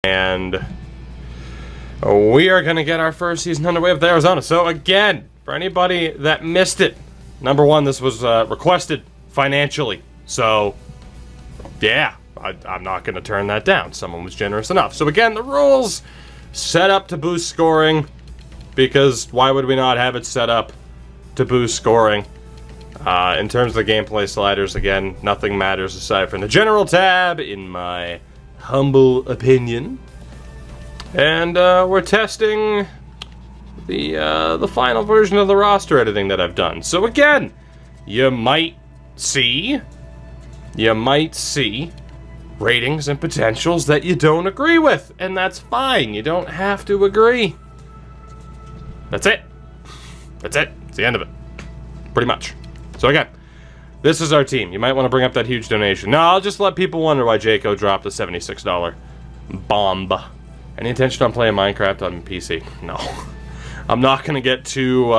And we are going to get our first season underway with Arizona. So again, for anybody that missed it, number one, this was requested financially. So, yeah, I'm not going to turn that down. Someone was generous enough. So again, the rules set up to boost scoring, because why would we not have it set up to boost scoring? In terms of the gameplay sliders, again, nothing matters aside from the general tab, in my humble opinion. And we're testing the final version of the roster editing that I've done. So again, you might see ratings and potentials that you don't agree with, and that's fine. You don't have to agree. That's it. That's it. It's the end of it. Pretty much. So again, this is our team. You might want to bring up that huge donation. No, I'll just let people wonder why Jayco dropped a $76 bomb. Any intention on playing Minecraft on PC? No. I'm not gonna get too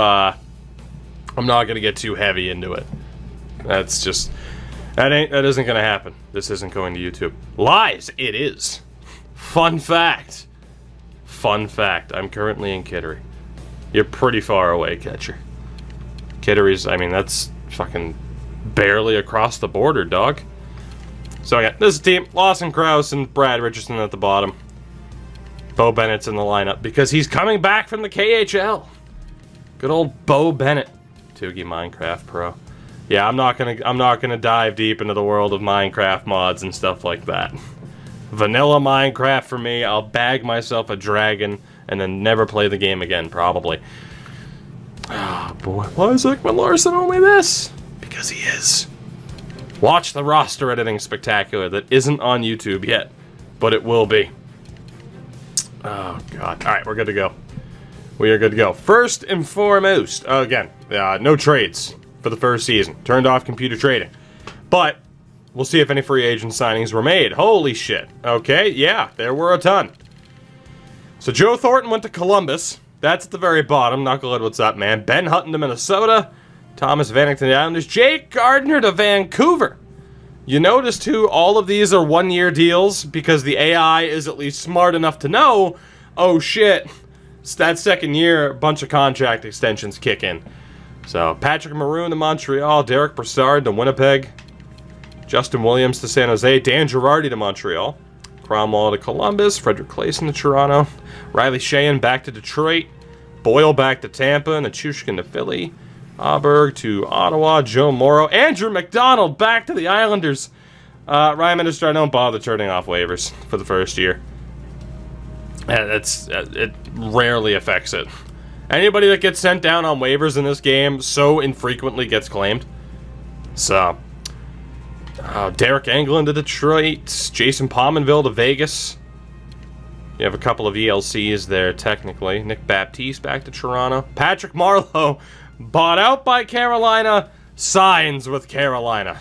heavy into it. That's just that isn't gonna happen. This isn't going to YouTube. Lies, it is. Fun fact. Fun fact. I'm currently in Kittery. You're pretty far away, Catcher. Kittery's, I mean, that's fucking barely across the border, dog. So again, this is team. Lawson Krause and Brad Richardson at the bottom. Bo Bennett's in the lineup because he's coming back from the KHL. Good old Bo Bennett. Toogie Minecraft Pro. Yeah, I'm not gonna dive deep into the world of Minecraft mods and stuff like that. Vanilla Minecraft for me. I'll bag myself a dragon and then never play the game again, probably. Oh boy, why is Ekman Larson only this? Because he is. Watch the roster editing spectacular that isn't on YouTube yet, but it will be. Oh god. Alright, we're good to go. We are good to go. First and foremost, again, no trades for the first season. Turned off computer trading. But we'll see if any free agent signings were made. Holy shit. Okay, yeah, there were a ton. So Joe Thornton went to Columbus. That's at the very bottom. Knucklehead, what's up, man? Ben Hutton to Minnesota. Thomas Vanek to the Islanders. Jake Gardner to Vancouver. You noticed too, all of these are one-year deals because the AI is at least smart enough to know, oh shit, it's that second year, a bunch of contract extensions kick in. So Patrick Maroon to Montreal. Derek Brassard to Winnipeg. Justin Williams to San Jose. Dan Girardi to Montreal. Cromwell to Columbus. Frederick Clayson to Toronto. Riley Sheahan back to Detroit. Boyle back to Tampa. Nichushkin to Philly. Auberg to Ottawa. Joe Morrow. Andrew McDonald back to the Islanders. Ryan Minister, don't bother turning off waivers for the first year. It rarely affects it. Anybody that gets sent down on waivers in this game so infrequently gets claimed. So, Derek Anglin to Detroit. Jason Pominville to Vegas. You have a couple of ELCs there, technically. Nick Baptiste back to Toronto. Patrick Marleau, bought out by Carolina, signs with Carolina.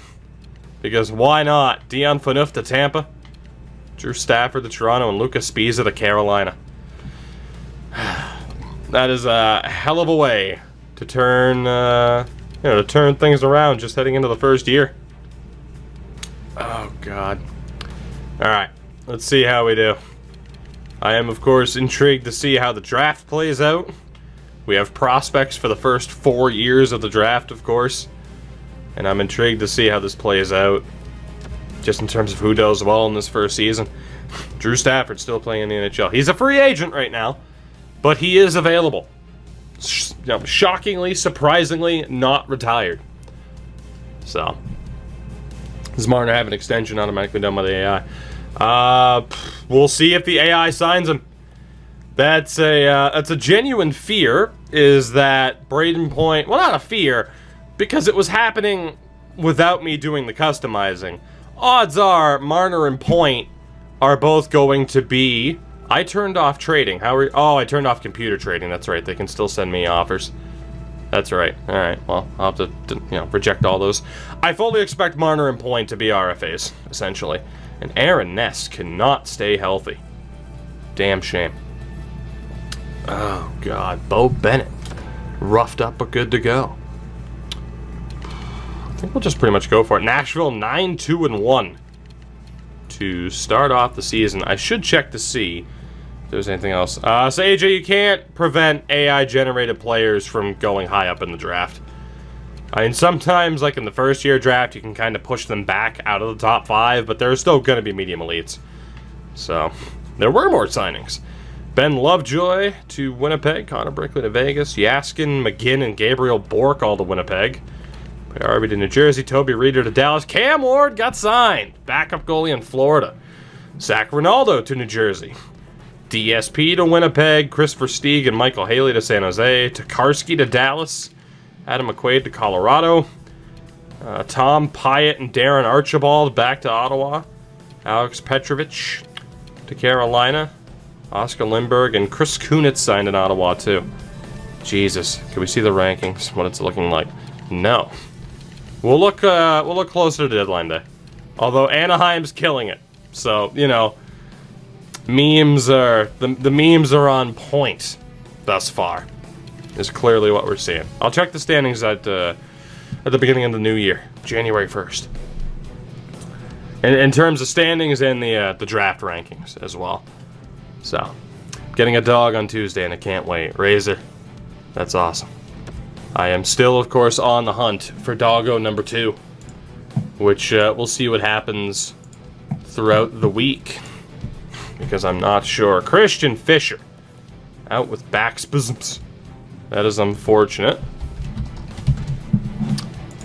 Because why not? Dion Phaneuf to Tampa. Drew Stafford to Toronto, and Lucas Spiza to Carolina. That is a hell of a way to turn, to turn things around just heading into the first year. Oh, God. Alright, let's see how we do. I am, of course, intrigued to see how the draft plays out. We have prospects for the first 4 years of the draft, of course. And I'm intrigued to see how this plays out. Just in terms of who does well in this first season. Drew Stafford still playing in the NHL. He's a free agent right now. But he is available. Shockingly, surprisingly, not retired. So, does Marner have an extension automatically done by the AI? We'll see if the AI signs him. That's a genuine fear, is that Braden Point... Well, not a fear, because it was happening without me doing the customizing. Odds are Marner and Point are both going to be... I turned off trading. I turned off computer trading. That's right. They can still send me offers. That's right. All right. Well, I'll have to reject all those. I fully expect Marner and Point to be RFAs, essentially. And Aaron Ness cannot stay healthy. Damn shame. Oh, God. Bo Bennett. Roughed up but good to go. I think we'll just pretty much go for it. Nashville 9-2-1. to start off the season. I should check to see if there's anything else. So AJ, you can't prevent AI-generated players from going high up in the draft. I mean, sometimes, like in the first year draft, you can kind of push them back out of the top 5, but there's still going to be medium elites. So, there were more signings. Ben Lovejoy to Winnipeg, Connor Brickley to Vegas, Yaskin, McGinn, and Gabriel Bourque all to Winnipeg. Arby to New Jersey, Toby Reeder to Dallas. Cam Ward got signed, backup goalie in Florida. Zach Ronaldo to New Jersey. DSP to Winnipeg, Christopher Stieg and Michael Haley to San Jose. Tokarski to Dallas. Adam McQuaid to Colorado. Tom Pyatt and Darren Archibald back to Ottawa. Alex Petrovich to Carolina. Oscar Lindbergh and Chris Kunitz signed in Ottawa too. Jesus, can we see the rankings? What it's looking like? No. We'll look closer to deadline day. Although Anaheim's killing it, so you know, memes are the memes are on point thus far. Is clearly what we're seeing. I'll check the standings at the beginning of the new year, January 1st. In terms of standings and the draft rankings as well. So, getting a dog on Tuesday and I can't wait. Razor, that's awesome. I am still, of course, on the hunt for doggo number 2, which we'll see what happens throughout the week, because I'm not sure. Christian Fisher, out with back spasms. That is unfortunate.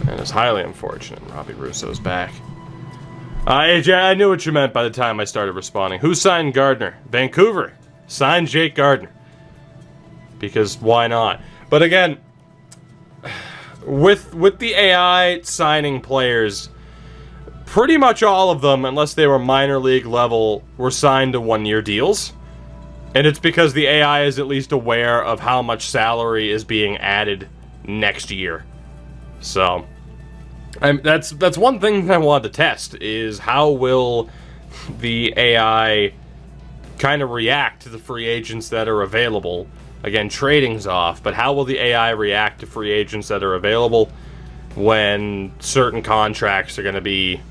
And it's highly unfortunate. Robbie Russo's back. AJ, I knew what you meant by the time I started responding. Who signed Gardner? Vancouver. Signed Jake Gardner. Because why not? But again, with the AI signing players, pretty much all of them, unless they were minor league level, were signed to 1-year deals. And it's because the AI is at least aware of how much salary is being added next year. So, that's one thing I wanted to test, is how will the AI kind of react to the free agents that are available. Again, trading's off, but how will the AI react to free agents that are available when certain contracts are going to be,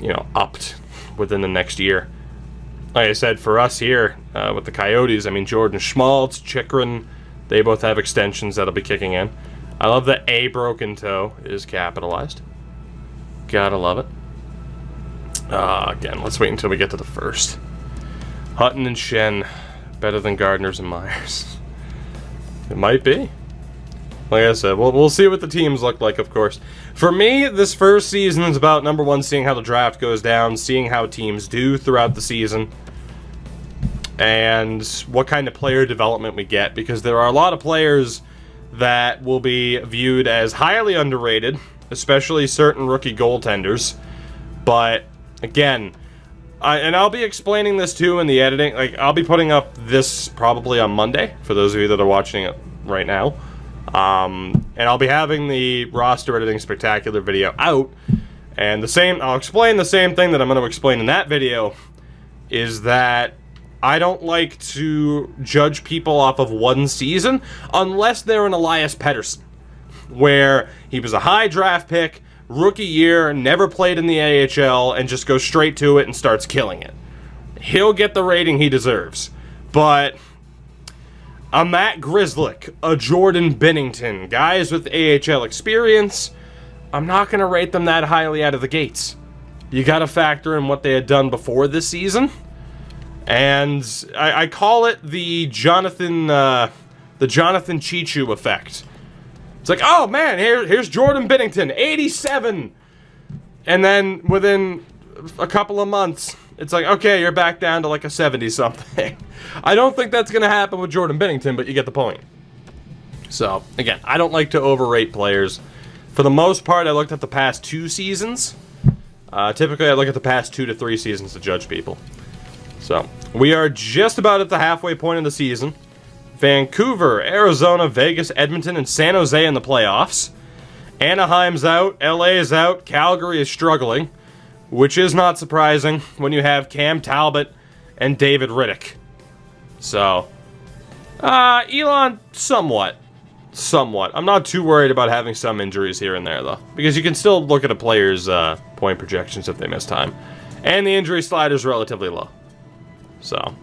you know, upped within the next year? Like I said, for us here with the Coyotes, I mean, Jordan Schmaltz, Chikrin, they both have extensions that'll be kicking in. I love that A broken toe is capitalized. Gotta love it. Again, let's wait until we get to the first. Hutton and Shen, better than Gardner's and Myers. It might be. Like I said, we'll see what the teams look like, of course. For me, this first season is about, number one, seeing how the draft goes down, seeing how teams do throughout the season, and what kind of player development we get, because there are a lot of players that will be viewed as highly underrated, especially certain rookie goaltenders. But, again, I'll be explaining this too in the editing. Like, I'll be putting up this probably on Monday, for those of you that are watching it right now. And I'll be having the roster editing spectacular video out, and I'll explain the same thing that I'm going to explain in that video, is that I don't like to judge people off of one season unless they're an Elias Pettersson, where he was a high draft pick, rookie year, never played in the AHL, and just goes straight to it and starts killing it. He'll get the rating he deserves. But a Matt Grzelcyk, a Jordan Binnington, guys with AHL experience, I'm not going to rate them that highly out of the gates. You got to factor in what they had done before this season. And I call it the Jonathan Chichu effect. It's like, oh man, here's Jordan Binnington, 87. And then within a couple of months, it's like, okay, you're back down to like a 70-something. I don't think that's going to happen with Jordan Binnington, but you get the point. So, again, I don't like to overrate players. For the most part, I looked at the past 2 seasons. Typically, I look at the past 2 to 3 seasons to judge people. So, we are just about at the halfway point of the season. Vancouver, Arizona, Vegas, Edmonton, and San Jose in the playoffs. Anaheim's out, LA is out, Calgary is struggling, which is not surprising when you have Cam Talbot and David Riddick. So, Elon, somewhat. I'm not too worried about having some injuries here and there, though, because you can still look at a player's point projections if they miss time. And the injury slider is relatively low. So,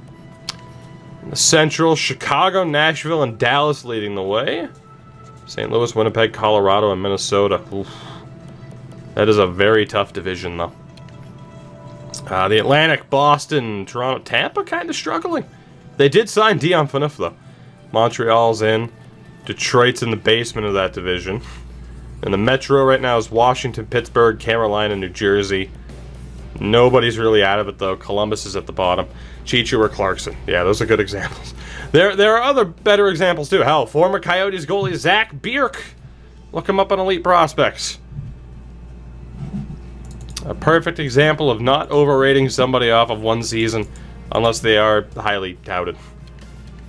in the Central, Chicago, Nashville, and Dallas leading the way. St. Louis, Winnipeg, Colorado, and Minnesota. Oof. That is a very tough division, though. The Atlantic, Boston, Toronto, Tampa kind of struggling. They did sign Dion Phaneuf, though. Montreal's in. Detroit's in the basement of that division. And the Metro right now is Washington, Pittsburgh, Carolina, New Jersey. Nobody's really out of it, though. Columbus is at the bottom. Cheechoo or Clarkson. Yeah, those are good examples. There are other better examples, too. Hell, former Coyotes goalie Zach Bierk. Look him up on Elite Prospects. A perfect example of not overrating somebody off of one season unless they are highly touted.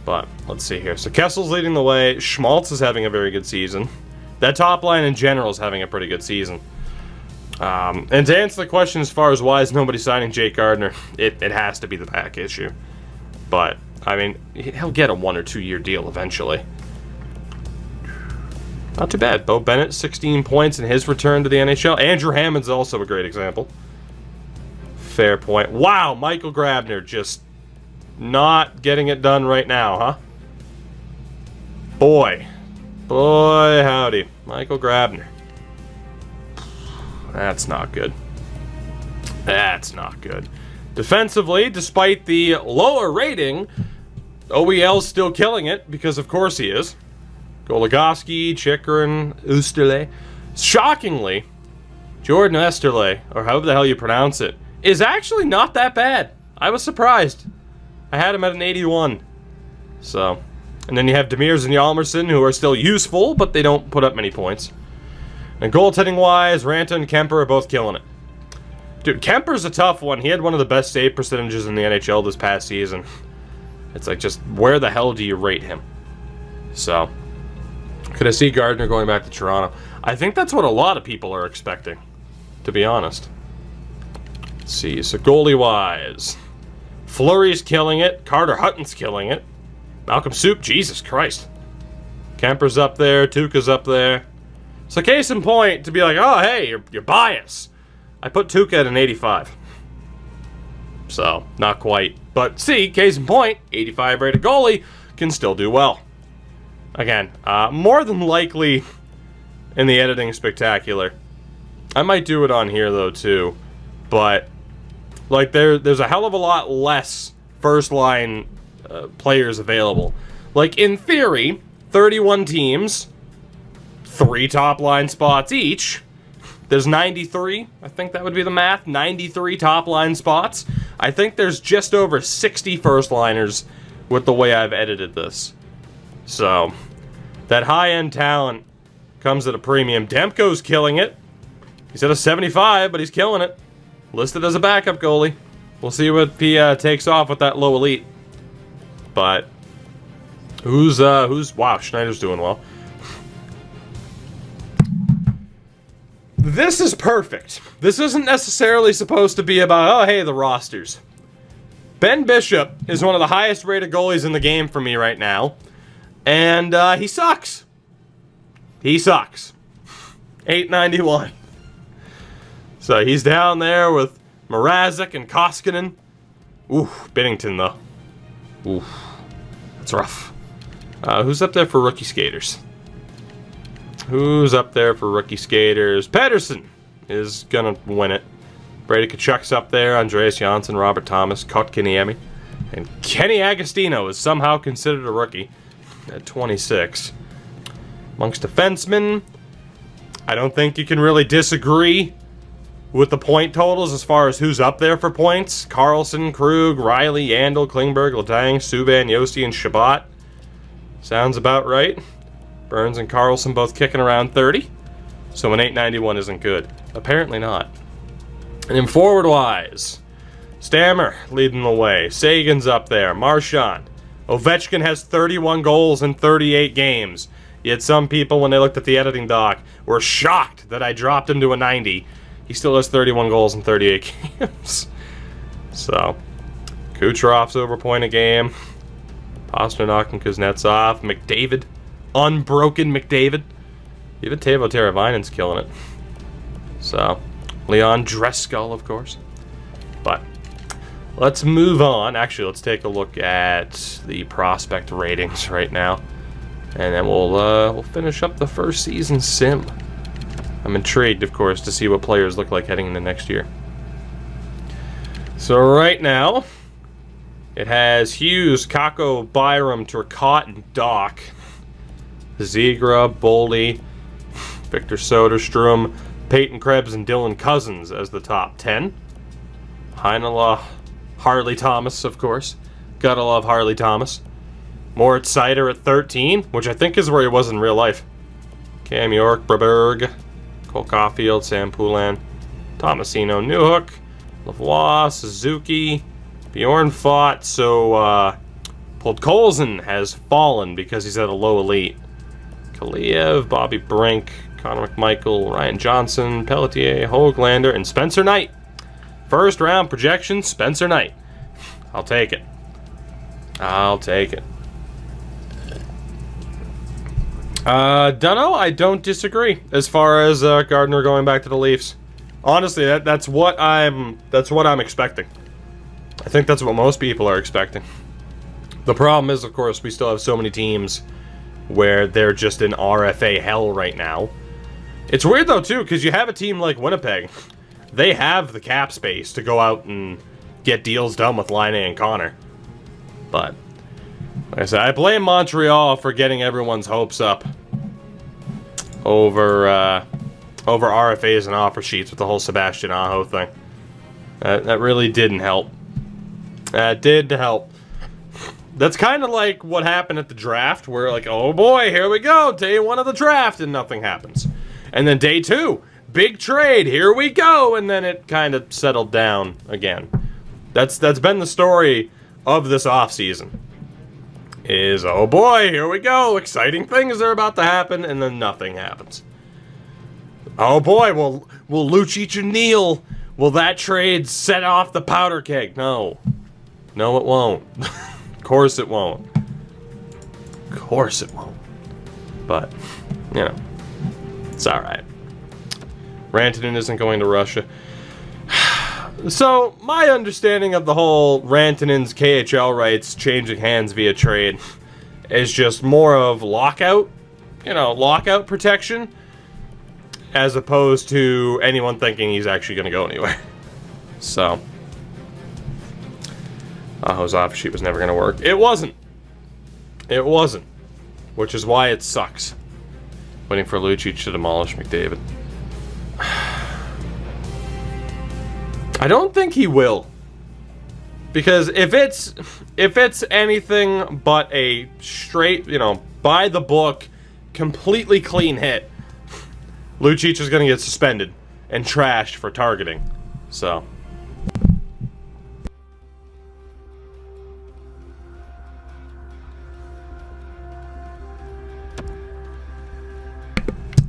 But, let's see here. So, Kessel's leading the way. Schmaltz is having a very good season. That top line in general is having a pretty good season. And to answer the question as far as why is nobody signing Jake Gardiner, it has to be the back issue. But, I mean, he'll get a 1 or 2 year deal eventually. Not too bad. Bo Bennett, 16 points in his return to the NHL. Andrew Hammond's also a great example. Fair point. Wow, Michael Grabner just not getting it done right now, huh? Boy, howdy. Michael Grabner. That's not good. That's not good. Defensively, despite the lower rating, OEL's still killing it, because of course he is. Goligoski, Chikrin, Oosterley. Shockingly, Jordan Oesterle, or however the hell you pronounce it, is actually not that bad. I was surprised. I had him at an 81. So, and then you have Demers and Hjalmarsson, who are still useful, but they don't put up many points. And goaltending-wise, Ranta and Kemper are both killing it. Dude, Kemper's a tough one. He had one of the best save percentages in the NHL this past season. It's like, just where the hell do you rate him? So, could I see Gardner going back to Toronto? I think that's what a lot of people are expecting, to be honest. Let's see, so goalie-wise, Fleury's killing it. Carter Hutton's killing it. Malcolm Soup, Jesus Christ. Kemper's up there. Tuukka's up there. So case in point, to be like, oh, hey, you're biased. I put Tuukka at an 85. So, not quite. But see, case in point, 85 rated goalie can still do well. Again, more than likely in the editing spectacular. I might do it on here, though, too. But, like, there's a hell of a lot less first-line players available. Like, in theory, 31 teams, 3 top-line spots each. There's 93, I think that would be the math, 93 top-line spots. I think there's just over 60 first-liners with the way I've edited this. So, that high-end talent comes at a premium. Demko's killing it. He's at a 75, but he's killing it. Listed as a backup goalie. We'll see what he takes off with that low elite. But, wow, Schneider's doing well. This is perfect. This isn't necessarily supposed to be about, oh, hey, the rosters. Ben Bishop is one of the highest rated goalies in the game for me right now. And he sucks. He sucks. 891. So he's down there with Mrazek and Koskinen. Ooh, Binnington, though. Ooh, that's rough. Who's up there for rookie skaters? Who's up there for rookie skaters? Pedersen is gonna win it. Brady Tkachuk's up there. Andreas Janssen, Robert Thomas, Kotkaniemi. And Kenny Agostino is somehow considered a rookie at 26. Amongst defensemen, I don't think you can really disagree with the point totals as far as who's up there for points. Carlson, Krug, Riley, Yandel, Klingberg, Letang, Subban, Yosti, and Shabbat. Sounds about right. Burns and Carlson both kicking around 30. So an 891 isn't good. Apparently not. And then forward-wise, Stammer leading the way. Sagan's up there. Marchand. Ovechkin has 31 goals in 38 games. Yet some people, when they looked at the editing doc, were shocked that I dropped him to a 90. He still has 31 goals in 38 games. So, Kucherov's over a point a game. Pasternak and Kuznetsov. McDavid. Unbroken McDavid. Even Teuvo Teravainen's killing it. So, Leon Dreisaitl, of course. let's move on. Actually, let's take a look at the prospect ratings right now. And then we'll finish up the first season sim. I'm intrigued, of course, to see what players look like heading into next year. So right now, it has Hughes, Kakko, Byram, Turcotte, and Doc. Zegra, Boldy, Victor Soderstrom, Peyton Krebs, and Dylan Cousins as the top 10. Heinola, Harley Thomas, of course. Gotta love Harley Thomas. Moritz Seider at 13, which I think is where he was in real life. Cam York, Braberg, Cole Caulfield, Sam Poulin, Tomasino, Newhook, Lavoie, Suzuki, Bjorn Fott. So, Podkolzin has fallen because he's at a low elite. Kaliev, Bobby Brink, Connor McMichael, Ryan Johnson, Pelletier, Hoaglander, and Spencer Knight. First round projection, Spencer Knight. I'll take it. I'll take it. Dunno, I don't disagree as far as Gardner going back to the Leafs. Honestly, that's what I'm expecting. I think that's what most people are expecting. The problem is, of course, we still have so many teams where they're just in RFA hell right now. It's weird though too, because you have a team like Winnipeg. They have the cap space to go out and get deals done with Laine and Connor. But like I said, I blame Montreal for getting everyone's hopes up over RFAs and offer sheets with the whole Sebastian Aho thing. That really didn't help. That did help. That's kind of like what happened at the draft, where like, oh boy, here we go, day one of the draft, and nothing happens. And then day two, big trade, here we go, and then it kind of settled down again. That's been the story of this offseason. Is, oh boy, here we go, exciting things are about to happen, and then nothing happens. Oh boy, will Lucic and Neal, will that trade set off the powder keg? No. No, it won't. Of course it won't. Of course it won't. But, you know, it's alright. Rantanen isn't going to Russia. So, my understanding of the whole Rantanen's KHL rights changing hands via trade is just more of lockout, lockout protection, as opposed to anyone thinking he's actually going to go anywhere. So, Aho's offer sheet was never going to work. It wasn't. It wasn't. Which is why it sucks. Waiting for Lucic to demolish McDavid. I don't think he will. Because if it's anything but a straight, by the book, completely clean hit, Lucic is going to get suspended and trashed for targeting. So.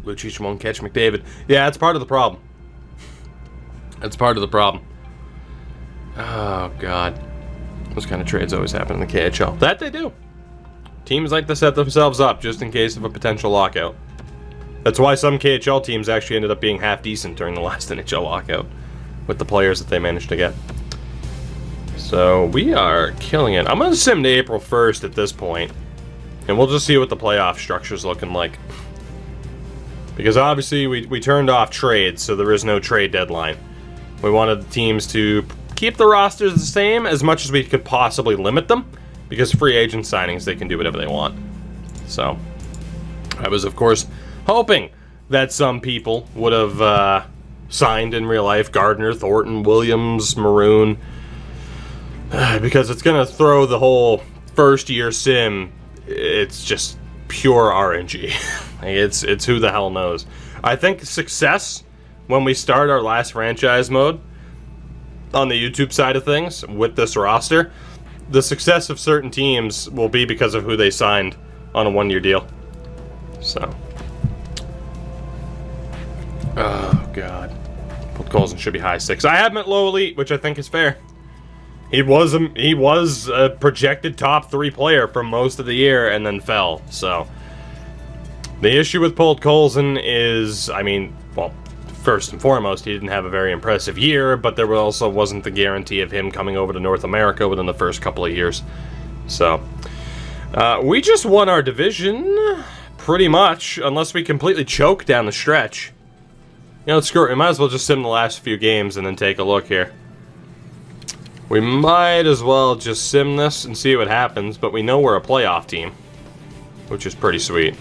Lucic won't catch McDavid. Yeah, that's part of the problem. That's part of the problem. Oh, God. Those kind of trades always happen in the KHL. That they do. Teams like to set themselves up just in case of a potential lockout. That's why some KHL teams actually ended up being half decent during the last NHL lockout with the players that they managed to get. So, we are killing it. I'm going to sim to April 1st at this point, and we'll just see what the playoff structure's looking like. Because obviously we turned off trades, so there is no trade deadline. We wanted the teams to keep the rosters the same as much as we could possibly limit them, because free agent signings, they can do whatever they want. So, I was, of course, hoping that some people would have signed in real life. Gardner, Thornton, Williams, Maroon. Because it's going to throw the whole first-year sim, it's just pure RNG. It's who the hell knows. I think success, when we start our last franchise mode on the YouTube side of things with this roster, the success of certain teams will be because of who they signed on a one-year deal. So. Oh, God. Colson should be high 6. I have him at low elite, which I think is fair. He was a projected top 3 player for most of the year and then fell, so. The issue with Podkolzin is, first and foremost, he didn't have a very impressive year, but there also wasn't the guarantee of him coming over to North America within the first couple of years. So, we just won our division, pretty much, unless we completely choke down the stretch. You know, screw it, we might as well just sim the last few games and then take a look here. We might as well just sim this and see what happens, but we know we're a playoff team, which is pretty sweet.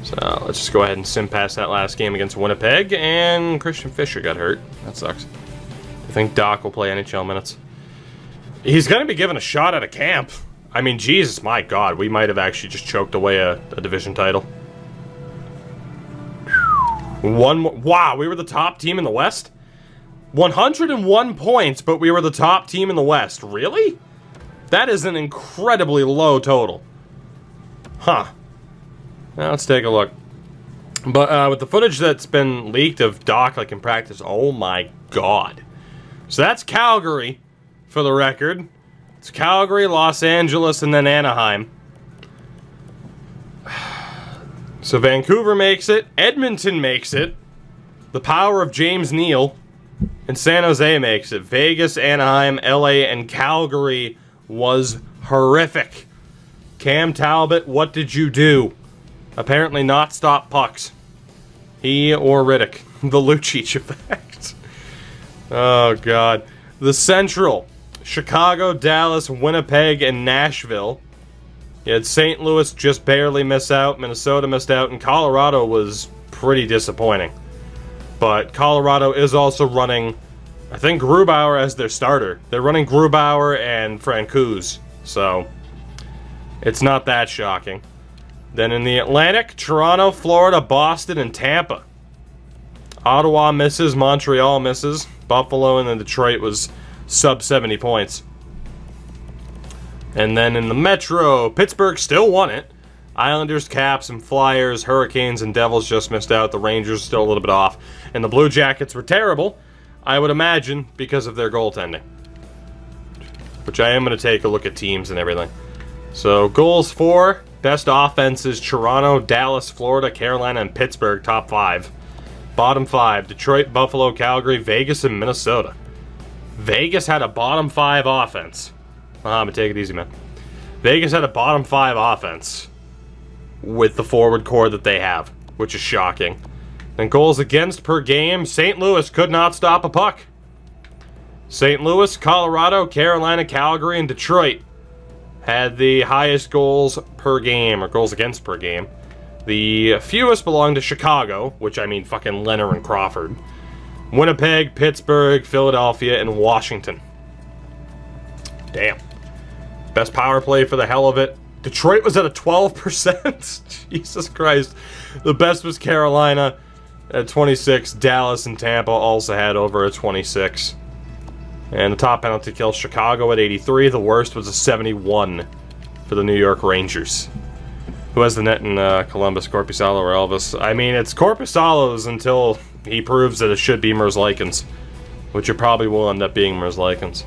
So, let's just go ahead and sim past that last game against Winnipeg, and Christian Fischer got hurt. That sucks. I think Doc will play NHL minutes. He's going to be given a shot at a camp. I mean, Jesus, my God, we might have actually just choked away a division title. Wow, we were the top team in the West? 101 points, but we were the top team in the West. Really? That is an incredibly low total. Huh. Now let's take a look. But with the footage that's been leaked of Doc, like in practice, oh my God. So that's Calgary, for the record. It's Calgary, Los Angeles, and then Anaheim. So Vancouver makes it, Edmonton makes it, the power of James Neal, and San Jose makes it. Vegas, Anaheim, LA, and Calgary was horrific. Cam Talbot, what did you do? Apparently not stop pucks. He or Riddick. The Lucic effect. Oh, God. The Central. Chicago, Dallas, Winnipeg, and Nashville. You had St. Louis just barely miss out. Minnesota missed out. And Colorado was pretty disappointing. But Colorado is also running, I think, Grubauer as their starter. They're running Grubauer and Francouz. So, it's not that shocking. Then in the Atlantic, Toronto, Florida, Boston, and Tampa. Ottawa misses, Montreal misses. Buffalo and then Detroit was sub 70 points. And then in the Metro, Pittsburgh still won it. Islanders, Caps, and Flyers, Hurricanes, and Devils just missed out. The Rangers still a little bit off. And the Blue Jackets were terrible, I would imagine, because of their goaltending. Which I am going to take a look at teams and everything. So, goals for, best offenses, Toronto, Dallas, Florida, Carolina, and Pittsburgh, top 5. Bottom 5, Detroit, Buffalo, Calgary, Vegas, and Minnesota. Vegas had a bottom 5 offense. But take it easy, man. Vegas had a bottom 5 offense with the forward core that they have, which is shocking. And goals against per game, St. Louis could not stop a puck. St. Louis, Colorado, Carolina, Calgary, and Detroit had the highest goals per game, or goals against per game. The fewest belonged to Chicago, which I mean fucking Leonard and Crawford. Winnipeg, Pittsburgh, Philadelphia, and Washington. Damn. Best power play for the hell of it. Detroit was at a 12%. Jesus Christ. The best was Carolina at 26. Dallas and Tampa also had over a 26. And the top penalty kill, Chicago at 83. The worst was a 71 for the New York Rangers. Who has the net in Columbus, Korpisalo or Elvis? I mean, it's Korpisalo's until he proves that it should be Merzlikins, which it probably will end up being Merzlikins.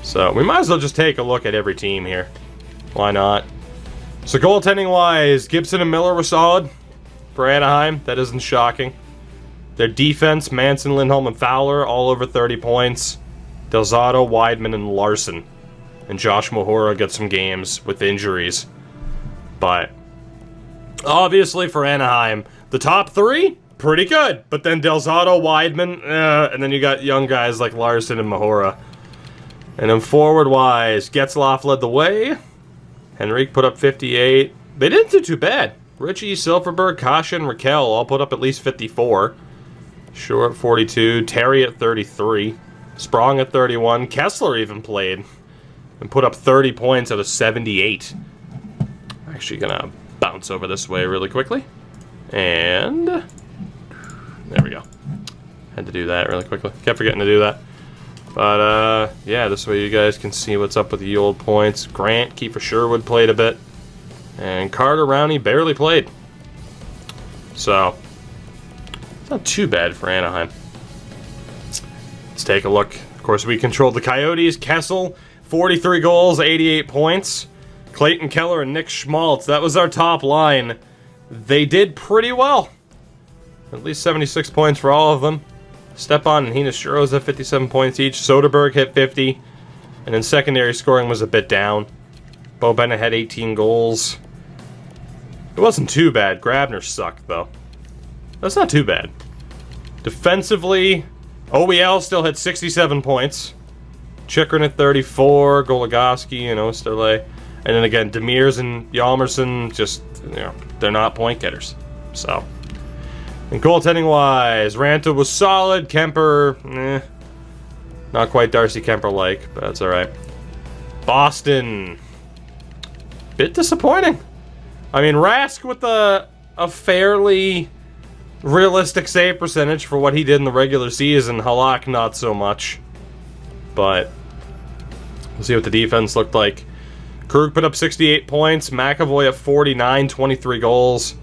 So, we might as well just take a look at every team here. Why not? So, goaltending-wise, Gibson and Miller were solid for Anaheim. That isn't shocking. Their defense, Manson, Lindholm, and Fowler, all over 30 points. Delzato, Weidman, and Larson. And Josh Mahura got some games with injuries. But, obviously for Anaheim, the top 3, pretty good. But then Delzato, Weidman, and then you got young guys like Larson and Mahura. And then forward-wise, Getzlaf led the way. Henrique put up 58. They didn't do too bad. Richie, Silverberg, Kasha, and Raquel all put up at least 54. Shore at 42. Terry at 33. Sprong at 31. Kessler even played and put up 30 points out of 78. I'm actually going to bounce over this way really quickly. And there we go. Had to do that really quickly. Kept forgetting to do that. But, yeah, this way you guys can see what's up with the old points. Grant, Kiefer Sherwood played a bit. And Carter Rowney barely played. So, it's not too bad for Anaheim. Let's take a look. Of course, we controlled the Coyotes. Kessel, 43 goals, 88 points. Clayton Keller and Nick Schmaltz. That was our top line. They did pretty well. At least 76 points for all of them. Stepan and Hinostroza have 57 points each. Soderberg hit 50. And then secondary scoring was a bit down. Bo Bennett had 18 goals. It wasn't too bad. Grabner sucked, though. That's not too bad. Defensively, OEL still had 67 points. Chikrin at 34, Goligoski and Osterley. And then again, Demirs and Hjalmarsson, just, they're not point getters. So, and goaltending-wise, Ranta was solid. Kemper, not quite Darcy Kemper-like, but that's all right. Boston, bit disappointing. I mean, Rask with a fairly realistic save percentage for what he did in the regular season. Halak, not so much. But we'll see what the defense looked like. Krug put up 68 points. McAvoy at 49, 23 goals.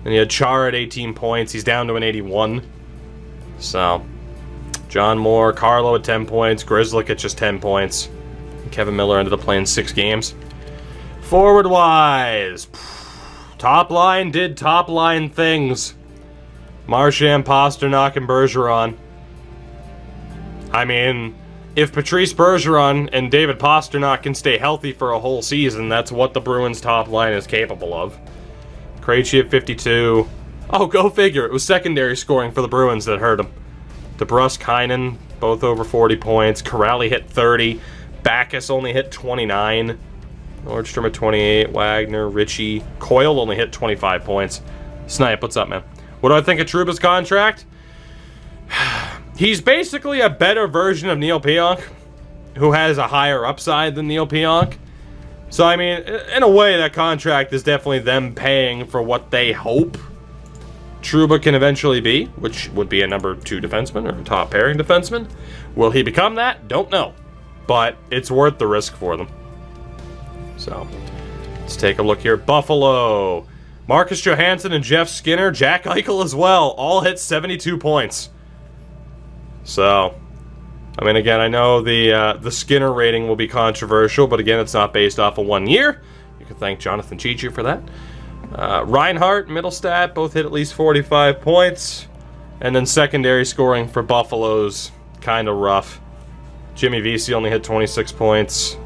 And he had Char at 18 points. He's down to an 81. So, John Moore, Carlo at 10 points. Grzelcyk at just 10 points. And Kevin Miller ended up playing 6 games. Forward-wise, top line did top line things. Marchand, Pasternak, and Bergeron. I mean, if Patrice Bergeron and David Pasternak can stay healthy for a whole season, that's what the Bruins' top line is capable of. Krejci at 52. Oh, go figure. It was secondary scoring for the Bruins that hurt him. DeBrusk, Heinen, both over 40 points. Corrali hit 30. Backus only hit 29. Nordstrom at 28. Wagner, Ritchie. Coyle only hit 25 points. Snipe, what's up, man? What do I think of Trouba's contract? He's basically a better version of Neil Pionk, who has a higher upside than Neil Pionk. So, I mean, in a way, that contract is definitely them paying for what they hope Trouba can eventually be, which would be a number 2 defenseman or a top pairing defenseman. Will he become that? Don't know. But it's worth the risk for them. So, let's take a look here. Buffalo. Marcus Johansson and Jeff Skinner, Jack Eichel as well, all hit 72 points. So, I mean, again, I know the Skinner rating will be controversial, but again, it's not based off of 1 year. You can thank Jonathan Cheechoo for that. Reinhart, Middlestat, both hit at least 45 points. And then secondary scoring for Buffalo's kind of rough. Jimmy Vesey only hit 26 points.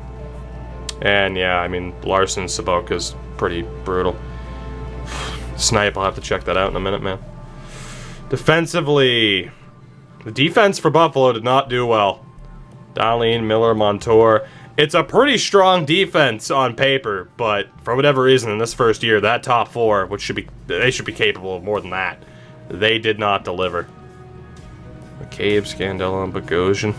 And yeah, I mean, Larson Saboka's pretty brutal. Snipe, I'll have to check that out in a minute, man. Defensively, the defense for Buffalo did not do well. Dahlin, Miller, Montour. It's a pretty strong defense on paper, but for whatever reason in this first year, that top 4, which they should be capable of more than that, they did not deliver. McCabe, Scandella, and Bogosian.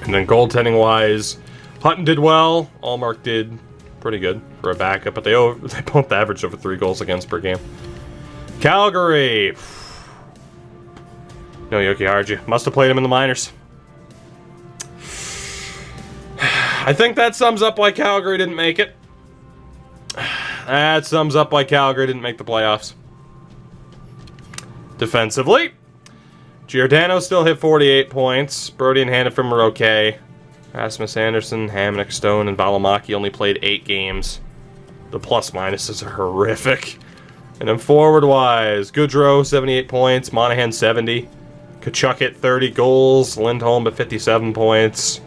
And then goaltending-wise, Hutton did well. Allmark did pretty good for a backup, but they both averaged over 3 goals against per game. Calgary. No Yoki Harji. Must have played him in the minors. I think that sums up why Calgary didn't make it. That sums up why Calgary didn't make the playoffs. Defensively, Giordano still hit 48 points. Brody and Hannafin were okay. Rasmus Anderson, Hamonic, Stone, and Valimaki only played 8 games. The plus-minuses are horrific. And then forward-wise, Goudreau, 78 points. Monahan, 70. Kachuk hit 30 goals. Lindholm at 57 points.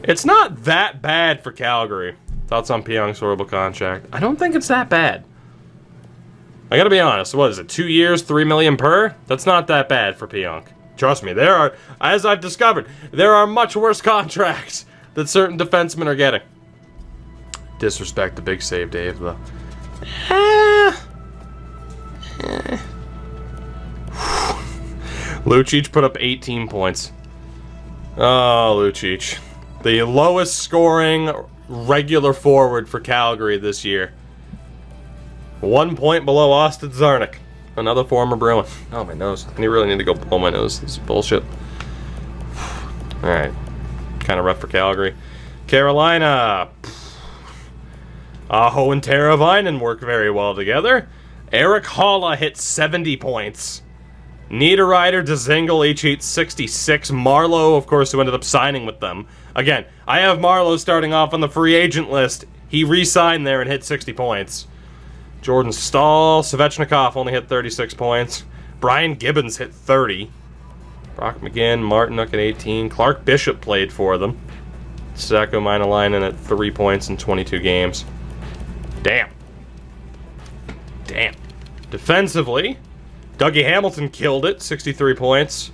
It's not that bad for Calgary. Thoughts on Pionk's horrible contract? I don't think it's that bad. I gotta be honest, what is it, 2 years, $3 million per? That's not that bad for Pionk. Trust me, there are, as I've discovered, there are much worse contracts that certain defensemen are getting. Disrespect the big save, Dave, though. Lucic put up 18 points. Oh, Lucic. The lowest scoring regular forward for Calgary this year. 1 point below Austin Czarnik. Another former Bruin. Oh, my nose. I really need to go blow my nose. This is bullshit. Alright. Kind of rough for Calgary. Carolina. Aho and Teravainen work very well together. Eric Halla hit 70 points. Niederreiter, Dzingel each hit 66. Marlowe, of course, who ended up signing with them. Again, I have Marlowe starting off on the free agent list. He re-signed there and hit 60 points. Jordan Stahl. Svechnikov only hit 36 points. Brian Gibbons hit 30. Brock McGinn, Martinuk at 18. Clark Bishop played for them. Sako Maenalainen at 3 points in 22 games. Damn. Defensively, Dougie Hamilton killed it. 63 points.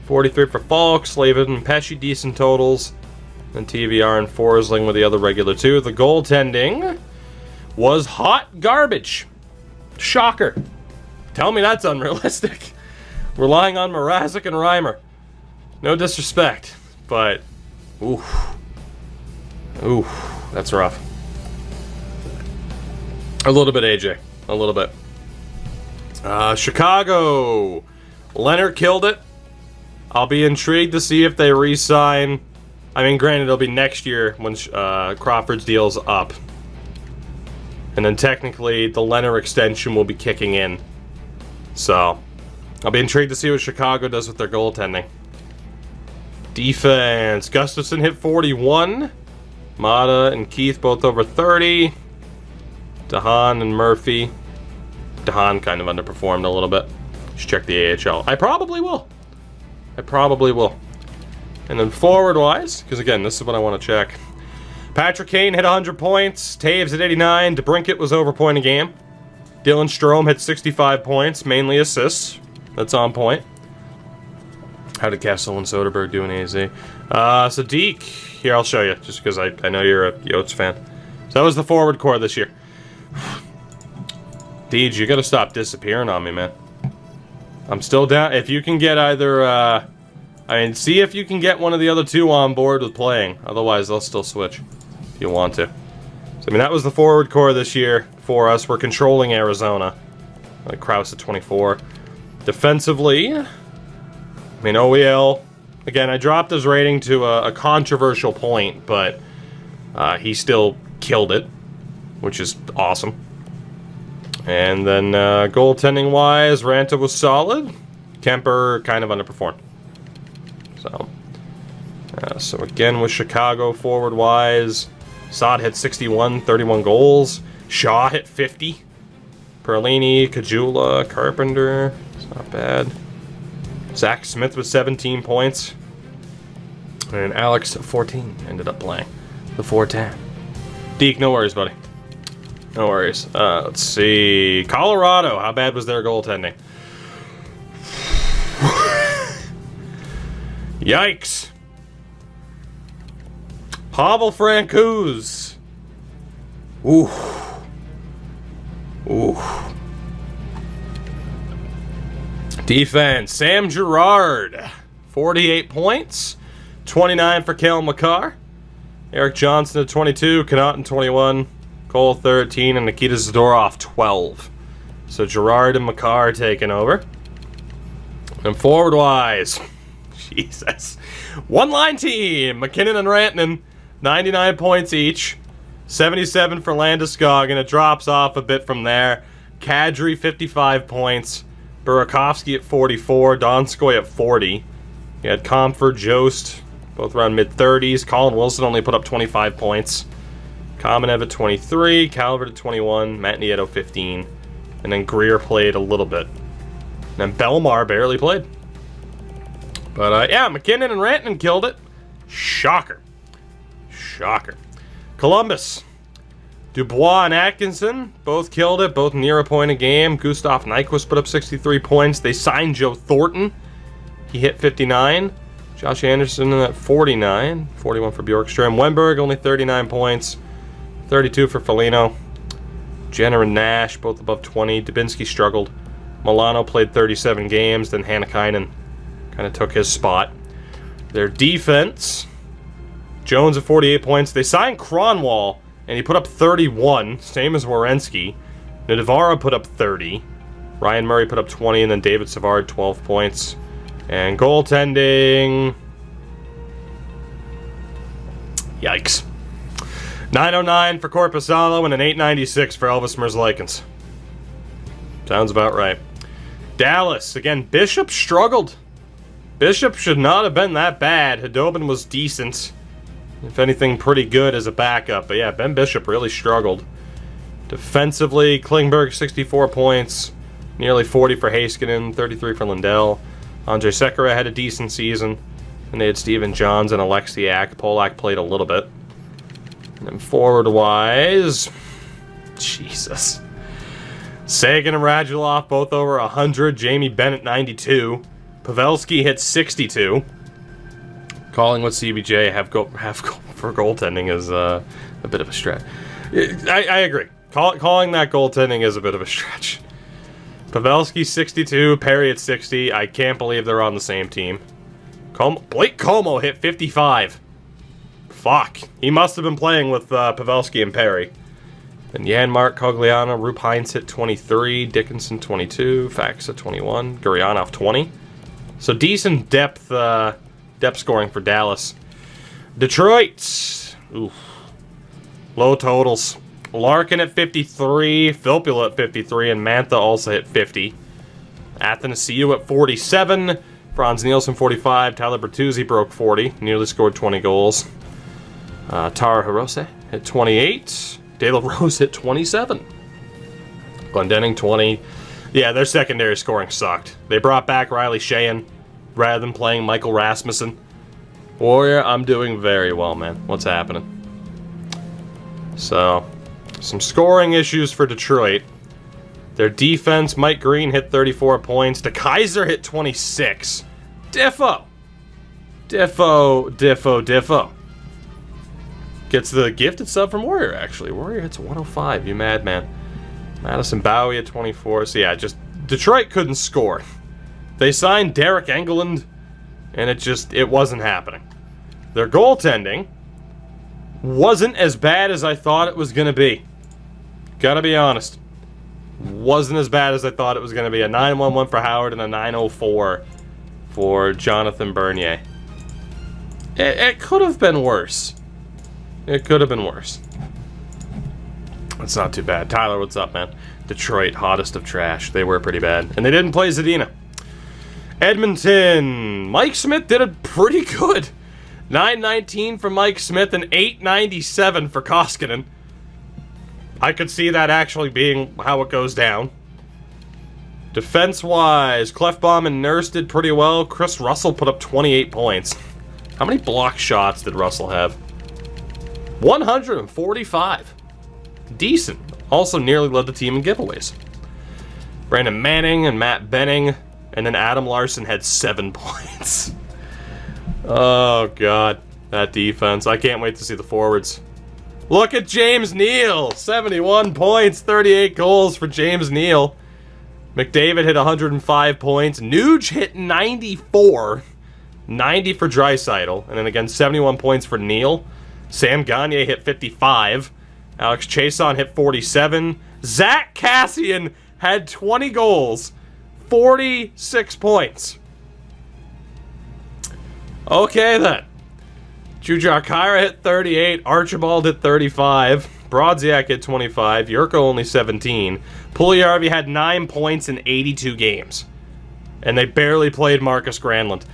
43 for Falk. Slavin and Pesci, decent totals. And TVR and Forsling with the other regular two. The goaltending was hot garbage. Shocker. Tell me that's unrealistic. Relying on Mrazek and Reimer. No disrespect, but oof, that's rough. A little bit, AJ. A little bit. Chicago. Leonard killed it. I'll be intrigued to see if they re-sign. I mean, granted, it'll be next year when Crawford's deal's up. And then technically, the Leonard extension will be kicking in. So, I'll be intrigued to see what Chicago does with their goaltending. Defense. Gustafsson hit 41. Mata and Keith both over 30. DeHaan and Murphy. DeHaan kind of underperformed a little bit. Just check the AHL. I probably will. And then forward-wise, because again, this is what I want to check. Patrick Kane hit 100 points. Taves at 89. DeBrincat was over point a game. Dylan Strome hit 65 points, mainly assists. That's on point. How did Kessel and Soderberg do in AZ? Sadiq. Here, I'll show you, just because I know you're a Yotes fan. So that was the forward core this year. Deej, you gotta stop disappearing on me, man. I'm still down. If you can get either, see if you can get one of the other two on board with playing. Otherwise, I'll still switch if you want to. So, that was the forward core this year for us. We're controlling Arizona. Krause at 24. Defensively, OEL. Again, I dropped his rating to a controversial point, but he still killed it, which is awesome. And then goaltending-wise, Ranta was solid. Kemper kind of underperformed. So again, with Chicago forward-wise, Saad hit 61, 31 goals. Shaw hit 50. Perlini, Kajula, Carpenter. It's not bad. Zach Smith with 17 points. And Alex, 14, ended up playing the 410. Deke, no worries, buddy. No worries. Let's see. Colorado, how bad was their goaltending? Yikes. Pavel Francouz. Ooh. Defense. Sam Girard. 48 points. 29 for Cale Makar. Eric Johnson at 22. Connaughton 21. Cole 13. And Nikita Zadorov 12. So Girard and Makar taking over. And forward-wise, Jesus. One-line team. McKinnon and Rantanen, 99 points each. 77 for Landeskog, and it drops off a bit from there. Kadri, 55 points. Burakovsky at 44. Donskoy at 40. You had Comfort, Jost, both around mid-30s. Colin Wilson only put up 25 points. Kamenev at 23. Calvert at 21. Matt Nieto, 15. And then Greer played a little bit. And then Belmar barely played. But, yeah, McKinnon and Rantanen killed it. Shocker. Columbus. Dubois and Atkinson both killed it, both near a point a game. Gustav Nyquist put up 63 points. They signed Joe Thornton. He hit 59. Josh Anderson at 49. 41 for Bjorkström. Wenberg only 39 points. 32 for Foligno. Jenner and Nash both above 20. Dubinsky struggled. Milano played 37 games. Then Hannakainen kind of took his spot. Their defense. Jones at 48 points. They signed Kronwall, and he put up 31, same as Werenski. Nadavara put up 30. Ryan Murray put up 20, and then David Savard, 12 points. And goaltending... Yikes. 909 for Korpisalo and an 896 for Elvis Merzlikins. Sounds about right. Dallas. Again, Bishop struggled. Bishop should not have been that bad. Hedobin was decent. If anything, pretty good as a backup. But yeah, Ben Bishop really struggled. Defensively, Klingberg 64 points, nearly 40 for Heiskanen, 33 for Lindell. Andrei Sekera had a decent season, and they had Steven Johns and Alexiak. Polak played a little bit. And then forward-wise, Jesus. Sagan and Radulov both over 100. Jamie Bennett 92. Pavelski hit 62. Calling what CBJ have for goaltending is a bit of a stretch. I agree. Calling that goaltending is a bit of a stretch. Pavelski 62, Perry at 60. I can't believe they're on the same team. Blake Como hit 55. Fuck. He must have been playing with Pavelski and Perry. And Janmark, Cogliano, Rupe Heinz hit 23, Dickinson 22, Fax at 21, Guryanov 20. So decent depth scoring for Dallas. Detroit. Oof. Low totals. Larkin at 53, Filppula at 53, and Mantha also hit 50. Athanasiou at 47, Franz Nielsen 45, Tyler Bertuzzi broke 40, nearly scored 20 goals. Tara Hirose hit 28, De La Rose hit 27. Glendening 20. Yeah, their secondary scoring sucked. They brought back Riley Sheahan rather than playing Michael Rasmussen. Warrior, I'm doing very well, man. What's happening? So, some scoring issues for Detroit. Their defense, Mike Green hit 34 points. DeKaiser hit 26. Diffo. Gets the gifted sub from Warrior, actually. Warrior hits 105. You madman. Madison Bowie at 24. So yeah, just Detroit couldn't score. They signed Derek Engeland, and it wasn't happening. Their goaltending wasn't as bad as I thought it was going to be. Gotta be honest. Wasn't as bad as I thought it was going to be. A 9-1-1 for Howard and a 9-0-4 for Jonathan Bernier. It could have been worse. It could have been worse. That's not too bad. Tyler, what's up, man? Detroit, hottest of trash. They were pretty bad. And they didn't play Zadina. Edmonton. Mike Smith did it pretty good. 919 for Mike Smith and 897 for Koskinen. I could see that actually being how it goes down. Defense-wise, Clefbaum and Nurse did pretty well. Chris Russell put up 28 points. How many block shots did Russell have? 145. Decent. Also nearly led the team in giveaways. Brandon Manning and Matt Benning, and then Adam Larson had 7 points. Oh, God. That defense. I can't wait to see the forwards. Look at James Neal. 71 points, 38 goals for James Neal. McDavid hit 105 points. Nuge hit 94. 90 for Draisaitl. And then again, 71 points for Neal. Sam Gagner hit 55. Alex Chason hit 47. Zach Kassian had 20 goals. 46 points. Okay, then. Jujhar Khaira hit 38. Archibald hit 35. Brodziak hit 25. Yurko only 17. Puljujarvi had 9 points in 82 games. And they barely played Marcus Granlund.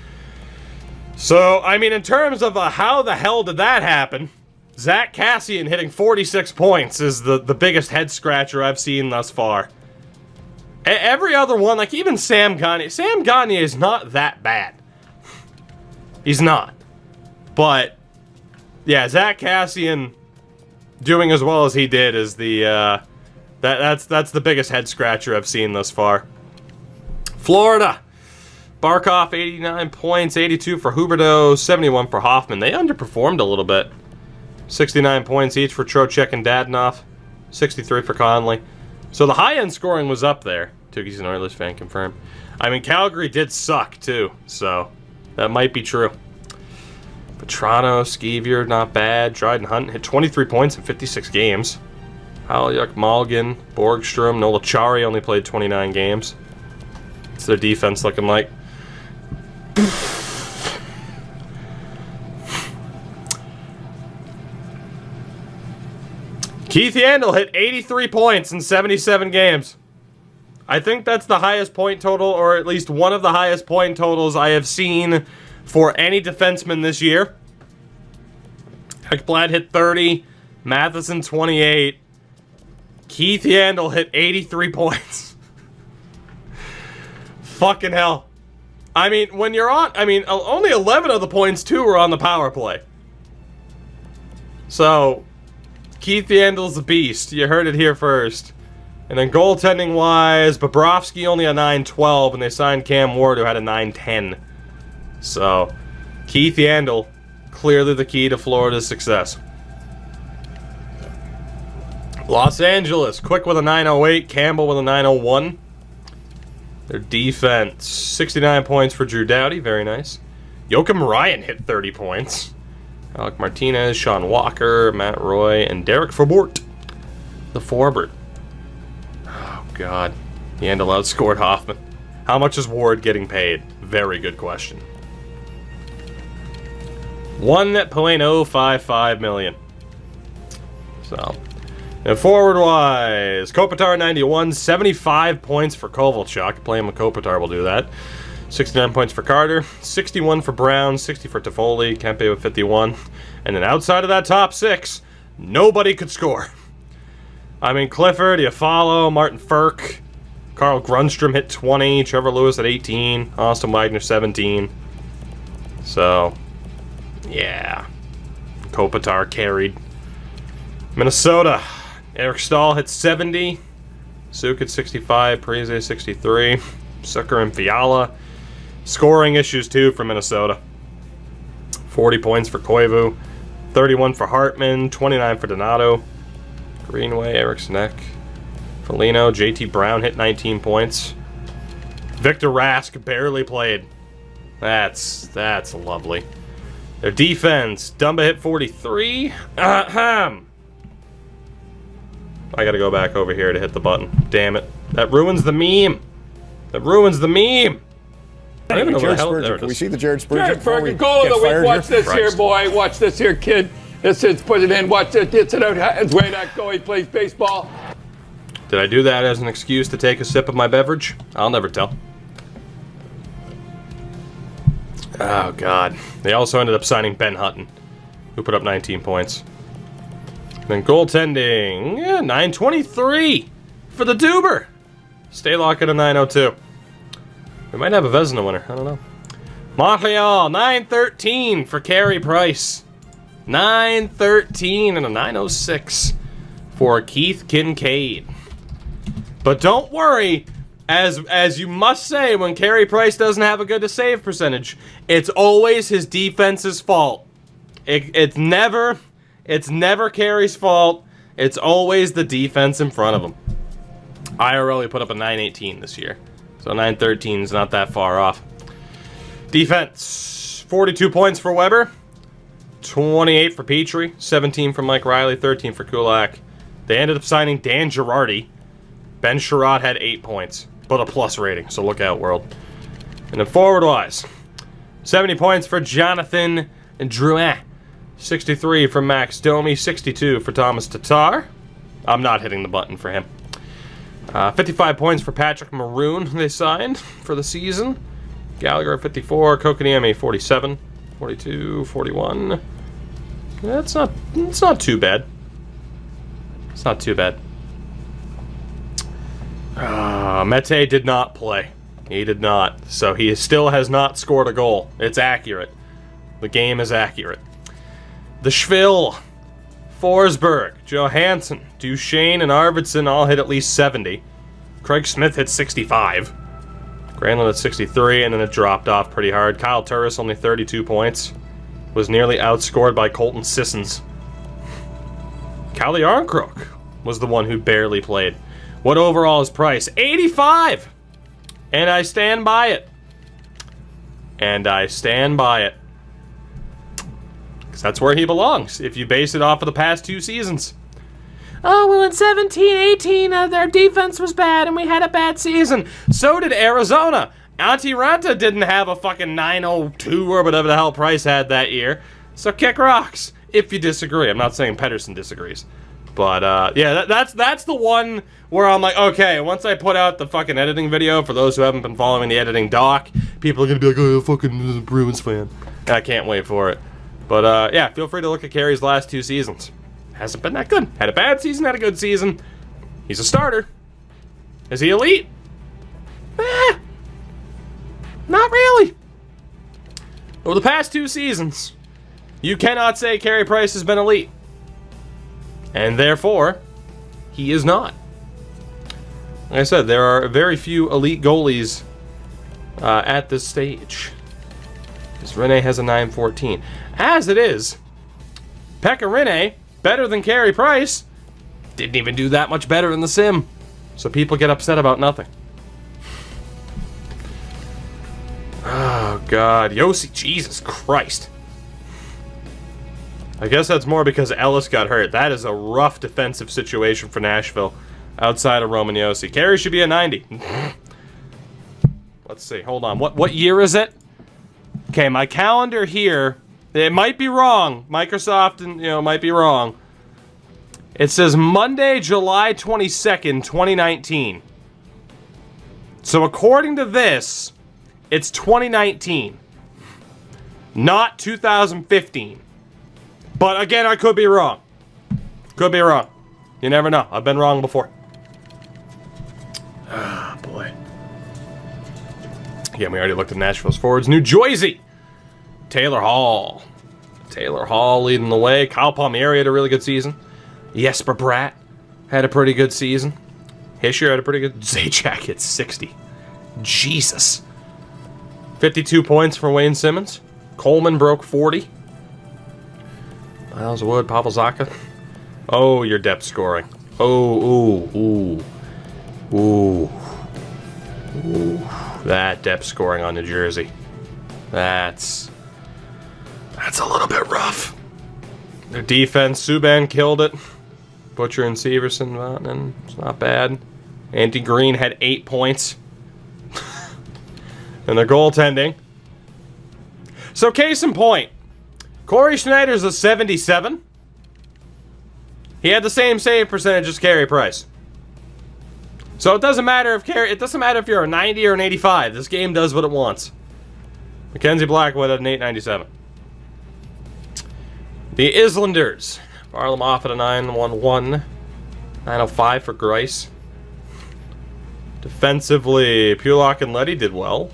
So, I mean, in terms of how the hell did that happen, Zach Kassian hitting 46 points is the biggest head-scratcher I've seen thus far. Every other one, like even Sam Gagner. Sam Gagner is not that bad. He's not. But, yeah, Zach Kassian doing as well as he did is the, that's the biggest head-scratcher I've seen thus far. Florida. Barkov, 89 points, 82 for Huberdeau, 71 for Hoffman. They underperformed a little bit. 69 points each for Trocheck and Dadonov, 63 for Conley. So the high-end scoring was up there. Tookie's an Oilers fan confirmed. I mean, Calgary did suck, too, so that might be true. Petrano, Skeevier, not bad. Dryden Hunt hit 23 points in 56 games. Halyuk, Malgin, Borgstrom, Nola Chari only played 29 games. What's their defense looking like? Keith Yandel hit 83 points in 77 games. I think that's the highest point total, or at least one of the highest point totals I have seen for any defenseman this year. Ekblad hit 30, Matheson 28, Keith Yandel hit 83 points. Fucking hell. I mean, when you're on... I mean, only 11 of the points, too, were on the power play. So, Keith Yandel's a beast. You heard it here first. And then goaltending-wise, Bobrovsky only a 9-12, and they signed Cam Ward, who had a 9-10. So, Keith Yandel, clearly the key to Florida's success. Los Angeles, Quick with a 908, Campbell with a 901. Their defense, 69 points for Drew Doughty, very nice. Joakim Ryan hit 30 points. Alec Martinez, Sean Walker, Matt Roy, and Derek Forbort, the forward. Oh, God. Yandel outscored Hoffman. How much is Ward getting paid? Very good question. $1.055 million. So, and forward-wise, Kopitar 91, 75 points for Kovalchuk. Playing with Kopitar will do that. 69 points for Carter, 61 for Brown, 60 for Toffoli, Kempe with 51. And then outside of that top six, nobody could score. I mean, Clifford, Iafallo, Martin Ferk, Carl Grundstrom hit 20, Trevor Lewis at 18, Austin Wagner 17. So, yeah. Kopitar carried. Minnesota, Eric Stahl hit 70, Suk at 65, Parise 63, Zucker and Fiala. Scoring issues, too, for Minnesota. 40 points for Koivu, 31 for Hartman, 29 for Donato. Greenway, Eriksson Ek, Foligno, JT Brown hit 19 points. Victor Rask barely played. That's lovely. Their defense, Dumba hit 43. I gotta go back over here to hit the button. Damn it. That ruins the meme. That ruins the meme. I don't even know what the hell. There it is. Can we see the Jared Spurgeon? Jared Spurgeon, goal of the week. Watch this here, boy. Watch this here, kid. This is, put it in. Watch it. Gets it out. Hands way that go. He plays baseball. Did I do that as an excuse to take a sip of my beverage? I'll never tell. Oh, God. They also ended up signing Ben Hutton, who put up 19 points. Then goaltending, 923 for the Duber. Staylock at a 902. We might have a Vezina winner. I don't know. Montreal, 913 for Carey Price. 913 and a 906 for Keith Kincaid. But don't worry, as you must say when Carey Price doesn't have a good save percentage, it's always his defense's fault. It's never Carey's fault. It's always the defense in front of him. IRL, he put up a 918 this year. So 913 is not that far off. Defense, 42 points for Weber. 28 for Petrie. 17 for Mike Riley. 13 for Kulak. They ended up signing Dan Girardi. Ben Sherrod had 8 points, but a plus rating. So look out, world. And then forward-wise, 70 points for Jonathan Drouin. 63 for Max Domi. 62 for Thomas Tatar. I'm not hitting the button for him. 55 points for Patrick Maroon, they signed for the season. Gallagher at 54, Kokoniemi 47, 42, 41. It's not too bad. It's not too bad. Mete did not play. He did not. So he still has not scored a goal. It's accurate. The game is accurate. The Schvill, Forsberg, Johansson, Duchesne, and Arvidsson all hit at least 70. Craig Smith hit 65. Granlund at 63, and then it dropped off pretty hard. Kyle Turris, only 32 points. Was nearly outscored by Colton Sissons. Calle Arnkrok was the one who barely played. What overall is Price? 85! And I stand by it. And I stand by it. Because that's where he belongs, if you base it off of the past 2 seasons. Oh, well, in 17-18, their defense was bad, and we had a bad season. So did Arizona. Antti Ranta didn't have a fucking 902 or whatever the hell Price had that year. So kick rocks, if you disagree. I'm not saying Pedersen disagrees. But, yeah, that's the one where I'm like, okay, once I put out the fucking editing video, for those who haven't been following the editing doc, people are going to be like, oh, fucking Bruins fan. I can't wait for it. But, yeah, feel free to look at Carey's last 2 seasons. Hasn't been that good. Had a bad season, had a good season. He's a starter. Is he elite? Not really. Over the past 2 seasons, you cannot say Carey Price has been elite. And therefore, he is not. Like I said, there are very few elite goalies at this stage. Because Rinne has a 914. As it is, Pekka Rinne, better than Carey Price, didn't even do that much better in the sim. So people get upset about nothing. Oh, God. Yossi, Jesus Christ. I guess that's more because Ellis got hurt. That is a rough defensive situation for Nashville outside of Roman Yossi. Carey should be a 90. Let's see. Hold on. What year is it? Okay, my calendar here, it might be wrong. Microsoft might be wrong. It says Monday, July 22nd, 2019. So according to this, it's 2019. Not 2015. But again, I could be wrong. Could be wrong. You never know. I've been wrong before. Ah, boy. Yeah, we already looked at Nashville's forwards. New Jersey. Taylor Hall. Taylor Hall leading the way. Kyle Palmieri had a really good season. Jesper Bratt had a pretty good season. Hischier had a pretty good... Zajac hit 60. Jesus. 52 points for Wayne Simmons. Coleman broke 40. Miles Wood, Pavel Zacha. Oh, your depth scoring. Oh, ooh. That depth scoring on New Jersey. That's a little bit rough. Their defense, Subban killed it. Butcher and Severson, it's not bad. Andy Green had 8 points. And their goaltending. So case in point, Corey Schneider's a 77. He had the same save percentage as Carey Price. So it doesn't matter if you're a 90 or an 85. This game does what it wants. Mackenzie Blackwood at an 897. The Islanders. Varlamov at a 911. 905 for Grice. Defensively, Pulock and Leddy did well.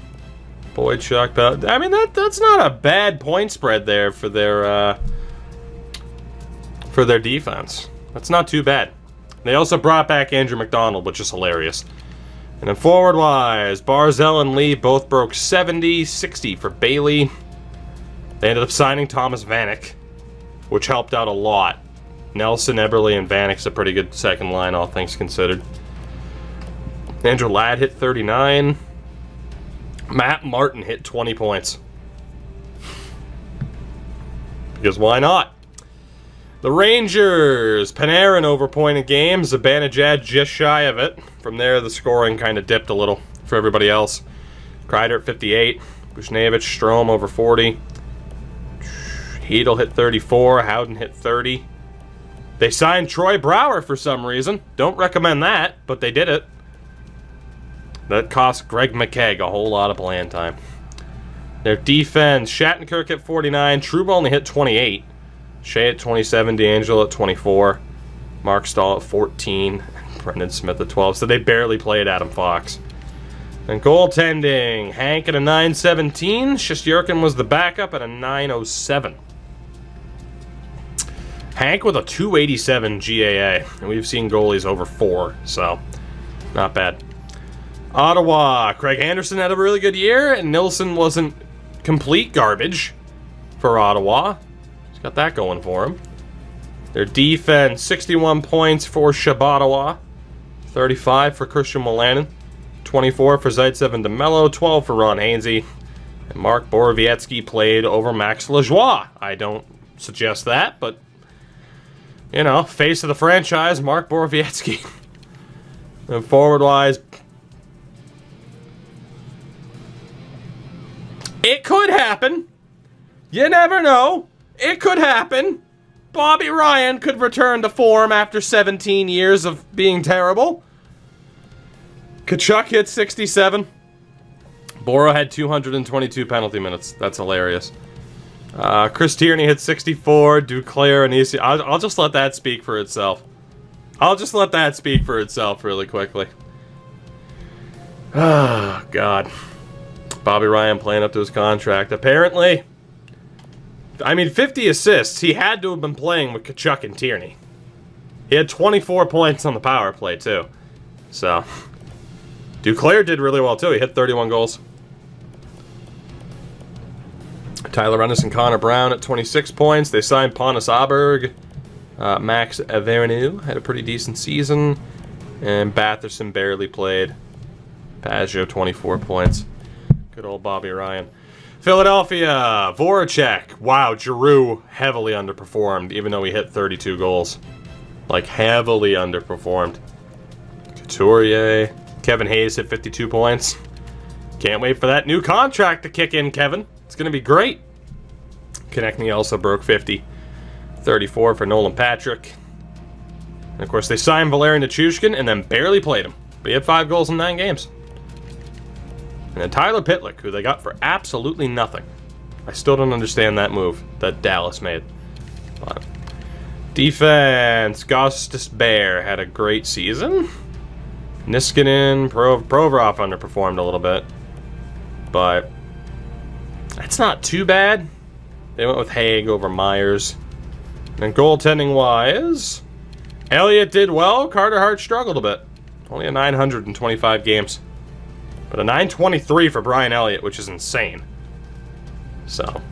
Boydchuk, I mean, that's not a bad point spread there for their defense. That's not too bad. They also brought back Andrew McDonald, which is hilarious. And then forward-wise, Barzell and Lee both broke 70, 60 for Bailey. They ended up signing Thomas Vanek, which helped out a lot. Nelson, Eberle, and Vanek's a pretty good second line, all things considered. Andrew Ladd hit 39. Matt Martin hit 20 points. Because why not? The Rangers, Panarin over point of game, Zibanejad just shy of it. From there, the scoring kind of dipped a little for everybody else. Kreider at 58, Buchnevich, Strome over 40. Hedel hit 34, Howden hit 30. They signed Troy Brouwer for some reason. Don't recommend that, but they did it. That cost Greg McKegg a whole lot of playing time. Their defense, Shattenkirk at 49, Trouba only hit 28. Shea at 27, D'Angelo at 24, Mark Stahl at 14, Brendan Smith at 12. So they barely played Adam Fox. And goaltending, Hank at a 917, Shesterkin was the backup at a 907. Hank with a 287 GAA, and we've seen goalies over 4, so not bad. Ottawa, Craig Anderson had a really good year, and Nilsson wasn't complete garbage for Ottawa. He's got that going for him. Their defense, 61 points for Shabatawa, 35 for Christian Wolanin, 24 for Zaitsev and DeMello, 12 for Ron Hainsey, and Mark Borowiecki played over Max Lajoie. I don't suggest that, but, you know, face of the franchise, Mark Borowiecki. And forward-wise, it could happen. You never know. It could happen. Bobby Ryan could return to form after 17 years of being terrible. Kachuk hit 67. Boro had 222 penalty minutes. That's hilarious. Chris Tierney hit 64. Duclair and Easy. I'll just let that speak for itself. I'll just let that speak for itself really quickly. Oh, God. Bobby Ryan playing up to his contract. Apparently, I mean, 50 assists. He had to have been playing with Tkachuk and Tierney. He had 24 points on the power play, too. So, Duclair did really well, too. He hit 31 goals. Tyler Ennis and Connor Brown at 26 points. They signed Pontus Aberg. Max Avernu had a pretty decent season. And Batherson barely played. Pageau, 24 points. Good old Bobby Ryan. Philadelphia, Voracek. Wow, Giroux heavily underperformed, even though he hit 32 goals. Like, heavily underperformed. Couturier. Kevin Hayes hit 52 points. Can't wait for that new contract to kick in, Kevin. It's going to be great. Konechny also broke 50. 34 for Nolan Patrick. And of course, they signed Valeri Nichushkin and then barely played him. But he had 5 goals in 9 games. And then Tyler Pitlick, who they got for absolutely nothing. I still don't understand that move that Dallas made. But defense, Gostis Bear had a great season. Niskanen, Provorov underperformed a little bit. But that's not too bad. They went with Haig over Myers. And goaltending-wise, Elliott did well. Carter Hart struggled a bit. Only a 925 games. But a 923 for Brian Elliott, which is insane. So.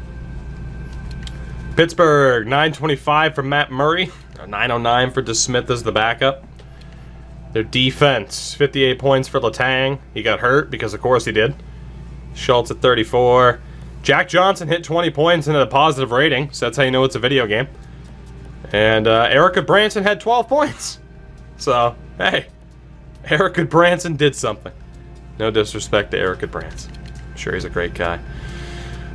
Pittsburgh, 925 for Matt Murray. 909 for DeSmith as the backup. Their defense, 58 points for Letang. He got hurt because, of course, he did. Schultz at 34. Jack Johnson hit 20 points and a positive rating, so that's how you know it's a video game. And Eric Goodbranson had 12 points. So, hey, Eric Goodbranson did something. No disrespect to Eric Goodbranson. I'm sure he's a great guy.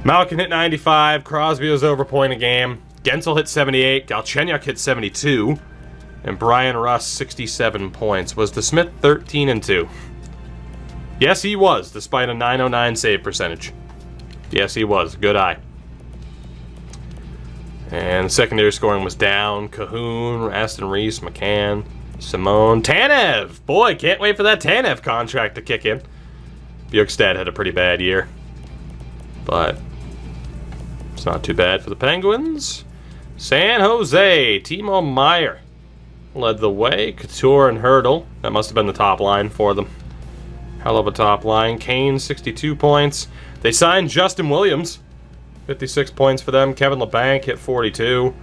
Malkin hit 95. Crosby was over point a game. Gensel hit 78. Galchenyuk hit 72. And Brian Russ, 67 points. Was DeSmith 13-2? Yes, he was, despite a 909 save percentage. Yes, he was. Good eye. And secondary scoring was down. Cahoon, Aston Reese, McCann, Simone, Tanev. Boy, can't wait for that Tanev contract to kick in. Bjorkstad had a pretty bad year. But it's not too bad for the Penguins. San Jose, Timo Meier led the way. Couture and Hurdle. That must have been the top line for them. Hell of a top line. Kane, 62 points. They signed Justin Williams. 56 points for them. Kevin LeBanc hit 42.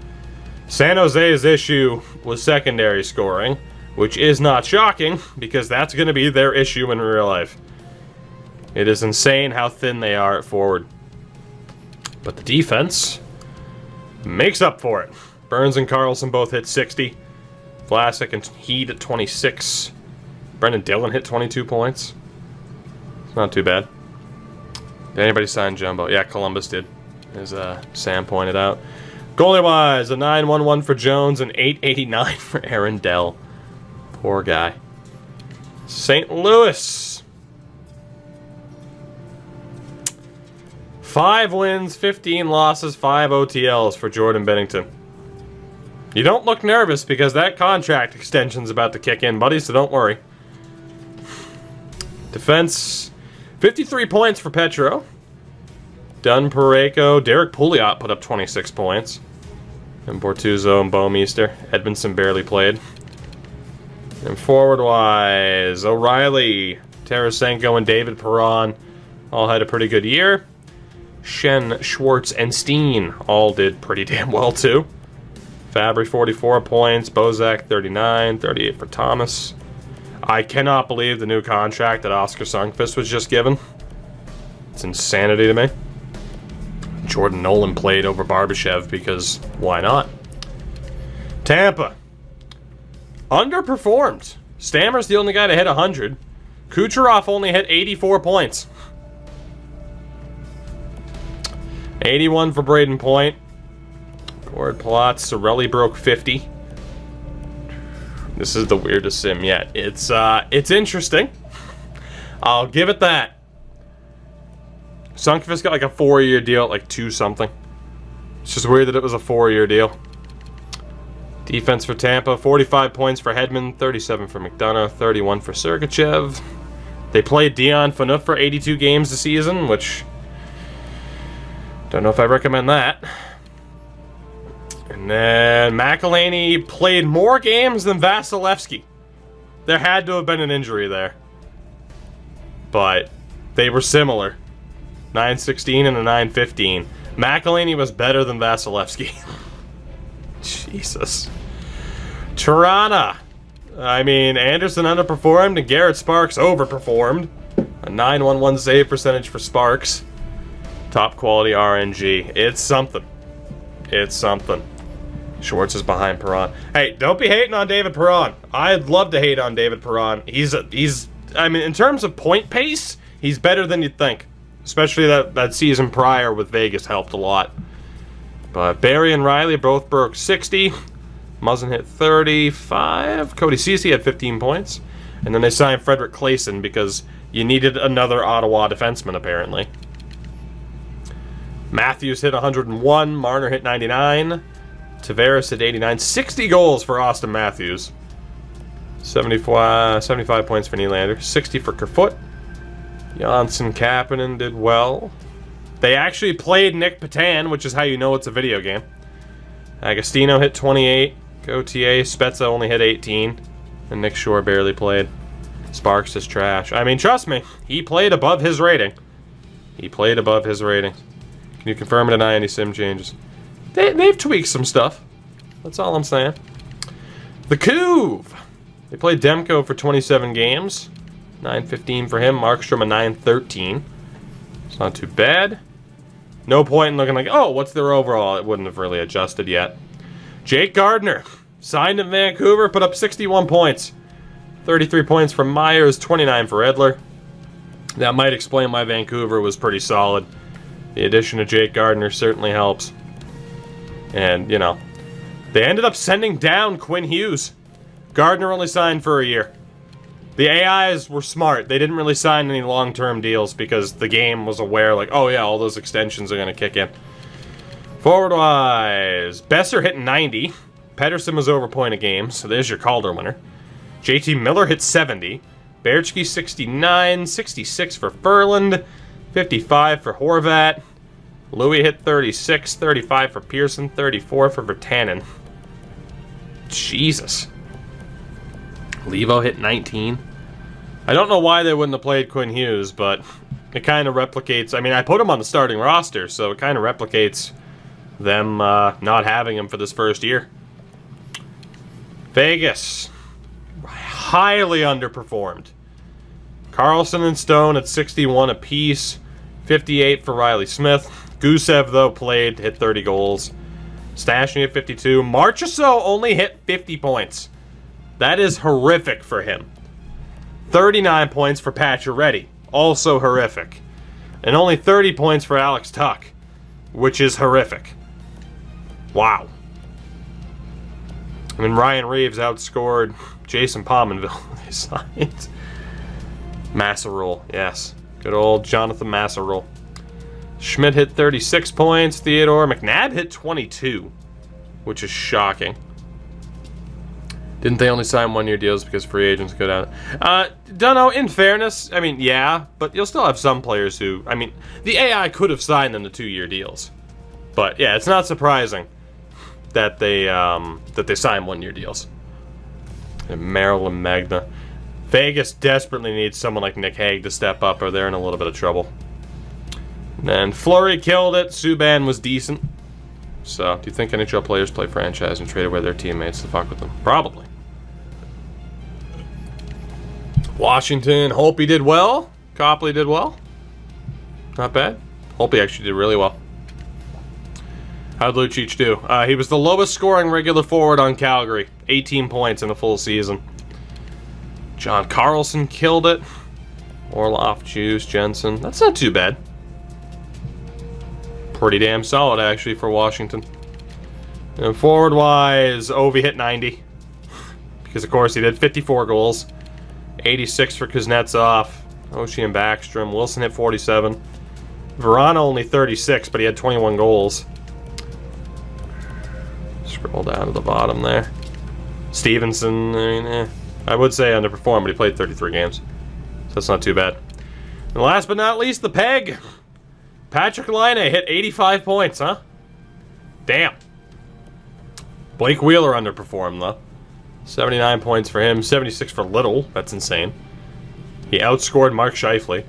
San Jose's issue was secondary scoring, which is not shocking because that's going to be their issue in real life. It is insane how thin they are at forward. But the defense makes up for it. Burns and Carlson both hit 60. Vlasic and Heed at 26. Brendan Dillon hit 22 points. It's not too bad. Did anybody sign Jumbo? Yeah, Columbus did, as Sam pointed out. Goalie-wise, a 911 for Jones and 889 for Aaron Dell. Poor guy. St. Louis. 5 wins, 15 losses, 5 OTLs for Jordan Bennington. You don't look nervous because that contract extension's about to kick in, buddy, so don't worry. Defense, 53 points for Petro. Dunn, Parayko, Derek Pouliot put up 26 points. And Bortuzzo and Bouwmeester. Edmondson barely played. And forward-wise, O'Reilly, Tarasenko, and David Perron all had a pretty good year. Shen, Schwartz, and Steen all did pretty damn well, too. Fabry, 44 points. Bozak, 39. 38 for Thomas. I cannot believe the new contract that Oscar Sundqvist was just given. It's insanity to me. Jordan Nolan played over Barbashev because why not? Tampa. Underperformed. Stammer's the only guy to hit 100. Kucherov only hit 84 points. 81 for Braden Point. Gord Palat, Sorelli broke 50. This is the weirdest sim yet. It's interesting. I'll give it that. Sundqvist got like a 4-year deal at like 2 something. It's just weird that it was a 4-year deal. Defense for Tampa, 45 points for Hedman, 37 for McDonough, 31 for Sergachev. They played Dion Phaneuf for 82 games this season, which... don't know if I recommend that. And then McElhinney played more games than Vasilevsky. There had to have been an injury there. But they were similar. 916 and a 915. McElhinney was better than Vasilevsky. Jesus. Toronto. I mean, Anderson underperformed and Garrett Sparks overperformed. A 911 save percentage for Sparks. Top quality RNG. It's something. It's something. Schwartz is behind Perron. Hey, don't be hating on David Perron. I'd love to hate on David Perron. He's I mean, in terms of point pace, he's better than you'd think. Especially that season prior with Vegas helped a lot. But Barry and Riley both broke 60. Muzzin hit 35. Cody Ceci had 15 points. And then they signed Frederick Claesson because you needed another Ottawa defenseman, apparently. Matthews hit 101. Marner hit 99. Tavares hit 89. 60 goals for Austin Matthews. 75 points for Nylander. 60 for Kerfoot. Janssen Kapanen did well. They actually played Nick Patan, which is how you know it's a video game. Agostino hit 28. Gauthier, Spezza only hit 18. And Nick Shore barely played. Sparks is trash. I mean, trust me, he played above his rating. He played above his rating. Can you confirm or deny any sim changes? They've tweaked some stuff. That's all I'm saying. The Couve. They played Demko for 27 games. 915 for him. Markstrom a 913. It's not too bad. No point in looking like, oh, what's their overall? It wouldn't have really adjusted yet. Jake Gardner. Signed in Vancouver, put up 61 points. 33 points from Myers, 29 for Edler. That might explain why Vancouver was pretty solid. The addition of Jake Gardner certainly helps. And, you know, they ended up sending down Quinn Hughes. Gardner only signed for a year. The AIs were smart. They didn't really sign any long-term deals because the game was aware, like, oh yeah, all those extensions are going to kick in. Forward-wise, Besser hit 90. Pedersen was over point a game, so there's your Calder winner. JT Miller hit 70. Berchke 69. 66 for Ferland. 55 for Horvat. Louis hit 36. 35 for Pearson. 34 for Virtanen. Jesus. Levo hit 19. I don't know why they wouldn't have played Quinn Hughes, but it kind of replicates... I mean, I put him on the starting roster, so it kind of replicates them not having him for this first year. Vegas. Highly underperformed. Carlson and Stone at 61 apiece. 58 for Riley Smith. Gusev, though, played, hit 30 goals. Stashny at 52. Marchessault only hit 50 points. That is horrific for him. 39 points for Pacioretty. Also horrific. And only 30 points for Alex Tuck. Which is horrific. Wow. I mean, Ryan Reeves outscored Jason Pominville. They signed Masserole, yes. Good old Jonathan Masserole. Schmidt hit 36 points. Theodore McNabb hit 22. Which is shocking. Didn't they only sign one-year deals because free agents go down? Don't know. In fairness, I mean, yeah, but you'll still have some players who, I mean, the AI could have signed them to 2-year deals. But yeah, it's not surprising that they sign 1-year deals. And Maryland Magna. Vegas desperately needs someone like Nick Hague to step up, or they're in a little bit of trouble. And then Fleury killed it. Subban was decent. So, do you think NHL players play franchise and trade away their teammates to fuck with them? Probably. Washington, Holtby did well. Copley did well. Not bad. Holtby actually did really well. How'd Lucic do? He was the lowest scoring regular forward on Calgary. 18 points in a full season. John Carlson killed it. Orloff, Juice, Jensen. That's not too bad. Pretty damn solid, actually, for Washington. And forward-wise, Ovi hit 90. Because, of course, he did 54 goals. 86 for Kuznetsov. Oshie and Backstrom. Wilson hit 47. Verano only 36, but he had 21 goals. Scroll down to the bottom there. Stevenson, I mean, I would say underperformed, but he played 33 games. So that's not too bad. And last but not least, the peg. Patrick Laine hit 85 points, huh? Damn. Blake Wheeler underperformed, though. 79 points for him, 76 for Little. That's insane. He outscored Mark Scheifele.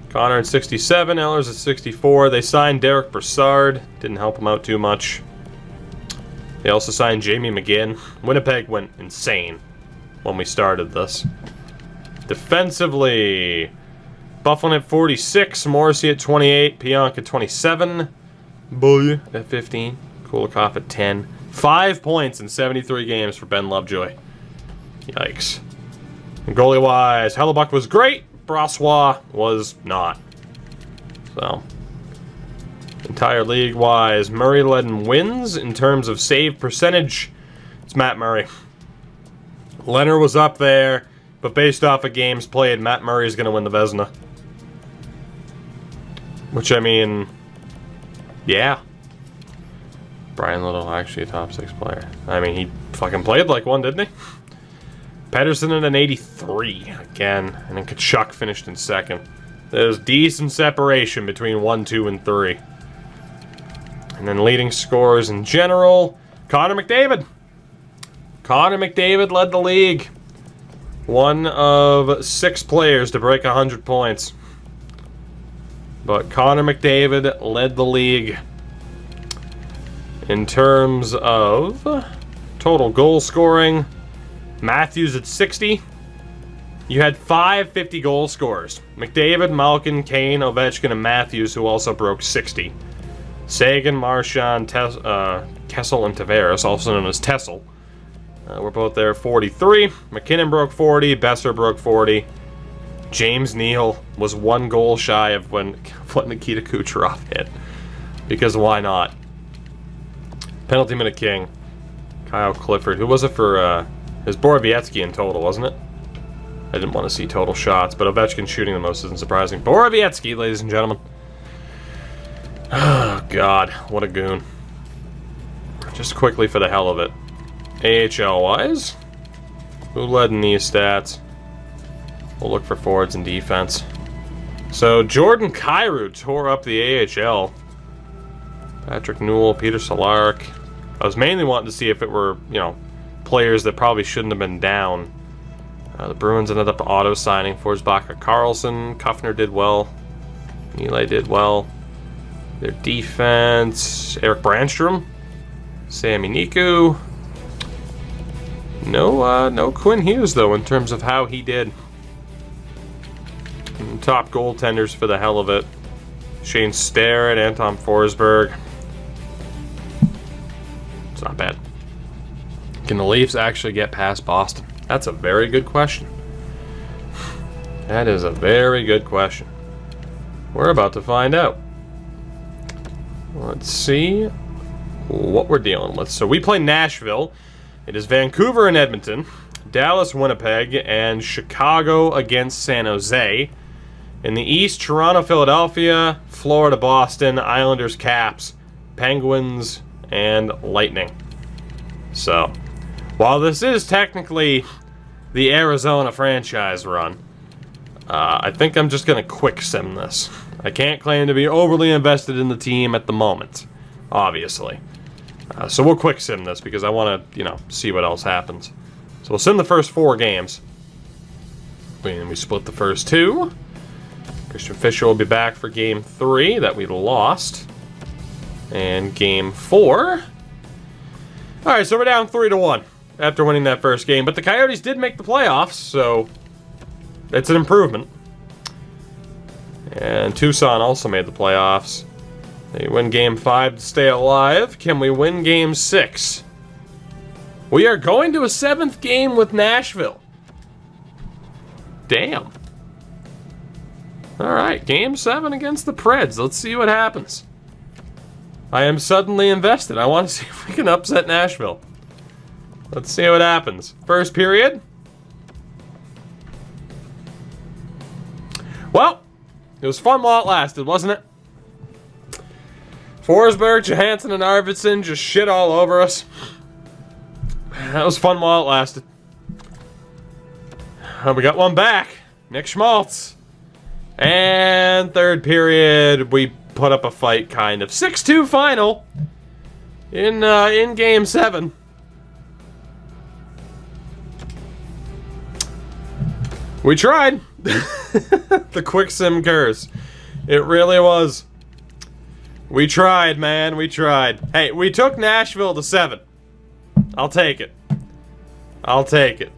Connor at 67, Ehlers at 64. They signed Derek Brassard. Didn't help him out too much. They also signed Jamie McGinn. Winnipeg went insane when we started this. Defensively, Bufflin at 46, Morrissey at 28, Pionk at 27, Bull at 15, Kulikov at 10. 5 points in 73 games for Ben Lovejoy. Yikes. And goalie-wise, Hellebuck was great. Brossois was not. So, entire league-wise, Murray led in wins in terms of save percentage. It's Matt Murray. Leonard was up there, but based off of games played, Matt Murray is going to win the Vezina. Which, I mean, yeah. Brian Little, actually a top 6 player. I mean, he fucking played like one, didn't he? Pedersen at an 83 again, and then Kachuk finished in second. There's decent separation between 1, 2, and 3. And then leading scorers in general, Connor McDavid. Connor McDavid led the league. One of 6 players to break 100 points. But Connor McDavid led the league. In terms of total goal scoring, Matthews at 60. You had 5 50-goal scorers. McDavid, Malkin, Kane, Ovechkin, and Matthews, who also broke 60. Sagan, Marchand, Kessel, and Tavares, also known as Tessel, were both there 43. McKinnon broke 40. Besser broke 40. James Neal was 1 goal shy of when Nikita Kucherov hit. Because why not? Penalty minute king, Kyle Clifford. Who was it for? His Borowiecki in total, wasn't it? I didn't want to see total shots, but Ovechkin shooting the most isn't surprising. Borowiecki, ladies and gentlemen. Oh, God. What a goon. Just quickly for the hell of it. AHL-wise, who led in these stats? We'll look for forwards and defense. So, Jordan Kyrou tore up the AHL. Patrick Newell, Peter Cehlarik. I was mainly wanting to see if it were, players that probably shouldn't have been down. The Bruins ended up auto-signing Forsbacka Carlson. Kuffner did well. Eli did well. Their defense, Eric Brandstrom. Sammy Niku. No Quinn Hughes, though, in terms of how he did. And top goaltenders for the hell of it. Shane Starrett, Anton Forsberg. It's not bad. Can the Leafs actually get past Boston? That's a very good question. That is a very good question. We're about to find out. Let's see what we're dealing with. So we play Nashville. It is Vancouver and Edmonton, Dallas, Winnipeg, and Chicago against San Jose. In the East, Toronto, Philadelphia, Florida, Boston, Islanders, Caps, Penguins, and Lightning. So, while this is technically the Arizona franchise run, I think I'm just going to quick sim this. I can't claim to be overly invested in the team at the moment, obviously. So we'll quick sim this because I want to, see what else happens. So we'll sim the first 4 games. And we split the first 2. Christian Fischer will be back for Game 3 that we lost. And Game 4. Alright, so we're down 3-1 after winning that first game. But the Coyotes did make the playoffs, so it's an improvement. And Tucson also made the playoffs. They win Game 5 to stay alive. Can we win Game 6? We are going to a 7th game with Nashville. Damn. Alright, Game 7 against the Preds. Let's see what happens. I am suddenly invested. I want to see if we can upset Nashville. Let's see what happens. First period. Well, it was fun while it lasted, wasn't it? Forsberg, Johansson, and Arvidsson just shit all over us. That was fun while it lasted. We got one back. Nick Schmaltz. And third period, we put up a fight, kind of. 6-2 final in Game 7. We tried. The quick sim curse. It really was. We tried, man. We tried. Hey, we took Nashville to 7. I'll take it. I'll take it.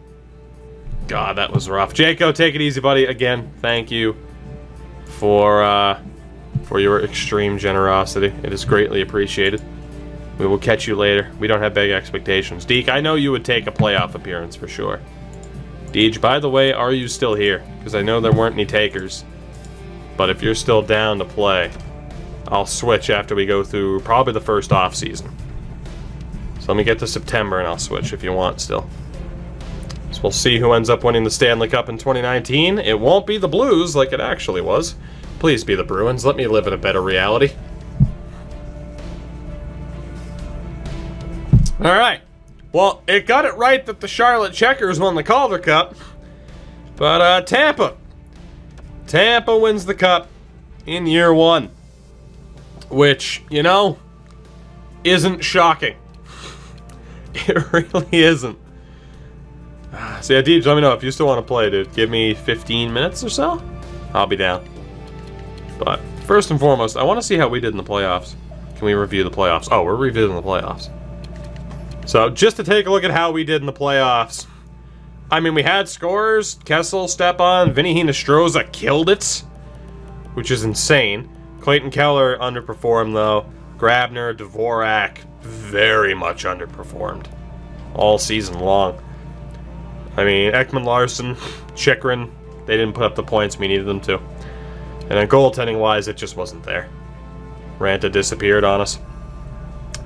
God, that was rough. Jaco, take it easy, buddy. Again, thank you for your extreme generosity. It is greatly appreciated. We will catch you later. We don't have big expectations. Deke, I know you would take a playoff appearance for sure. Deej, by the way, are you still here? Because I know there weren't any takers. But if you're still down to play, I'll switch after we go through probably the first off-season. So let me get to September and I'll switch if you want still. So we'll see who ends up winning the Stanley Cup in 2019. It won't be the Blues like it actually was. Please be the Bruins. Let me live in a better reality. Alright. Well, it got it right that the Charlotte Checkers won the Calder Cup. But Tampa wins the Cup in year 1. Which, you know, isn't shocking. It really isn't. So yeah, Deej, let me know if you still want to play, dude. Give me 15 minutes or so. I'll be down. But first and foremost, I want to see how we did in the playoffs. Can we review the playoffs? Oh, we're revisiting the playoffs. So just to take a look at how we did in the playoffs. I mean, we had scorers. Kessel, Stepan, Vinny Hinostroza killed it, which is insane. Clayton Keller underperformed, though. Grabner, Dvorak, very much underperformed. All season long. I mean, Ekman Larson, Chychrun, they didn't put up the points we needed them to. And then goaltending-wise, it just wasn't there. Ranta disappeared on us.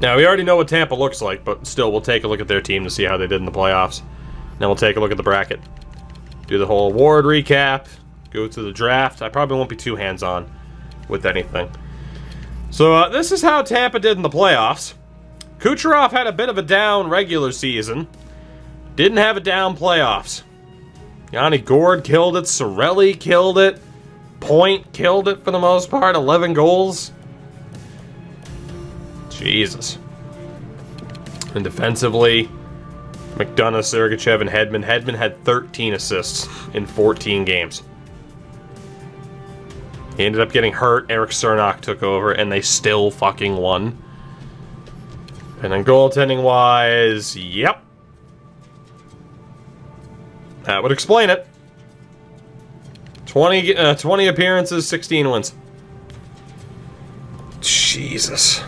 Now, we already know what Tampa looks like, but still, we'll take a look at their team to see how they did in the playoffs. Then we'll take a look at the bracket. Do the whole award recap. Go to the draft. I probably won't be too hands-on with anything. So, this is how Tampa did in the playoffs. Kucherov had a bit of a down regular season. Didn't have a down playoffs. Yanni Gourde killed it. Cirelli killed it. Point killed it for the most part. 11 goals. Jesus. And defensively, McDonough, Sergachev, and Hedman. Hedman had 13 assists in 14 games. He ended up getting hurt. Eric Cernak took over, and they still fucking won. And then goaltending-wise, yep. That would explain it. 20 appearances, 16 wins. Jesus.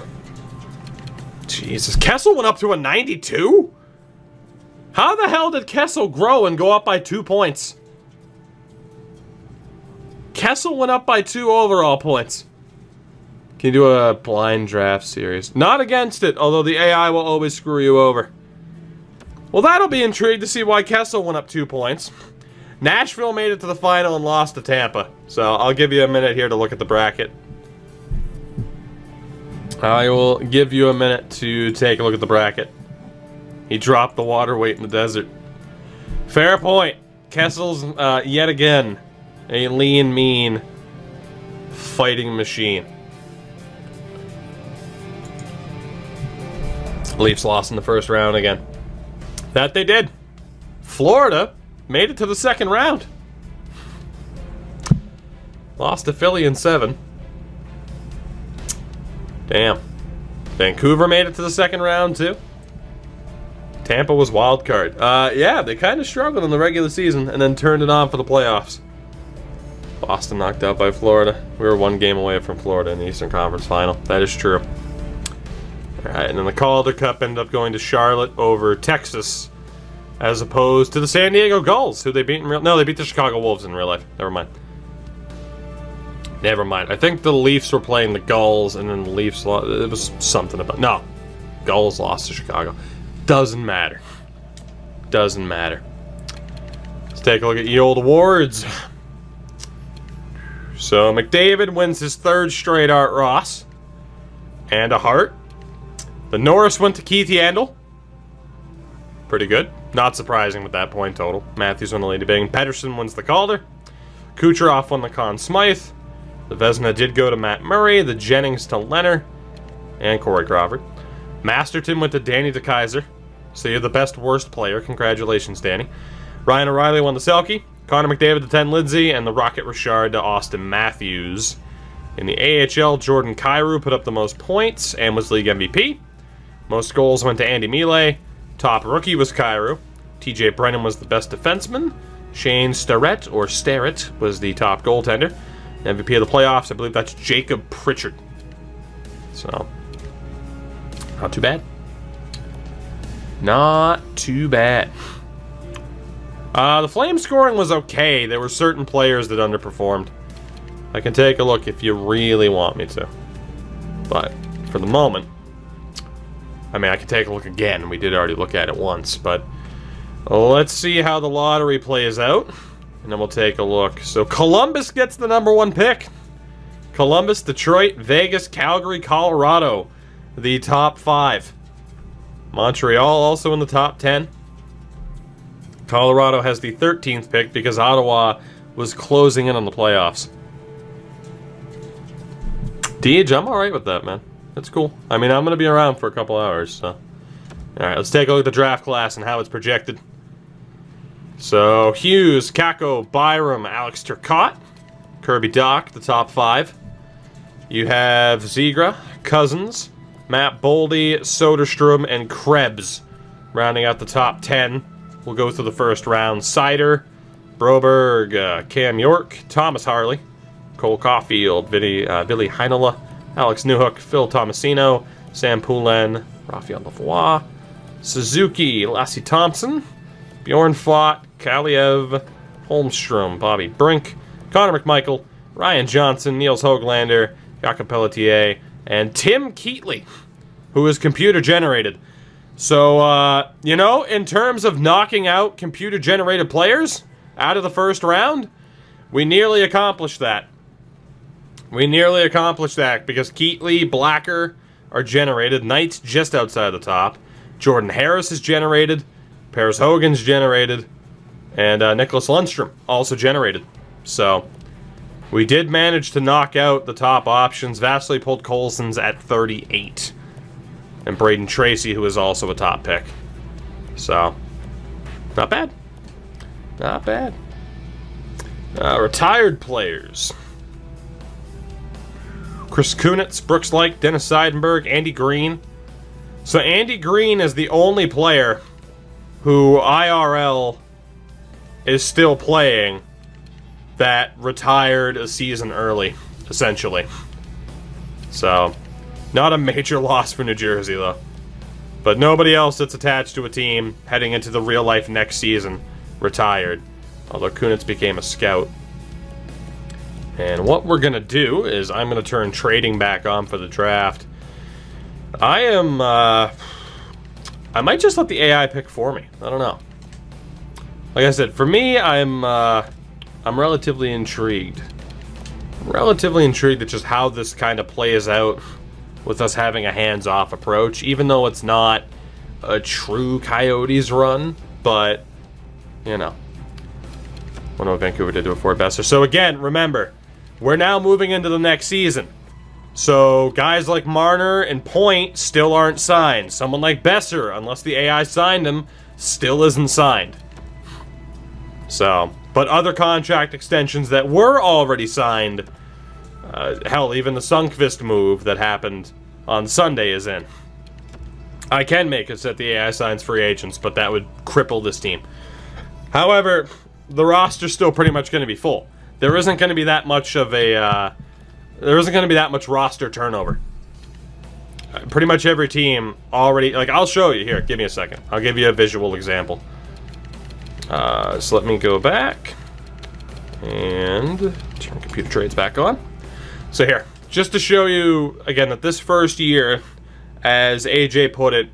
Jesus. Kessel went up to a 92? How the hell did Kessel grow and go up by 2 points? Kessel went up by 2 overall points. Can you do a blind draft series? Not against it, although the AI will always screw you over. Well, that'll be intrigued to see why Kessel went up 2 points. Nashville made it to the final and lost to Tampa. So I'll give you a minute here to look at the bracket. I will give you a minute to take a look at the bracket. He dropped the water weight in the desert. Fair point. Kessel's, yet again, a lean, mean fighting machine. Leafs lost in the first round again. That they did. Florida made it to the second round. Lost to Philly in 7. Damn. Vancouver made it to the second round, too. Tampa was wild card. Yeah, they kind of struggled in the regular season and then turned it on for the playoffs. Boston knocked out by Florida. We were 1 game away from Florida in the Eastern Conference Final. That is true. Alright, and then the Calder Cup ended up going to Charlotte over Texas, as opposed to the San Diego Gulls, who they beat in real... No, they beat the Chicago Wolves in real life. Never mind. Never mind. I think the Leafs were playing the Gulls, and then the Leafs lost. It was something about... No. Gulls lost to Chicago. Doesn't matter. Doesn't matter. Let's take a look at the old awards. So, McDavid wins his 3rd straight Art Ross. And a Hart. The Norris went to Keith Yandel. Pretty good. Not surprising with that point total. Matthews won the Lady Byng. Pettersson wins the Calder. Kucherov won the Conn Smythe. The Vezina did go to Matt Murray. The Jennings to Leonard. And Corey Crawford. Masterton went to Danny DeKeyser. So you're the best worst player. Congratulations, Danny. Ryan O'Reilly won the Selke. Connor McDavid to 10 Lindsay. And the Rocket Richard to Austin Matthews. In the AHL, Jordan Kyrou put up the most points and was league MVP. Most goals went to Andy Mille. Top rookie was Kyrou. TJ Brennan was the best defenseman. Shane Starrett, or Starrett, was the top goaltender. MVP of the playoffs, I believe that's Jacob Pritchard. So, not too bad. Not too bad. The Flames scoring was okay. There were certain players that underperformed. I can take a look if you really want me to. But, for the moment, I mean, I can take a look again. We did already look at it once, but let's see how the lottery plays out, and then we'll take a look. So Columbus gets the #1 pick. Columbus, Detroit, Vegas, Calgary, Colorado, the top 5. Montreal also in the top 10. Colorado has the 13th pick because Ottawa was closing in on the playoffs. Deej, I'm alright with that, man. That's cool. I mean, I'm going to be around for a couple hours, so. Alright, let's take a look at the draft class and how it's projected. So, Hughes, Kako, Byram, Alex Turcotte, Kirby Dach, the top 5. You have Zegra, Cousins, Matt Boldy, Soderstrom, and Krebs rounding out the top 10. We'll go through the first round. Sider, Broberg, Cam York, Thomas Harley, Cole Caulfield, Billy Heinola, Alex Newhook, Phil Tomasino, Sam Poulin, Raphael Lavoie, Suzuki, Lassie Thompson, Bjorn Fott, Kaliev, Holmstrom, Bobby Brink, Connor McMichael, Ryan Johnson, Niels Hoglander, Jakob Pelletier, and Tim Keatley, who is computer-generated. So, you know, in terms of knocking out computer-generated players out of the first round, we nearly accomplished that. We nearly accomplished that because Keatley, Blacker are generated. Knight's just outside the top. Jordan Harris is generated. Paris Hogan's generated. And Nicholas Lundstrom also generated. So, we did manage to knock out the top options. Vasily Podkolzin's at 38. And Braden Tracy, who is also a top pick. So, not bad. Not bad. Retired players. Chris Kunitz, Brooks Lake, Dennis Seidenberg, Andy Green. So Andy Green is the only player who IRL is still playing that retired a season early, essentially. So, not a major loss for New Jersey, though. But nobody else that's attached to a team heading into the real life next season retired. Although Kunitz became a scout. And what we're going to do is I'm going to turn trading back on for the draft. I might just let the AI pick for me. I don't know. Like I said, for me, I'm relatively intrigued. Relatively intrigued at just how this kind of plays out with us having a hands-off approach, even though it's not a true Coyotes run, but, you know. I don't know what Vancouver did to a Fort Besser. So again, remember, we're now moving into the next season. So guys like Marner and Point still aren't signed. Someone like Besser, unless the AI signed him, still isn't signed. So, but other contract extensions that were already signed, hell, even the Sundqvist move that happened on Sunday is in. I can make it so that the AI signs free agents, but that would cripple this team. However, the roster's still pretty much going to be full. There isn't going to be that much of a, there isn't going to be that much roster turnover. Pretty much every team already, like, I'll show you here. Give me a second. I'll give you a visual example. So let me go back and turn computer trades back on. So here, just to show you, again, that this first year, as AJ put it,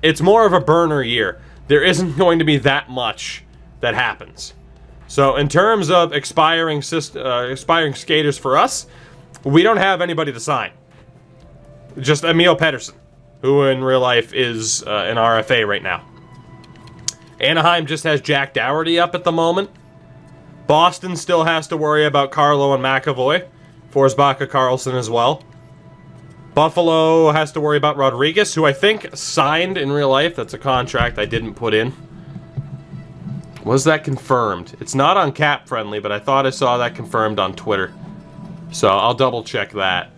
it's more of a burner year. There isn't going to be that much that happens. So in terms of expiring skaters for us, we don't have anybody to sign. Just Emil Pettersson, who in real life is an RFA right now. Anaheim just has Jack Dougherty up at the moment. Boston still has to worry about Carlo and McAvoy. Forsbacka Karlsson as well. Buffalo has to worry about Rodriguez, who I think signed in real life. That's a contract I didn't put in. Was that confirmed? It's not on Cap Friendly, but I thought I saw that confirmed on Twitter. So I'll double check that.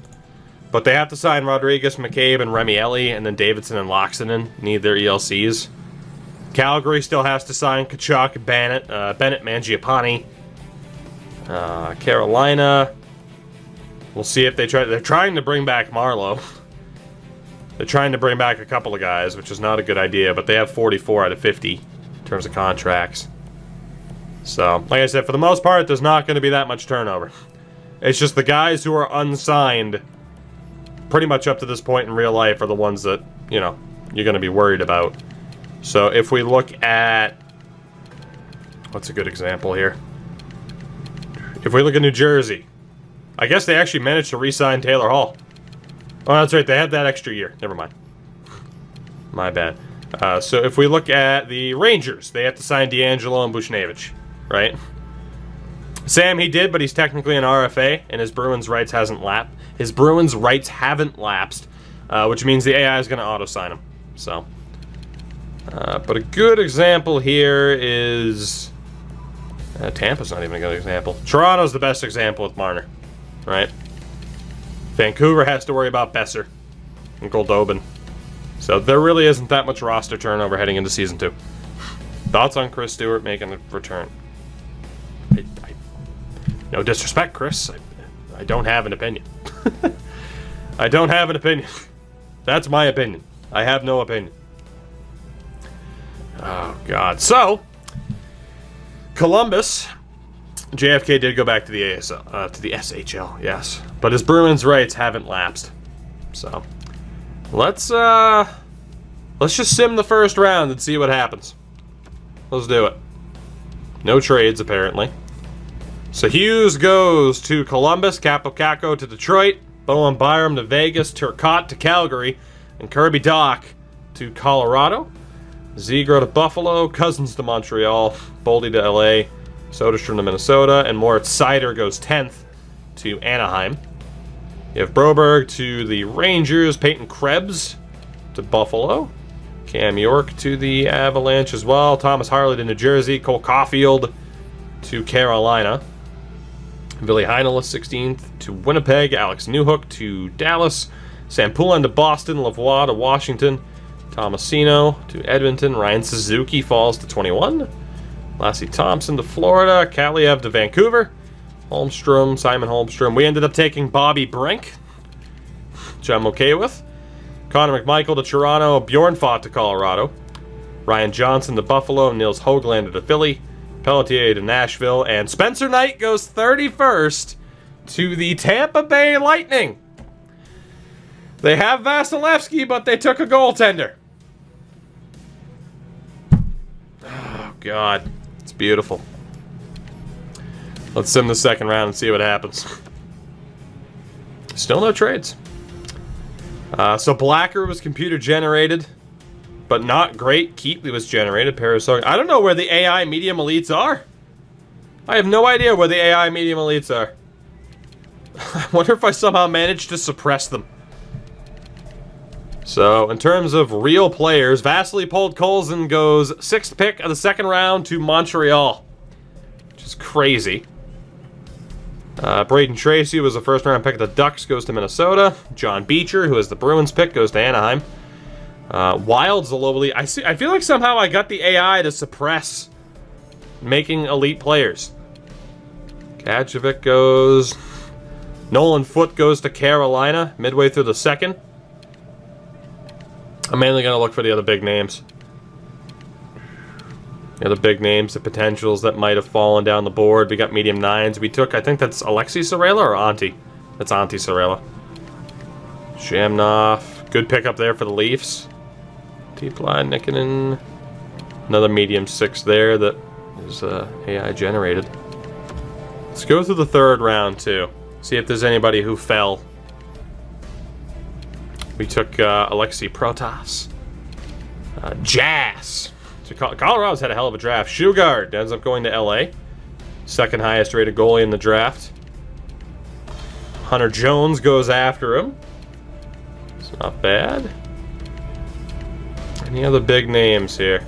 But they have to sign Rodriguez, McCabe, and Remieli, and then Davidson and Loxonen need their ELCs. Calgary still has to sign Tkachuk, Bennett, Mangiapane. Carolina, we'll see if they try. They're trying to bring back Marlowe. They're trying to bring back a couple of guys, which is not a good idea, but they have 44 out of 50 in terms of contracts. So, like I said, for the most part, there's not going to be that much turnover. It's just the guys who are unsigned, pretty much up to this point in real life, are the ones that, you know, you're going to be worried about. So, if we look at... What's a good example here? If we look at New Jersey, I guess they actually managed to re-sign Taylor Hall. Oh, that's right. They had that extra year. Never mind. My bad. So if we look at the Rangers, they have to sign D'Angelo and Buchnevich, right? Sam, he did, but he's technically an RFA, and his Bruins rights hasn't lapsed. His Bruins rights haven't lapsed, which means the AI is going to auto-sign him. So, but a good example here is... Tampa's not even a good example. Toronto's the best example with Marner, right? Vancouver has to worry about Besser and Goldobin. So there really isn't that much roster turnover heading into Season 2. Thoughts on Chris Stewart making a return? No disrespect, Chris. I don't have an opinion. I don't have an opinion. That's my opinion. I have no opinion. Oh, God. So... Columbus, JFK did go back to the ASL, to the SHL, yes, but his Bruins rights haven't lapsed. So let's just sim the first round and see what happens. Let's do it. No trades apparently. So Hughes goes to Columbus, Capocacco to Detroit, Bowen Byram to Vegas, Turcotte to Calgary, and Kirby Doc to Colorado. Zegro to Buffalo, Cousins to Montreal, Boldy to LA, Soderstrom to Minnesota, and Moritz Seider goes 10th to Anaheim. You have Broberg to the Rangers, Peyton Krebs to Buffalo, Cam York to the Avalanche as well, Thomas Harley to New Jersey, Cole Caulfield to Carolina, Ville Heinola 16th to Winnipeg, Alex Newhook to Dallas, Sam Poulin to Boston, Lavoie to Washington, Tomasino to Edmonton, Ryan Suzuki falls to 21, Lassie Thompson to Florida, Kaliev to Vancouver, Simon Holmstrom. We ended up taking Bobby Brink, which I'm okay with. Connor McMichael to Toronto, Bjorn Fott to Colorado, Ryan Johnson to Buffalo, Nils Höglander to Philly, Pelletier to Nashville, and Spencer Knight goes 31st to the Tampa Bay Lightning. They have Vasilevsky, but they took a goaltender. Oh, God. It's beautiful. Let's sim the second round and see what happens. Still no trades. So Blacker was computer generated, but not great. Keatley was generated. Parasog. I don't know where the AI medium elites are. I have no idea where the AI medium elites are. I wonder if I somehow managed to suppress them. So, in terms of real players, Vasily Podkolzin goes 6th pick of the second round to Montreal, which is crazy. Braden Tracy was the first round pick of the Ducks, goes to Minnesota. John Beecher, who is the Bruins pick, goes to Anaheim. Wild's the lowly. I feel like somehow I got the AI to suppress making elite players. Kadjevic goes. Nolan Foote goes to Carolina midway through the second. I'm mainly going to look for the other big names. The other big names, the potentials that might have fallen down the board. We got medium 9s. We took, I think that's Alexi Sorella or Antti? That's Antti Sorella. Shamnoff. Good pickup there for the Leafs. T-Ply, Nikkonen. Another medium 6 there that is AI generated. Let's go through the third round too. See if there's anybody who fell. We took Alexei Protas. Jazz So Colorado's had a hell of a draft. Shugard ends up going to LA. Second highest rated goalie in the draft. Hunter Jones goes after him. It's not bad. Any other big names here?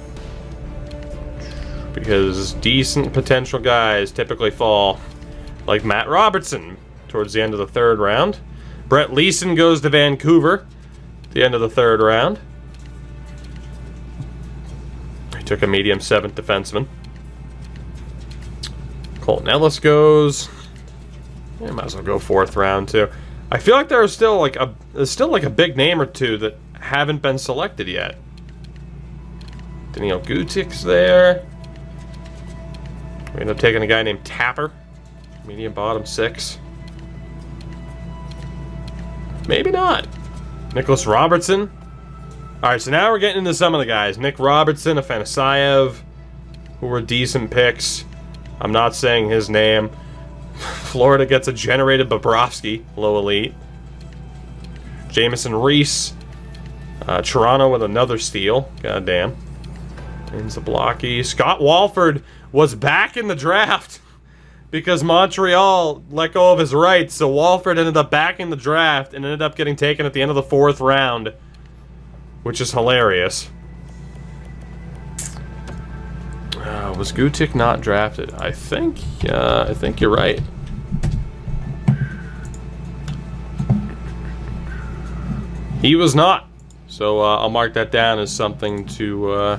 Because decent potential guys typically fall. Like Matt Robertson towards the end of the third round. Brett Leeson goes to Vancouver at the end of the third round. He took a medium 7th defenseman. Colton Ellis goes. Yeah, might as well go 4th round too. I feel like there's still like a big name or two that haven't been selected yet. Daniil Gutic's there. We end up taking a guy named Tapper, medium bottom 6. Maybe not. Nicholas Robertson. All right, so now we're getting into some of the guys. Nick Robertson, Afanasayev, who were decent picks. I'm not saying his name. Florida gets a generated Bobrovsky, low elite. Jamison Reese. Toronto with another steal. Goddamn. And Zablocki. Scott Walford was back in the draft because Montreal let go of his rights. So Walford ended up back in the draft and ended up getting taken at the end of the 4th round, which is hilarious. Was Gutic not drafted? I think you're right. He was not. So I'll mark that down as something to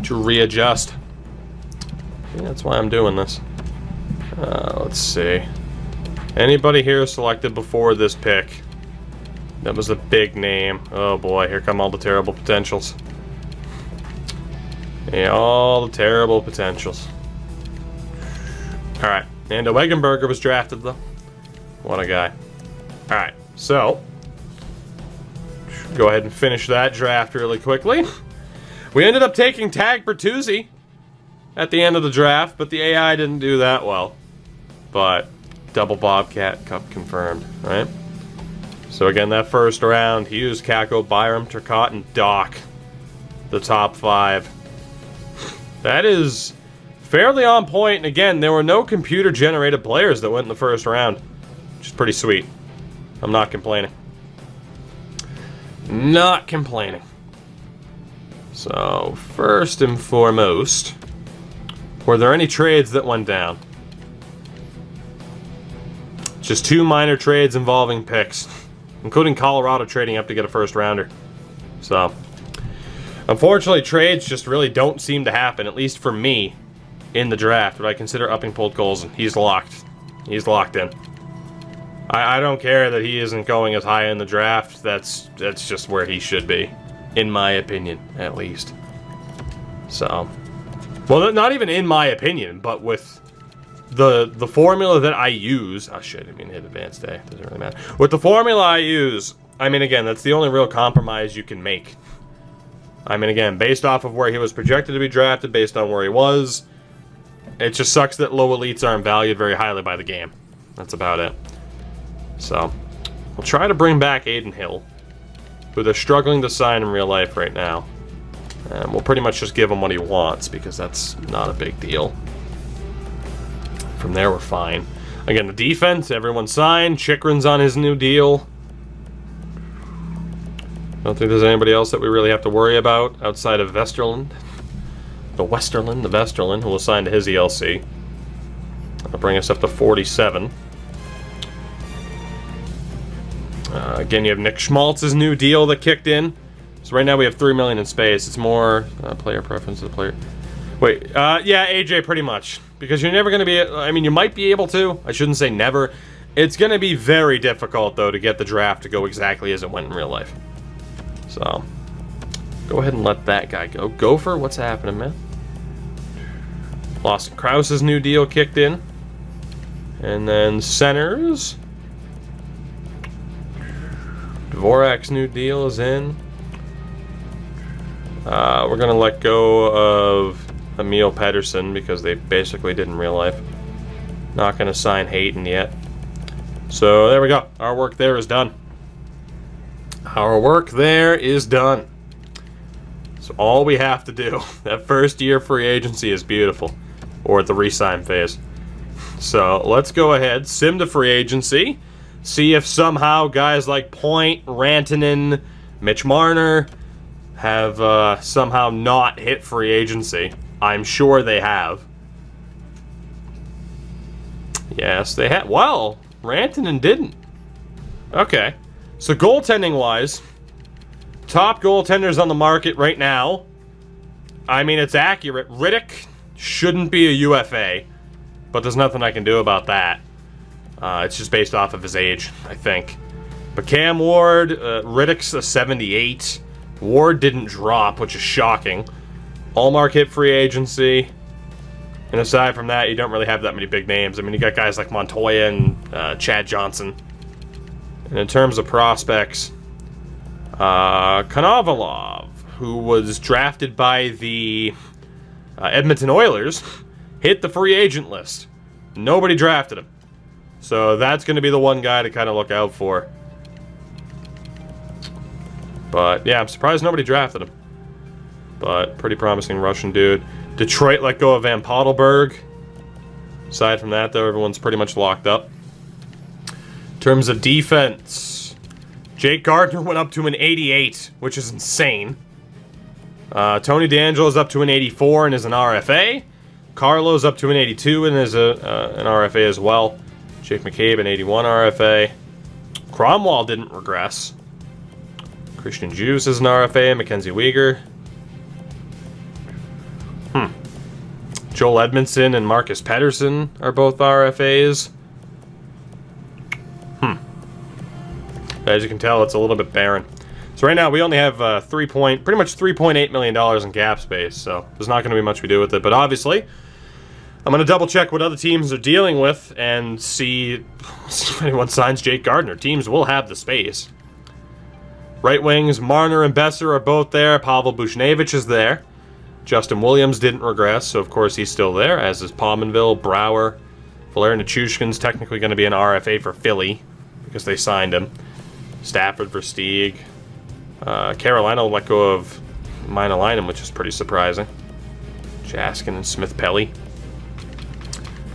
readjust. Yeah, that's why I'm doing this. Let's see. Anybody here selected before this pick that was a big name? Oh boy, here come all the terrible potentials. Yeah, all the terrible potentials. Alright, Nando Eggenberger was drafted though. What a guy. Alright, so go ahead and finish that draft really quickly. We ended up taking Tag Bertuzzi at the end of the draft, but the AI didn't do that well. But double Bobcat Cup confirmed, right? So again, that first round, Hughes, Kako, Byram, Turcotte, and Doc. The top 5. That is fairly on point. And again, there were no computer-generated players that went in the first round, which is pretty sweet. I'm not complaining. Not complaining. So, first and foremost, were there any trades that went down? Just 2 minor trades involving picks, including Colorado trading up to get a first rounder. So, unfortunately, trades just really don't seem to happen, at least for me, in the draft. Would I consider upping Podkolzin? He's locked. He's locked in. I don't care that he isn't going as high in the draft. That's just where he should be, in my opinion, at least. So, well, not even in my opinion, but with the formula that I use. Oh shit! I mean, hit advanced day. Doesn't really matter. With the formula I use, I mean, again, that's the only real compromise you can make. I mean, again, based off of where he was projected to be drafted, based on where he was, it just sucks that low elites aren't valued very highly by the game. That's about it. So, we'll try to bring back Aiden Hill, who they're struggling to sign in real life right now. And we'll pretty much just give him what he wants, because that's not a big deal. From there, we're fine. Again, the defense, everyone signed. Chikrin's on his new deal. I don't think there's anybody else that we really have to worry about outside of Vesterland. The Vesterland, who will sign to his ELC. That'll bring us up to 47. Again, you have Nick Schmaltz's new deal that kicked in. So right now we have $3 million in space. It's more player preference of the player. Wait, yeah, AJ, pretty much. Because you're never going to be... I mean, you might be able to. I shouldn't say never. It's going to be very difficult, though, to get the draft to go exactly as it went in real life. So, go ahead and let that guy go. Gopher, what's happening, man? Lawson Krause's new deal kicked in. And then centers. Dvorak's new deal is in. We're going to let go of Emil Pedersen because they basically did in real life. Not going to sign Hayton yet. So there we go. Our work there is done. Our work there is done. So all we have to do, that first year free agency is beautiful. Or at the re-sign phase. So let's go ahead, sim to free agency. See if somehow guys like Point, Rantanen, Mitch Marner have somehow not hit free agency. I'm sure they have. Yes, they have. Well, Rantanen didn't. Okay. So goaltending-wise, top goaltenders on the market right now. I mean, it's accurate. Riddick shouldn't be a UFA, but there's nothing I can do about that. It's just based off of his age, I think. But Cam Ward, Riddick's a 78. Ward didn't drop, which is shocking. Allmark hit free agency. And aside from that, you don't really have that many big names. I mean, you got guys like Montoya and Chad Johnson. And in terms of prospects, Konovalov, who was drafted by the Edmonton Oilers, hit the free agent list. Nobody drafted him. So that's going to be the one guy to kind of look out for. But yeah, I'm surprised nobody drafted him. But pretty promising Russian dude. Detroit let go of Van Pottelberg. Aside from that, though, everyone's pretty much locked up. In terms of defense, Jake Gardner went up to an 88, which is insane. Tony DeAngelo's up to an 84 and is an RFA. Carlo's up to an 82 and is an RFA as well. Jake McCabe, an 81 RFA. Cromwell didn't regress. Christian Juice is an RFA. Mackenzie Weegar. Joel Edmondson and Marcus Pettersson are both RFAs. As you can tell, it's a little bit barren. So right now, we only have pretty much $3.8 million in cap space, so there's not going to be much we do with it. But obviously, I'm going to double-check what other teams are dealing with and see if anyone signs Jake Gardner. Teams will have the space. Right wings, Marner and Besser are both there. Pavel Buchnevich is there. Justin Williams didn't regress, so of course he's still there, as is Pominville, Brouwer. Valeri Nichushkin's technically going to be an RFA for Philly, because they signed him. Stafford for Stieg. Carolina let go of Mainainen, which is pretty surprising. Jaskin and Smith-Pelly.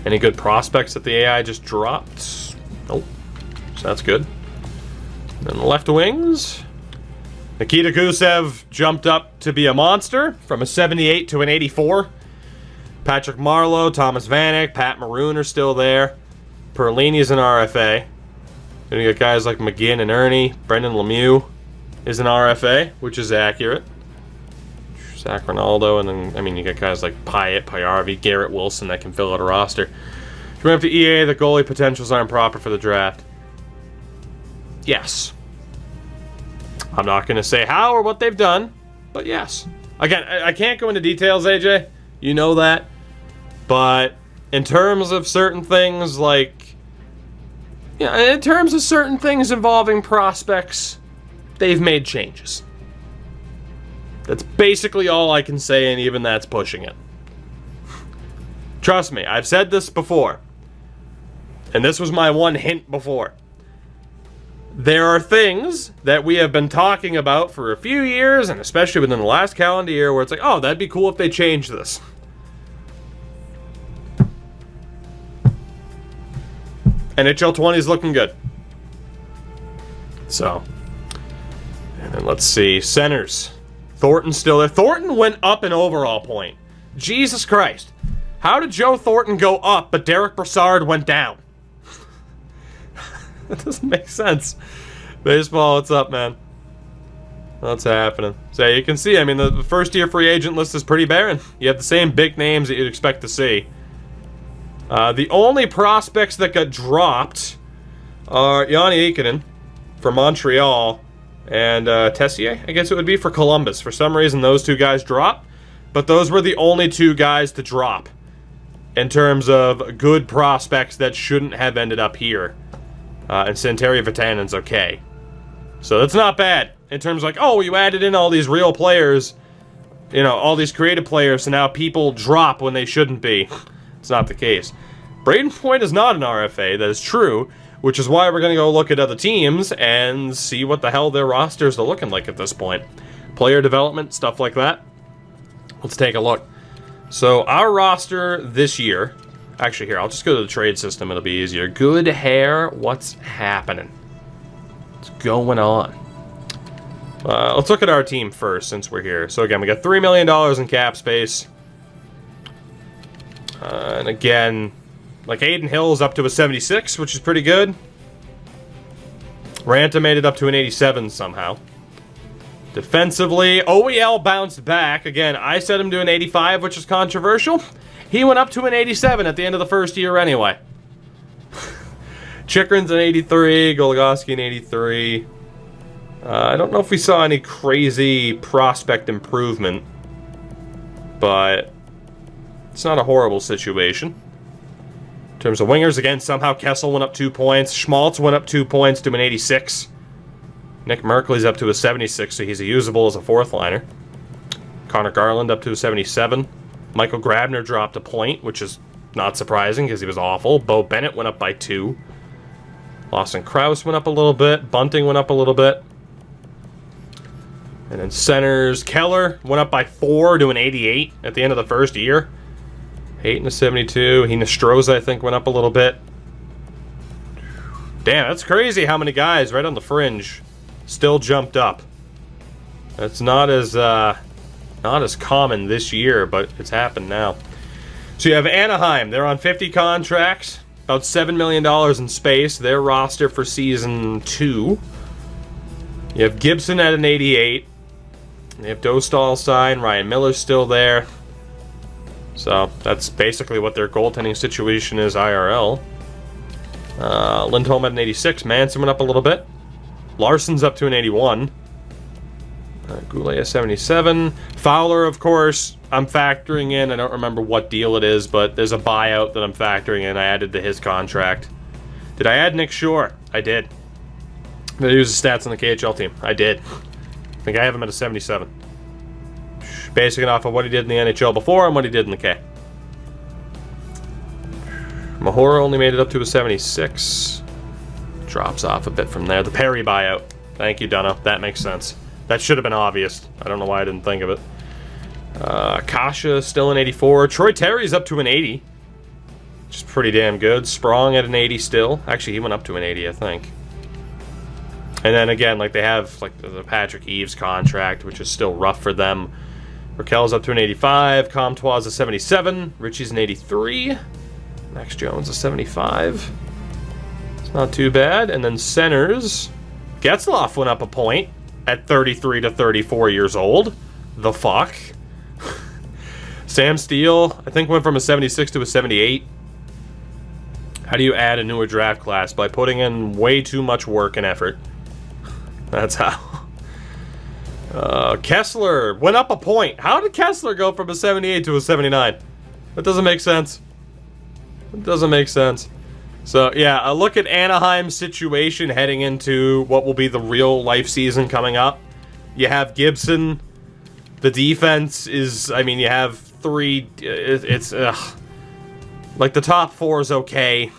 Any good prospects that the AI just dropped? Nope. So that's good. And then the left wings. Nikita Gusev jumped up to be a monster from a 78 to an 84. Patrick Marleau, Thomas Vanek, Pat Maroon are still there. Perlini's an RFA. Then you got guys like McGinn and Ernie. Brendan Lemieux is an RFA, which is accurate. Zach Ronaldo, and then, I mean, you got guys like Pyatt, Payarvi, Garrett Wilson that can fill out a roster. If you went up to EA, the goalie potentials aren't proper for the draft. Yes. I'm not going to say how or what they've done, but yes. Again, I can't go into details, AJ. You know that. But in terms of certain things like... Yeah, in terms of certain things involving prospects, they've made changes. That's basically all I can say, and even that's pushing it. Trust me, I've said this before. And this was my one hint before. There are things that we have been talking about for a few years, and especially within the last calendar year, where it's like, oh, that'd be cool if they changed this. NHL 20 is looking good. So, and then let's see, centers. Thornton's still there. Thornton went up an overall point. Jesus Christ. How did Joe Thornton go up, but Derek Brassard went down? That doesn't make sense. Baseball, what's up, man? What's happening? So you can see, I mean, the first-year free agent list is pretty barren. You have the same big names that you'd expect to see. The only prospects that got dropped are Yanni Ikonen for Montreal and Tessier, I guess it would be, for Columbus. For some reason, those two guys dropped, but those were the only two guys to drop in terms of good prospects that shouldn't have ended up here. And Santeri Vatanen's okay. So that's not bad. In terms of like, oh, you added in all these real players, you know, all these creative players, so now people drop when they shouldn't be. It's not the case. Braden Point is not an RFA, that is true, which is why we're going to go look at other teams and see what the hell their rosters are looking like at this point. player development, stuff like that. Let's take a look. So our roster this year, actually here, I'll just go to the trade system, it'll be easier. Good hair, what's happening? What's going on? Let's look at our team first since we're here. So again, we got $3 million in cap space. And again, like Aiden Hill's up to a 76, which is pretty good. Ranta made it up to an 87 somehow. Defensively, OEL bounced back. Again, I set him to an 85, which is controversial. He went up to an 87 at the end of the first year anyway. Chikrin's an 83, Goligoski an 83. I don't know if we saw any crazy prospect improvement, but it's not a horrible situation. In terms of wingers, again, somehow Kessel went up 2 points. Schmaltz went up 2 points to an 86. Nick Merkley's up to a 76, so he's usable as a fourth liner. Connor Garland up to a 77. Michael Grabner dropped a point, which is not surprising because he was awful. Bo Bennett went up by 2. Lawson Krause went up a little bit. Bunting went up a little bit. And then centers, Keller went up by 4 to an 88 at the end of the first year. 8 and a 72. Hinostroza, I think, went up a little bit. Damn, that's crazy how many guys right on the fringe still jumped up. That's not as common this year, but it's happened now. So you have Anaheim. They're on 50 contracts. About $7 million in space. Their roster for Season 2. You have Gibson at an 88. You have Dostal signed. Ryan Miller's still there. So that's basically what their goaltending situation is IRL. Lindholm at an 86. Manson went up a little bit. Larson's up to an 81. Goulet at 77. Fowler, of course, I'm factoring in. I don't remember what deal it is, but there's a buyout that I'm factoring in. I added to his contract. Did I add Nick Shore? I did. Did I use his stats on the KHL team? I did. I think I have him at a 77. Basing it off of what he did in the NHL before and what he did in the K. Mahora only made it up to a 76. Drops off a bit from there. The Perry buyout. Thank you, Dunno. That makes sense. That should have been obvious. I don't know why I didn't think of it. Kasha still an 84. Troy Terry's up to an 80. Which is pretty damn good. Sprong at an 80 still. Actually, he went up to an 80, I think. And then again, like they have like the Patrick Eaves contract, which is still rough for them. Raquel's up to an 85. Comtois a 77. Richie's an 83. Max Jones a 75. It's not too bad. And then centers. Getzlaf went up a point at 33 to 34 years old. The fuck? Sam Steele, I think, went from a 76 to a 78. How do you add a newer draft class? By putting in way too much work and effort. That's how. Kessler went up a point. How did Kessler go from a 78 to a 79? That doesn't make sense. It doesn't make sense. So, yeah, a look at Anaheim's situation heading into what will be the real life season coming up. You have Gibson. The defense is, I mean, you have 3. It's like the top 4 is okay.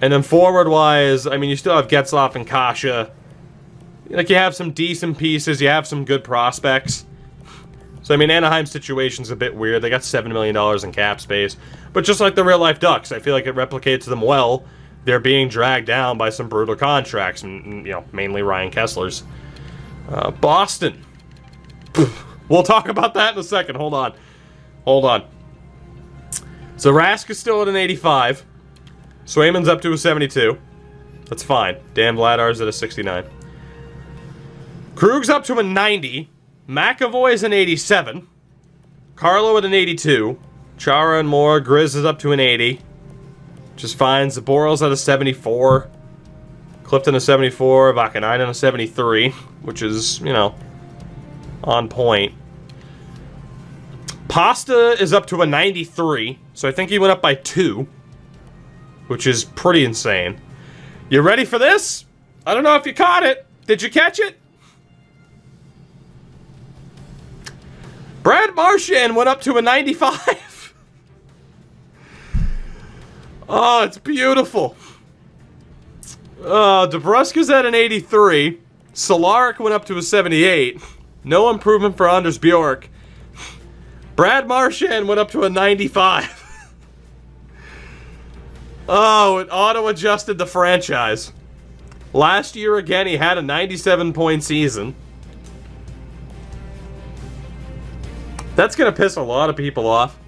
And then forward-wise, I mean, you still have Getzlaf and Kasha. Like, you have some decent pieces. You have some good prospects. So, I mean, Anaheim's situation's a bit weird. They got $7 million in cap space. But just like the real-life Ducks, I feel like it replicates them well. They're being dragged down by some brutal contracts. And, you know, mainly Ryan Kessler's. Boston. We'll talk about that in a second. Hold on. Hold on. So, Rask is still at an 85. Swayman's up to a 72. That's fine. Dan Vladar's at a 69. Krug's up to a 90. McAvoy's an 87. Carlo at an 82. Chara and Moore. Grizz is up to an 80. Just fine. Zaboral's at a 74. Clifton a 74. Vakanainen a 73. Which is, you know, on point. Pasta is up to a 93. So I think he went up by 2. Which is pretty insane. You ready for this? I don't know if you caught it. Did you catch it? Brad Marchand went up to a 95. Oh, it's beautiful. DeBruska's at an 83. Solaric went up to a 78. No improvement for Anders Bjork. Brad Marchand went up to a 95. Oh, it auto-adjusted the franchise. Last year, again, he had a 97-point season. That's going to piss a lot of people off.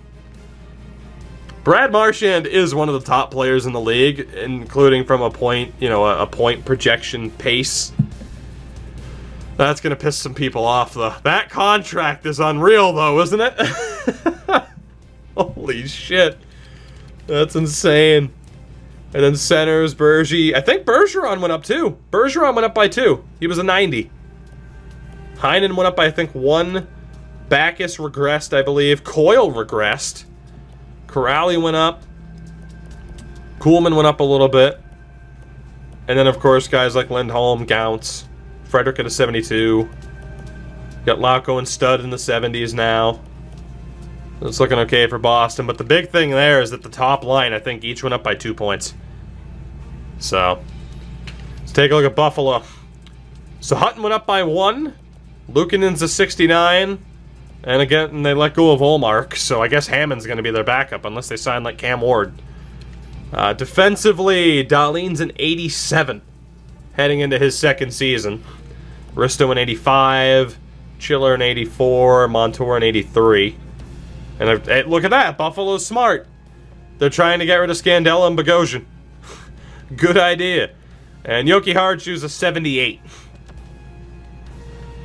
Brad Marchand is one of the top players in the league, including from a point, a point projection pace. That's going to piss some people off, though. That contract is unreal, though, isn't it? Holy shit. That's insane. And then centers, Bergie. I think Bergeron went up, too. Bergeron went up by 2. He was a 90. Heinen went up by, I think, 1. Backus regressed, I believe. Coyle regressed. Corrali went up. Kuhlman went up a little bit. And then, of course, guys like Lindholm, Gaunce, Frederick at a 72. Got Lauko and Stud in the 70s now. It's looking okay for Boston. But the big thing there is that the top line, I think, each went up by 2 points. So, let's take a look at Buffalo. So, Hutton went up by 1. Luukkonen's a 69. And again, they let go of Ullmark, so I guess Hammond's going to be their backup unless they sign like Cam Ward. Defensively, Dahlin's an 87 heading into his second season. Risto an 85, Chiller an 84, Montour an 83. And hey, look at that, Buffalo's smart. They're trying to get rid of Scandella and Bogosian. Good idea. And Yoki Harju's a 78.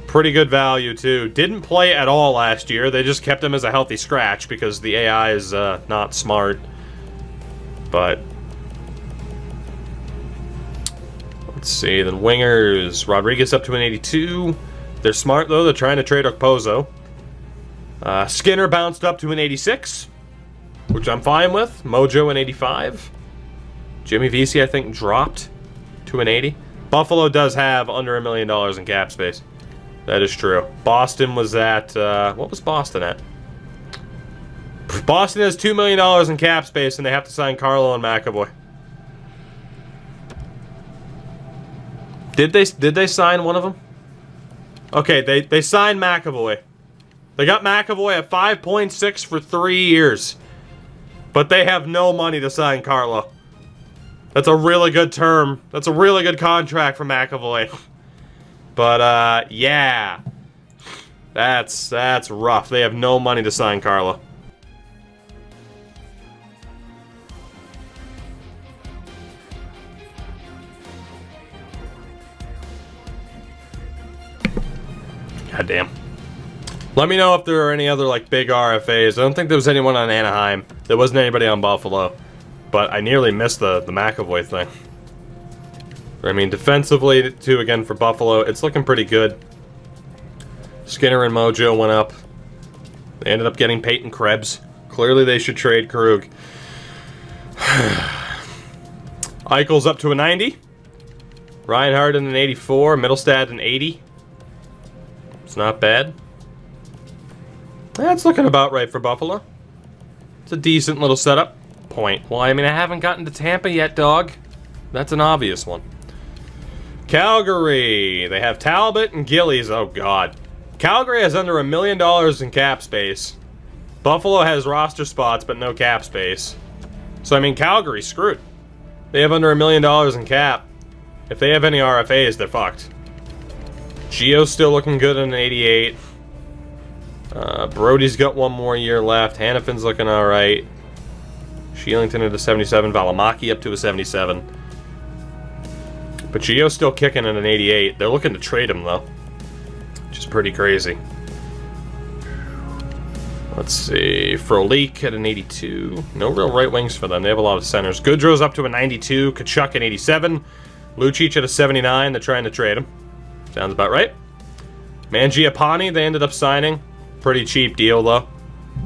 Pretty good value, too. Didn't play at all last year. They just kept him as a healthy scratch because the AI is not smart. But let's see. Then wingers. Rodriguez up to an 82. They're smart, though. They're trying to trade Okposo. Skinner bounced up to an 86, which I'm fine with. Mojo an 85. Jimmy Vesey, I think, dropped to an 80. Buffalo does have under $1 million in cap space. That is true. Boston was at, what was Boston at? Boston has $2 million in cap space, and they have to sign Carlo and McAvoy. Did they sign one of them? Okay, they signed McAvoy. They got McAvoy at 5.6 for 3 years. But they have no money to sign Carlo. That's a really good term. That's a really good contract for McAvoy. But, yeah. That's rough. They have no money to sign Carlo. God damn. Let me know if there are any other, like, big RFAs. I don't think there was anyone on Anaheim. There wasn't anybody on Buffalo. But I nearly missed the McAvoy thing. I mean, defensively, too, again, for Buffalo, it's looking pretty good. Skinner and Mojo went up. They ended up getting Peyton Krebs. Clearly, they should trade Krug. Eichel's up to a 90. Reinhardt an 84. Mittelstadt an 80. It's not bad. That's looking about right for Buffalo. It's a decent little setup. Point. Well, I mean, I haven't gotten to Tampa yet, dog. That's an obvious one. Calgary. They have Talbot and Gillies. Oh, God. Calgary has under $1 million in cap space. Buffalo has roster spots, but no cap space. So, I mean, Calgary's screwed. They have under $1 million in cap. If they have any RFAs, they're fucked. Gio's still looking good in an 88. Brody's got one more year left. Hannafin's looking alright. Sheelington at a 77. Valimaki up to a 77. But Gio's still kicking at an 88. They're looking to trade him, though. Which is pretty crazy. Let's see. Frolik at an 82. No real right wings for them. They have a lot of centers. Goodrow's up to a 92. Kachuk at 87. Lucic at a 79. They're trying to trade him. Sounds about right. Mangiapane, they ended up signing. Pretty cheap deal, though.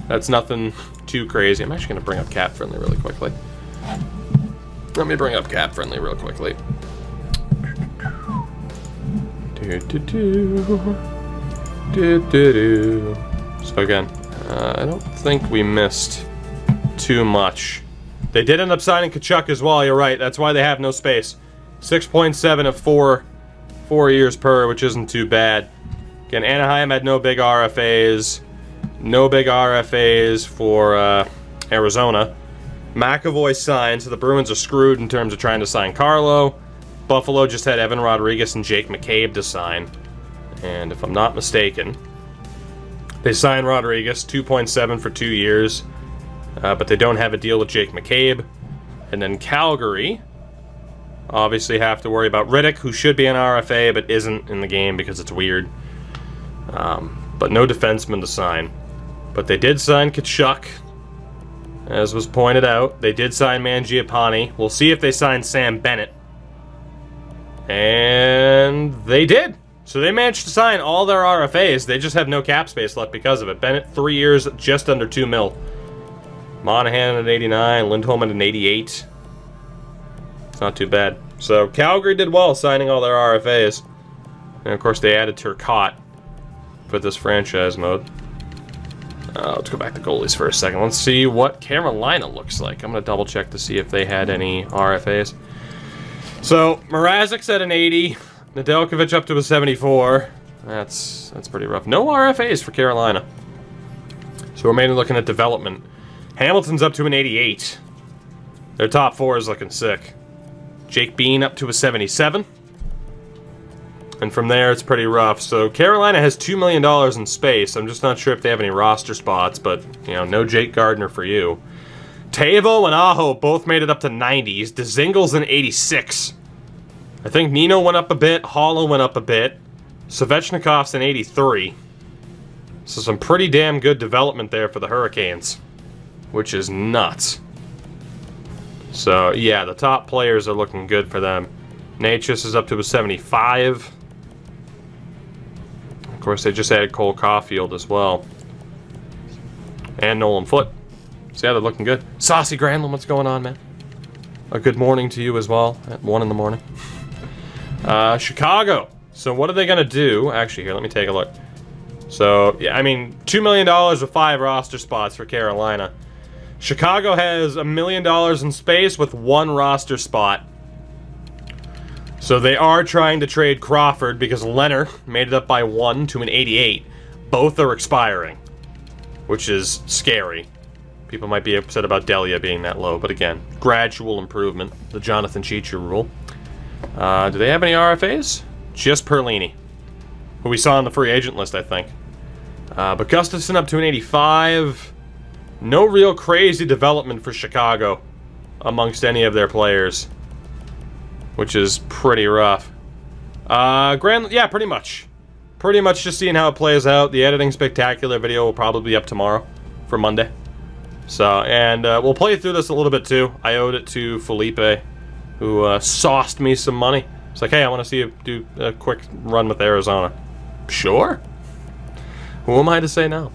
That's nothing too crazy. I'm actually going to bring up Cap Friendly really quickly. Let me bring up Cap Friendly real quickly. So again, I don't think we missed too much. They did end up signing Kachuk as well, you're right. That's why they have no space. 6.7 of 4 years per, which isn't too bad. Again, Anaheim had no big RFAs. No big RFAs for Arizona. McAvoy signed, so the Bruins are screwed in terms of trying to sign Carlo. Buffalo just had Evan Rodriguez and Jake McCabe to sign. And if I'm not mistaken, they signed Rodriguez, 2.7 for 2 years. But they don't have a deal with Jake McCabe. And then Calgary obviously have to worry about Riddick, who should be an RFA but isn't in the game because it's weird. But no defenseman to sign. But they did sign Tkachuk, as was pointed out. They did sign Mangiapane. We'll see if they sign Sam Bennett. And they did. So they managed to sign all their RFAs. They just have no cap space left because of it. Bennett, 3 years, just under $2 million. Monahan at 89, Lindholm at an 88. It's not too bad. So Calgary did well signing all their RFAs. And of course they added Turcotte for this franchise mode. Let's go back to goalies for a second. Let's see what Carolina looks like. I'm going to double check to see if they had any RFAs. So Mrazek's at an 80. Nedeljkovic up to a 74. That's pretty rough. No RFAs for Carolina. So we're mainly looking at development. Hamilton's up to an 88. Their top four is looking sick. Jake Bean up to a 77. And from there, it's pretty rough. So Carolina has $2 million in space. I'm just not sure if they have any roster spots, but, you know, no Jake Gardner for you. Teuvo and Aho both made it up to 90s. Dzingel's an 86. I think Nino went up a bit. Hollow went up a bit. Svechnikov's an 83. So some pretty damn good development there for the Hurricanes, which is nuts. So, yeah, the top players are looking good for them. Natchez is up to a 75. Of course, they just added Cole Caulfield as well. And Nolan Foote. So, yeah, they're looking good. Saucy Granlund, what's going on, man? A good morning to you as well, at 1 in the morning. Chicago. So, what are they going to do? Actually, here, let me take a look. So, yeah, I mean, $2 million with 5 roster spots for Carolina. Chicago has $1 million in space with 1 roster spot. So they are trying to trade Crawford because Leonard made it up by 1 to an 88. Both are expiring, which is scary. People might be upset about Delia being that low, but again, gradual improvement. The Jonathan Cheechoo rule. Do they have any RFAs? Just Perlini, who we saw on the free agent list, I think. But Gustafson up to an 85. No real crazy development for Chicago amongst any of their players, which is pretty rough. Yeah, pretty much. Pretty much just seeing how it plays out. The editing spectacular video will probably be up tomorrow for Monday. So, and we'll play through this a little bit too. I owed it to Felipe, who sauced me some money. It's like, hey, I want to see you do a quick run with Arizona. Sure. Who am I to say no?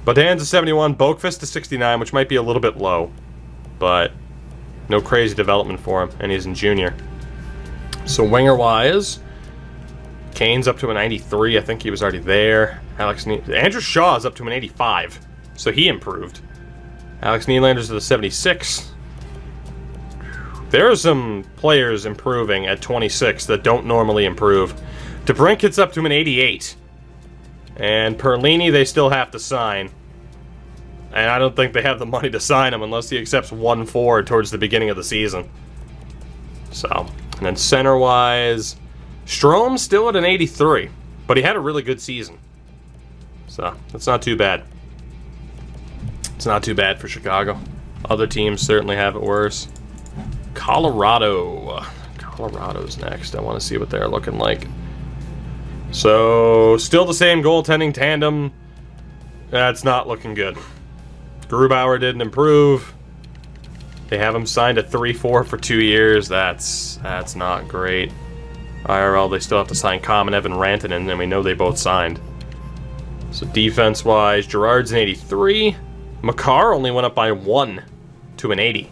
Bodan's a 71, Boqvist a 69, which might be a little bit low, but no crazy development for him, and he's in junior. So winger-wise, Kane's up to a 93. I think he was already there. Andrew Shaw's up to an 85, so he improved. Alex Nylander's at a 76. There are some players improving at 26 that don't normally improve. DeBrinket's up to an 88. And Perlini, they still have to sign. And I don't think they have the money to sign him unless he accepts 1-4 towards the beginning of the season. So, and then center-wise, Strom's still at an 83. But he had a really good season. So, that's not too bad. It's not too bad for Chicago. Other teams certainly have it worse. Colorado. Colorado's next. I want to see what they're looking like. So, still the same goaltending tandem. That's not looking good. Grubauer didn't improve. They have him signed at 3-4 for 2 years. That's not great. IRL, they still have to sign Kamenev and Rantanen, and we know they both signed. So defense-wise, Girard's an 83. Makar only went up by 1 to an 80.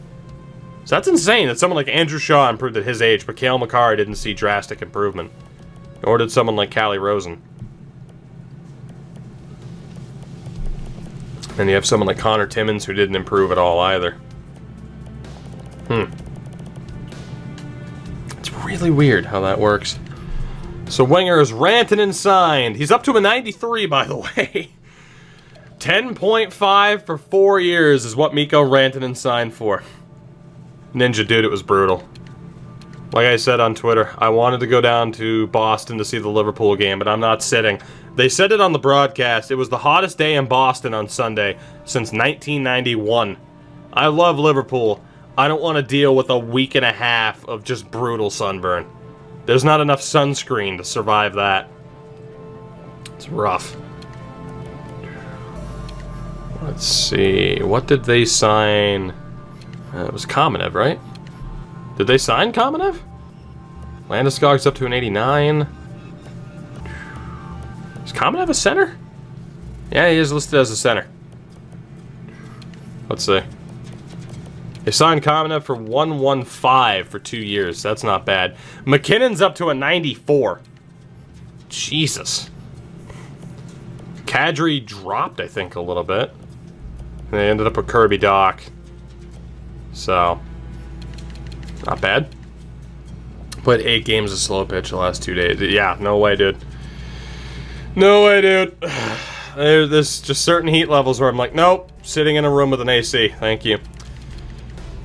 So that's insane that someone like Andrew Shaw improved at his age, but Cale Makar didn't see drastic improvement. Nor did someone like Callie Rosen. And you have someone like Connor Timmins who didn't improve at all either. It's really weird how that works. So Wenger is Rantanen signed. He's up to a 93, by the way. 10.5 for 4 years is what Mikko Rantanen signed for. Ninja, dude, it was brutal. Like I said on Twitter, I wanted to go down to Boston to see the Liverpool game, but I'm not sitting. They said it on the broadcast. It was the hottest day in Boston on Sunday since 1991. I love Liverpool. I don't want to deal with a week and a half of just brutal sunburn. There's not enough sunscreen to survive that. It's rough. Let's see. What did they sign? It was Kamenev, right? Did they sign Kamenev? Landeskog's up to an 89. Is Kamenev a center? Yeah, he is listed as a center. Let's see. They signed Kamenev for 115 for 2 years. That's not bad. McKinnon's up to a 94. Jesus. Kadri dropped, I think, a little bit. They ended up with Kirby Doc. So, not bad. Played 8 games of slow pitch the last 2 days. Yeah, no way, dude. No way, dude. There's just certain heat levels where I'm like, nope, sitting in a room with an AC. Thank you.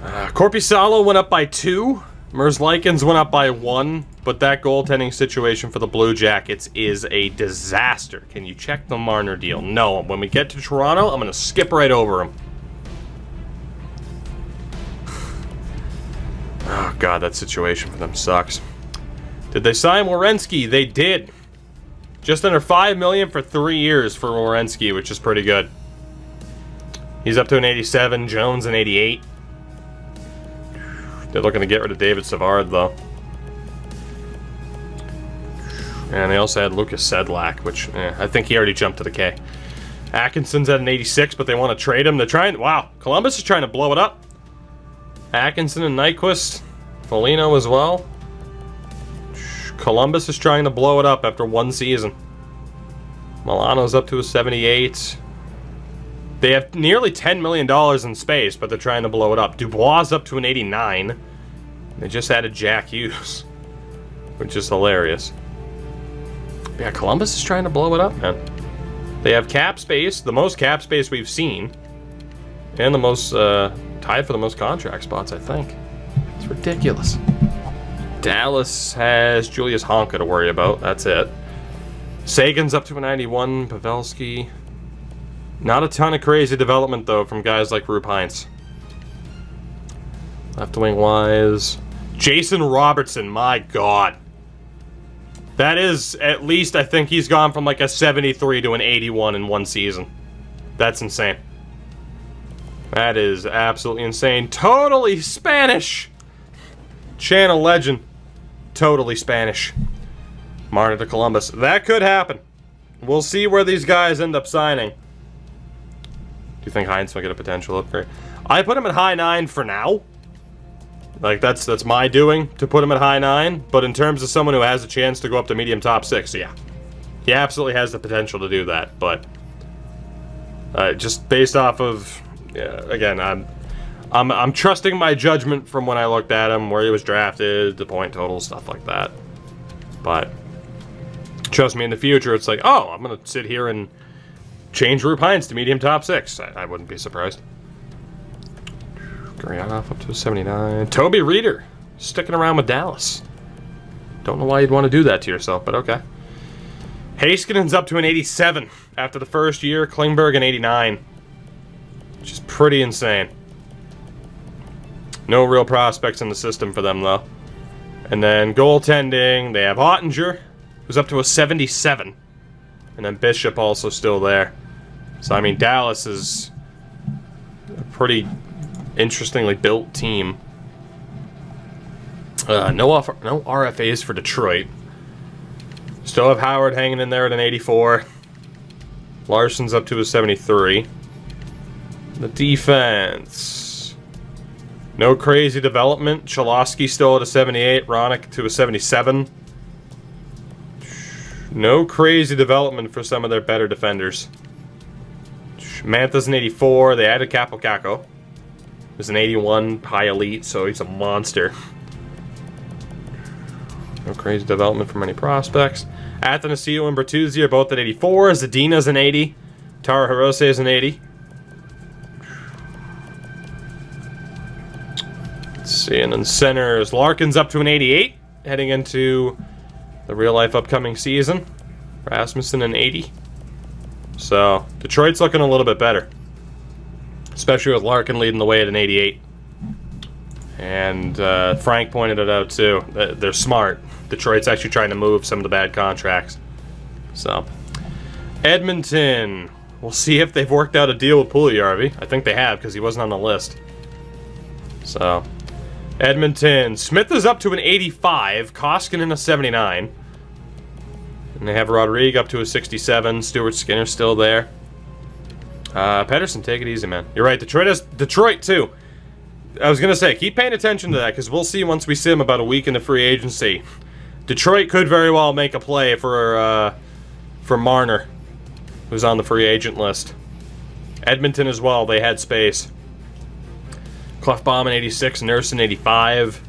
Korpisalo went up by 2. Merzlikins went up by 1. But that goaltending situation for the Blue Jackets is a disaster. Can you check the Marner deal? No. When we get to Toronto, I'm going to skip right over him. Oh, God, that situation for them sucks. Did they sign Werenski? They did. Just under $5 million for 3 years for Werenski, which is pretty good. He's up to an 87. Jones an 88. They're looking to get rid of David Savard, though. And they also had Lucas Sedlak, which I think he already jumped to the K. Atkinson's at an 86, but they want to trade him. They're trying... Wow, Columbus is trying to blow it up. Atkinson and Nyquist. Foligno as well. Columbus is trying to blow it up after 1 season. Milano's up to a 78. They have nearly $10 million in space, but they're trying to blow it up. Dubois is up to an 89. They just added Jack Hughes, which is hilarious. Yeah, Columbus is trying to blow it up, man. They have cap space, the most cap space we've seen, and the most, tied for the most contract spots, I think. It's ridiculous. Dallas has Julius Honka to worry about. That's it. Sagan's up to a 91. Pavelski. Not a ton of crazy development, though, from guys like Rupe Hintz. Left wing wise. Jason Robertson, my God. That is, at least, I think he's gone from like a 73 to an 81 in 1 season. That's insane. That is absolutely insane. Totally Spanish. Channel legend. Totally Spanish. Marner to Columbus. That could happen. We'll see where these guys end up signing. Do you think Heinz will get a potential upgrade? I put him at high 9 for now. Like, that's my doing, to put him at high 9. But in terms of someone who has a chance to go up to medium top 6, yeah. He absolutely has the potential to do that. But just based off of, again, I'm trusting my judgment from when I looked at him, where he was drafted, the point total, stuff like that. But trust me, in the future, it's like, oh, I'm going to sit here and change Rupe Hintz to medium top 6. I wouldn't be surprised. Gurianov up to a 79. Toby Reeder sticking around with Dallas. Don't know why you'd want to do that to yourself, but okay. Haskinen's up to an 87 after the first year. Klingberg an 89. Which is pretty insane. No real prospects in the system for them, though. And then goaltending, they have Ottinger, who's up to a 77. And then Bishop also still there. So, I mean, Dallas is a pretty interestingly built team. No RFAs for Detroit. Still have Howard hanging in there at an 84. Larson's up to a 73. The defense. No crazy development. Cholowski still at a 78. Ronick to a 77. No crazy development for some of their better defenders. Mantha's an 84. They added Capocacco. He's an 81, high elite, so he's a monster. No crazy development from any prospects. Athanasio and Bertuzzi are both at 84. Zadina's an 80. Tara Hirose is an 80. Let's see, and then centers. Larkin's up to an 88, heading into the real-life upcoming season. Rasmussen an 80. So, Detroit's looking a little bit better. Especially with Larkin leading the way at an 88. And Frank pointed it out, too. They're smart. Detroit's actually trying to move some of the bad contracts. So, Edmonton. We'll see if they've worked out a deal with Puljujarvi. I think they have, because he wasn't on the list. So, Edmonton. Smith is up to an 85. Koskinen a 79. And they have Rodrigue up to a 67. Stuart Skinner still there. Pedersen, take it easy, man. You're right, Detroit, too. I was going to say, keep paying attention to that, because we'll see once we see him about a week into free agency. Detroit could very well make a play for Marner, who's on the free agent list. Edmonton as well, they had space. Clefbaum in 86, Nurse in 85,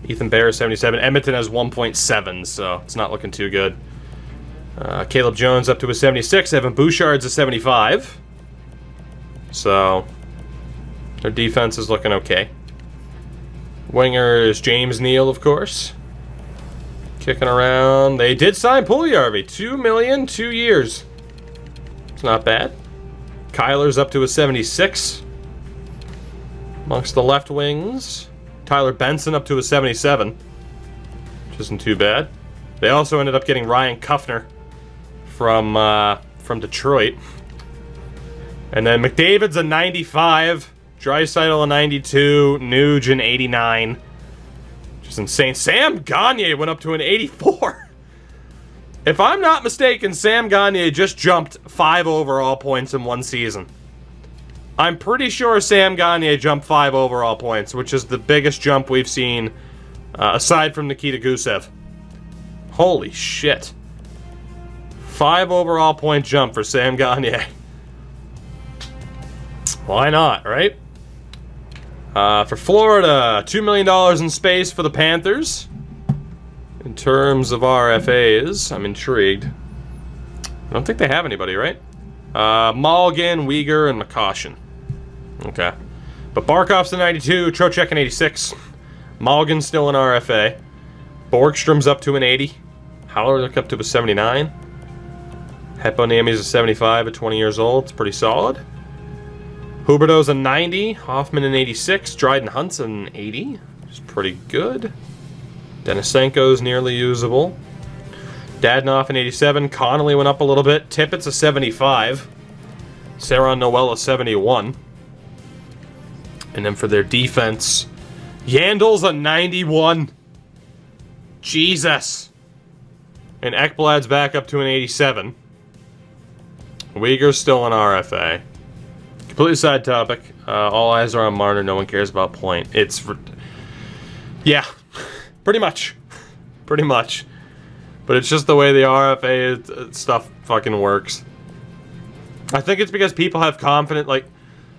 Ethan Bear 77. Edmonton has 1.7, so it's not looking too good. Caleb Jones up to a 76. Evan Bouchard's a 75. So, their defense is looking okay. Wingers, James Neal, of course. Kicking around. They did sign Puljujarvi. $2 million, 2 years. It's not bad. Kyler's up to a 76. Amongst the left wings, Tyler Benson up to a 77. Which isn't too bad. They also ended up getting Ryan Kuffner from Detroit. And then McDavid's a 95. Draisaitl a 92. Nuge an 89. Which is insane. Sam Gagner went up to an 84. If I'm not mistaken, Sam Gagner just jumped 5 overall points in one season. I'm pretty sure Sam Gagner jumped 5 overall points, which is the biggest jump we've seen aside from Nikita Gusev. Holy shit. 5 overall point jump for Sam Gagner. Why not, right? For Florida, $2 million in space for the Panthers. In terms of RFAs, I'm intrigued. I don't think they have anybody, right? Mulligan, Uyghur, and McCoshen. Okay. But Barkov's a 92, Trocheck an 86. Mulligan's still an RFA. Borgstrom's up to an 80. Haller's up to a 79. Heponiemi's a 75 at 20 years old. It's pretty solid. Huberto's a 90. Hoffman an 86. Dryden Hunt's an 80. Which is pretty good. Denisenko's nearly usable. Dadnoff an 87. Connolly went up a little bit. Tippett's a 75. Saron Noel a 71. And then for their defense, Yandel's a 91. Jesus. And Ekblad's back up to an 87. Uyghur's still an RFA. Completely side topic. All eyes are on Marner. No one cares about Point. Yeah, pretty much. Pretty much. But it's just the way the RFA stuff fucking works. I think it's because people have confidence. Like,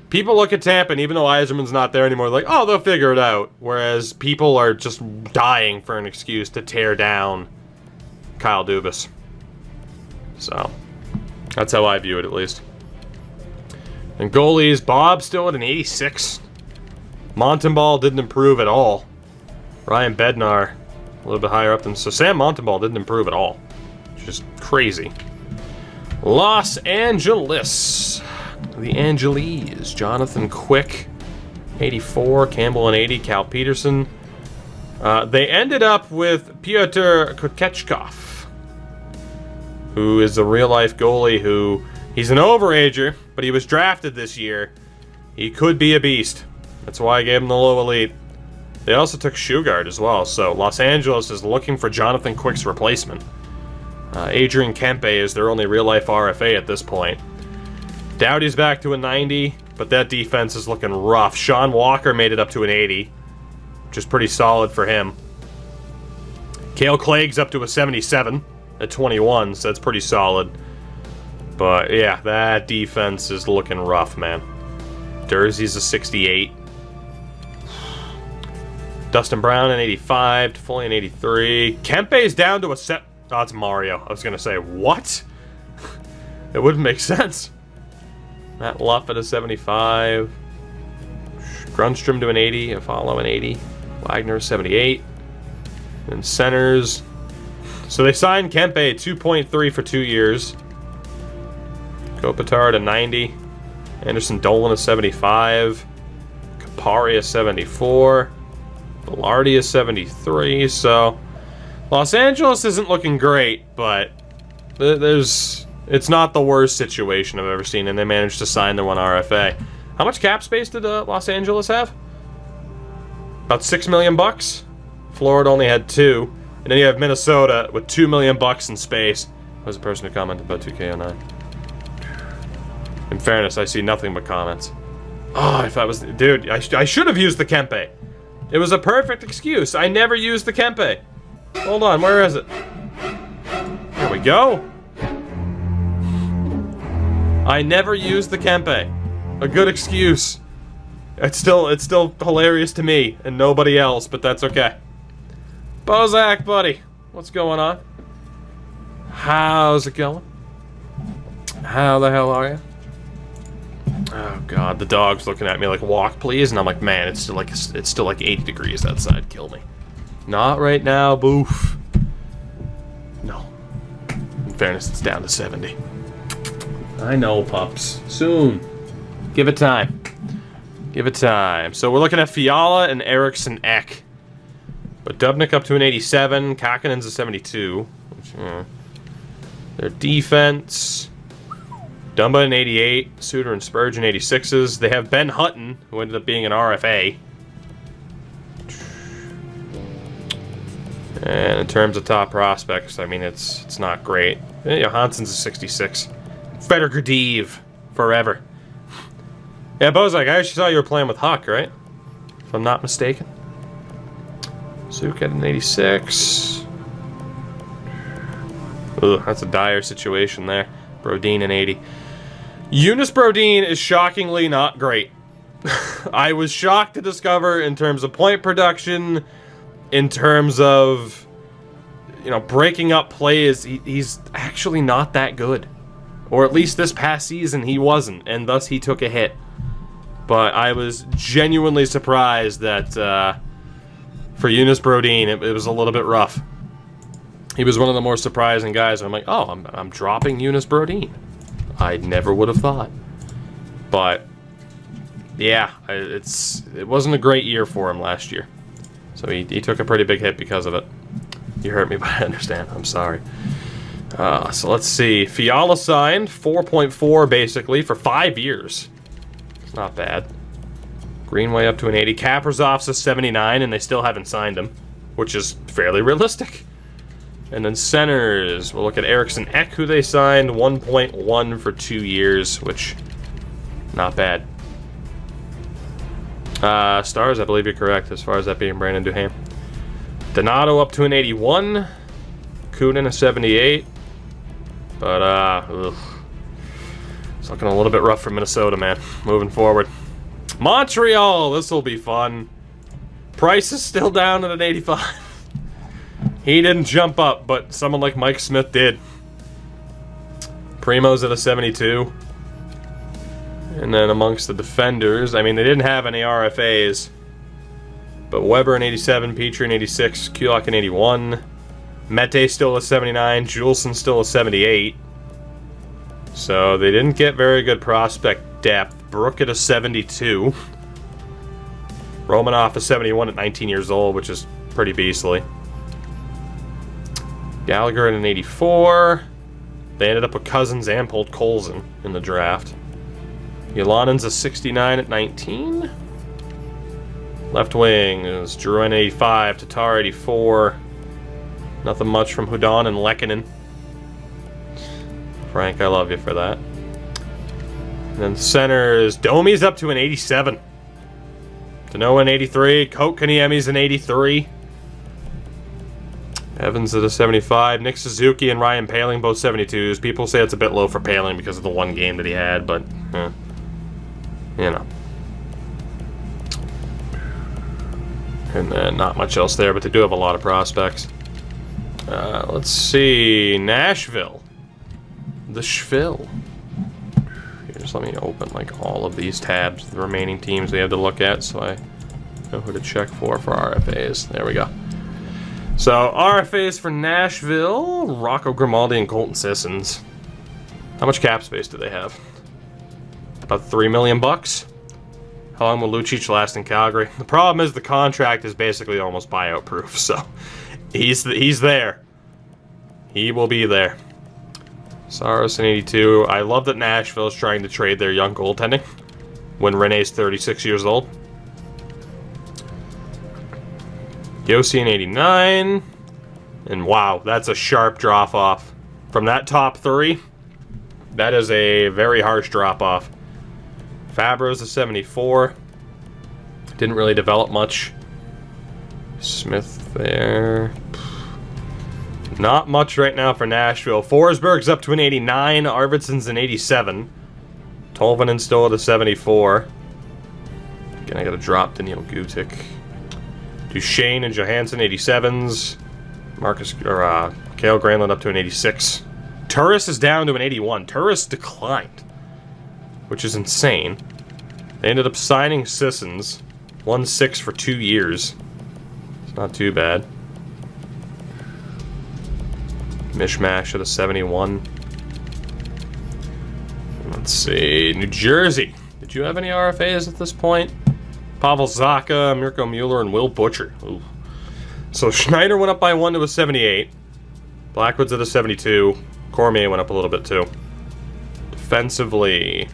people look at Tampa, and even though Yzerman's not there anymore, like, oh, they'll figure it out. Whereas people are just dying for an excuse to tear down Kyle Dubas. So, that's how I view it, at least. And goalies, Bob still at an 86. Montembeault didn't improve at all. Ryan Bednar a little bit higher up than... So Sam Montembeault didn't improve at all. Which is crazy. Los Angeles. The Angeles. Jonathan Quick, 84. Campbell an 80. Cal Peterson. They ended up with Pyotr Kotkechkov, who is a real-life goalie who... He's an overager, but he was drafted this year. He could be a beast. That's why I gave him the low elite. They also took Shugart as well, so Los Angeles is looking for Jonathan Quick's replacement. Adrian Kempe is their only real-life RFA at this point. Doughty's back to a 90, but that defense is looking rough. Sean Walker made it up to an 80, which is pretty solid for him. Cale Clagg's up to a 77 at 21, so that's pretty solid. But, yeah, that defense is looking rough, man. Durzee's a 68. Dustin Brown in 85, Toffoli in 83. Kempe's down to a set. Oh, it's Mario. I was going to say, what? It wouldn't make sense. Matt Luff at a 75. Grunstrom to an 80. Afalo an 80. Wagner 78. And centers. So they signed Kempe 2.3 for 2 years. Kopitar to 90. Anderson Dolan a 75. Kapari a 74. Velarde a 73. So Los Angeles isn't looking great, but it's not the worst situation I've ever seen, and they managed to sign their one RFA. How much cap space did Los Angeles have? About $6 million. Florida only had 2, and then you have Minnesota with $2 million in space. There's a person who commented about 2K09. In fairness, I see nothing but comments. Oh, if I was... Dude, I should have used the Kempe. It was a perfect excuse. I never used the Kempe. Hold on, where is it? There we go. I never used the Kempe. A good excuse. It's still hilarious to me and nobody else, but that's okay. Bozak, buddy. What's going on? How's it going? How the hell are you? Oh god, the dog's looking at me like, walk please, and I'm like, man, it's still like 80 degrees outside. Kill me. Not right now, boof. No. In fairness, it's down to 70. I know, pups. Soon. Give it time. Give it time. So we're looking at Fiala and Eriksson Ek. But Dubnyk up to an 87. Kakinen's a 72. Which, their defense... Dumba in 88, Suter and Spurgeon 86s. They have Ben Hutton, who ended up being an RFA. And in terms of top prospects, I mean, it's not great. Johansson's a 66. Fedor Gradiv, forever. Yeah, Bozak, I actually saw you were playing with Huck, right? If I'm not mistaken. Suk at an 86. Ugh, that's a dire situation there. Brodin an 80. Eunice Brodin is shockingly not great. I was shocked to discover in terms of point production, in terms of, you know, breaking up plays, he's actually not that good. Or at least this past season he wasn't, and thus he took a hit. But I was genuinely surprised that for Eunice Brodin, it was a little bit rough. He was one of the more surprising guys. I'm like, oh, I'm dropping Eunice Brodin. I never would have thought. But yeah, it wasn't a great year for him last year. So he took a pretty big hit because of it. You hurt me, but I understand. I'm sorry. So let's see. Fiala signed 4.4 basically for 5 years. It's not bad. Greenway up to an 80. Kaprizov's a 79, and they still haven't signed him, which is fairly realistic. And then centers, we'll look at Eriksson Ek, who they signed 1.1 for 2 years, which, not bad. Stars, I believe you're correct, as far as that being Brandon Duhaime. Donato up to an 81. Kunin a 78. But, ugh. It's looking a little bit rough for Minnesota, man. Moving forward. Montreal, this will be fun. Price is still down at an 85. He didn't jump up, but someone like Mike Smith did. Primo's at a 72. And then amongst the defenders, I mean, they didn't have any RFAs. But Weber an 87, Petrie an 86, Kulak an 81. Mete still a 79, Juleson still a 78. So they didn't get very good prospect depth. Brook at a 72. Romanoff a 71 at 19 years old, which is pretty beastly. Gallagher at an 84. They ended up with Cousins and pulled Colson in the draft. Yolanin's a 69 at 19. Left wing is Drouin 85, Tatar 84. Nothing much from Hudon and Lehkonen. Frank, I love you for that. And then centers, Domi's up to an 87. Tanoa an 83. Kotkaniemi's an 83. Evans at a 75. Nick Suzuki and Ryan Poehling, both 72s. People say it's a bit low for Poehling because of the one game that he had, but, you know. And then not much else there, but they do have a lot of prospects. Let's see, Nashville. The Schvill. Here, just let me open like all of these tabs, the remaining teams we have to look at, so I know who to check for RFAs. There we go. So RFAs for Nashville, Rocco Grimaldi and Colton Sissons. How much cap space do they have? About $3 million bucks. How long will Lucic last in Calgary? The problem is the contract is basically almost buyout proof, so he's there. He will be there. Saros in 82. I love that Nashville is trying to trade their young goaltending when Rene's 36 years old. Yossi in 89. And wow, that's a sharp drop-off. From that top three, that is a very harsh drop-off. Fabro's a 74. Didn't really develop much. Smith there. Not much right now for Nashville. Forsberg's up to an 89. Arvidsson's an 87. Tolvanen still at a 74. Again, I got to drop Daniil Gutic. Duchesne and Johansson 87s. Cale Granlund up to an 86. Turris is down to an 81. Turris declined, which is insane. They ended up signing Sissons. 1.6 for 2 years. It's not too bad. Mishmash at a 71. Let's see. New Jersey. Did you have any RFAs at this point? Pavel Zacha, Mirko Mueller, and Will Butcher. Ooh. So Schneider went up by 1 to a 78. Blackwood's at a 72. Cormier went up a little bit too. Defensively,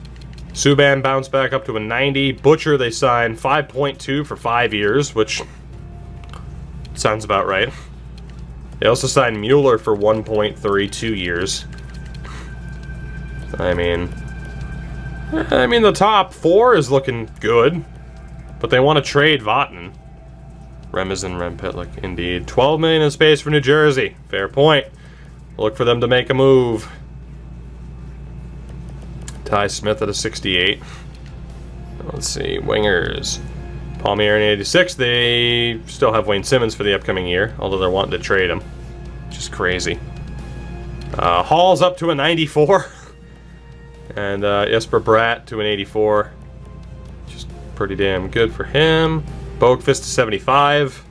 Subban bounced back up to a 90. Butcher they signed 5.2 for 5 years, which sounds about right. They also signed Mueller for 1.3, 2 years. I mean, the top 4 is looking good, but they want to trade Vatanen. Remizin, Rempitlik, indeed. 12 million in space for New Jersey. Fair point. Look for them to make a move. Ty Smith at a 68. Let's see, wingers. Palmieri in 86. They still have Wayne Simmons for the upcoming year, although they're wanting to trade him. Just crazy. Hall's up to a 94. And Jesper Bratt to an 84. Just pretty damn good for him. Boagfist to 75.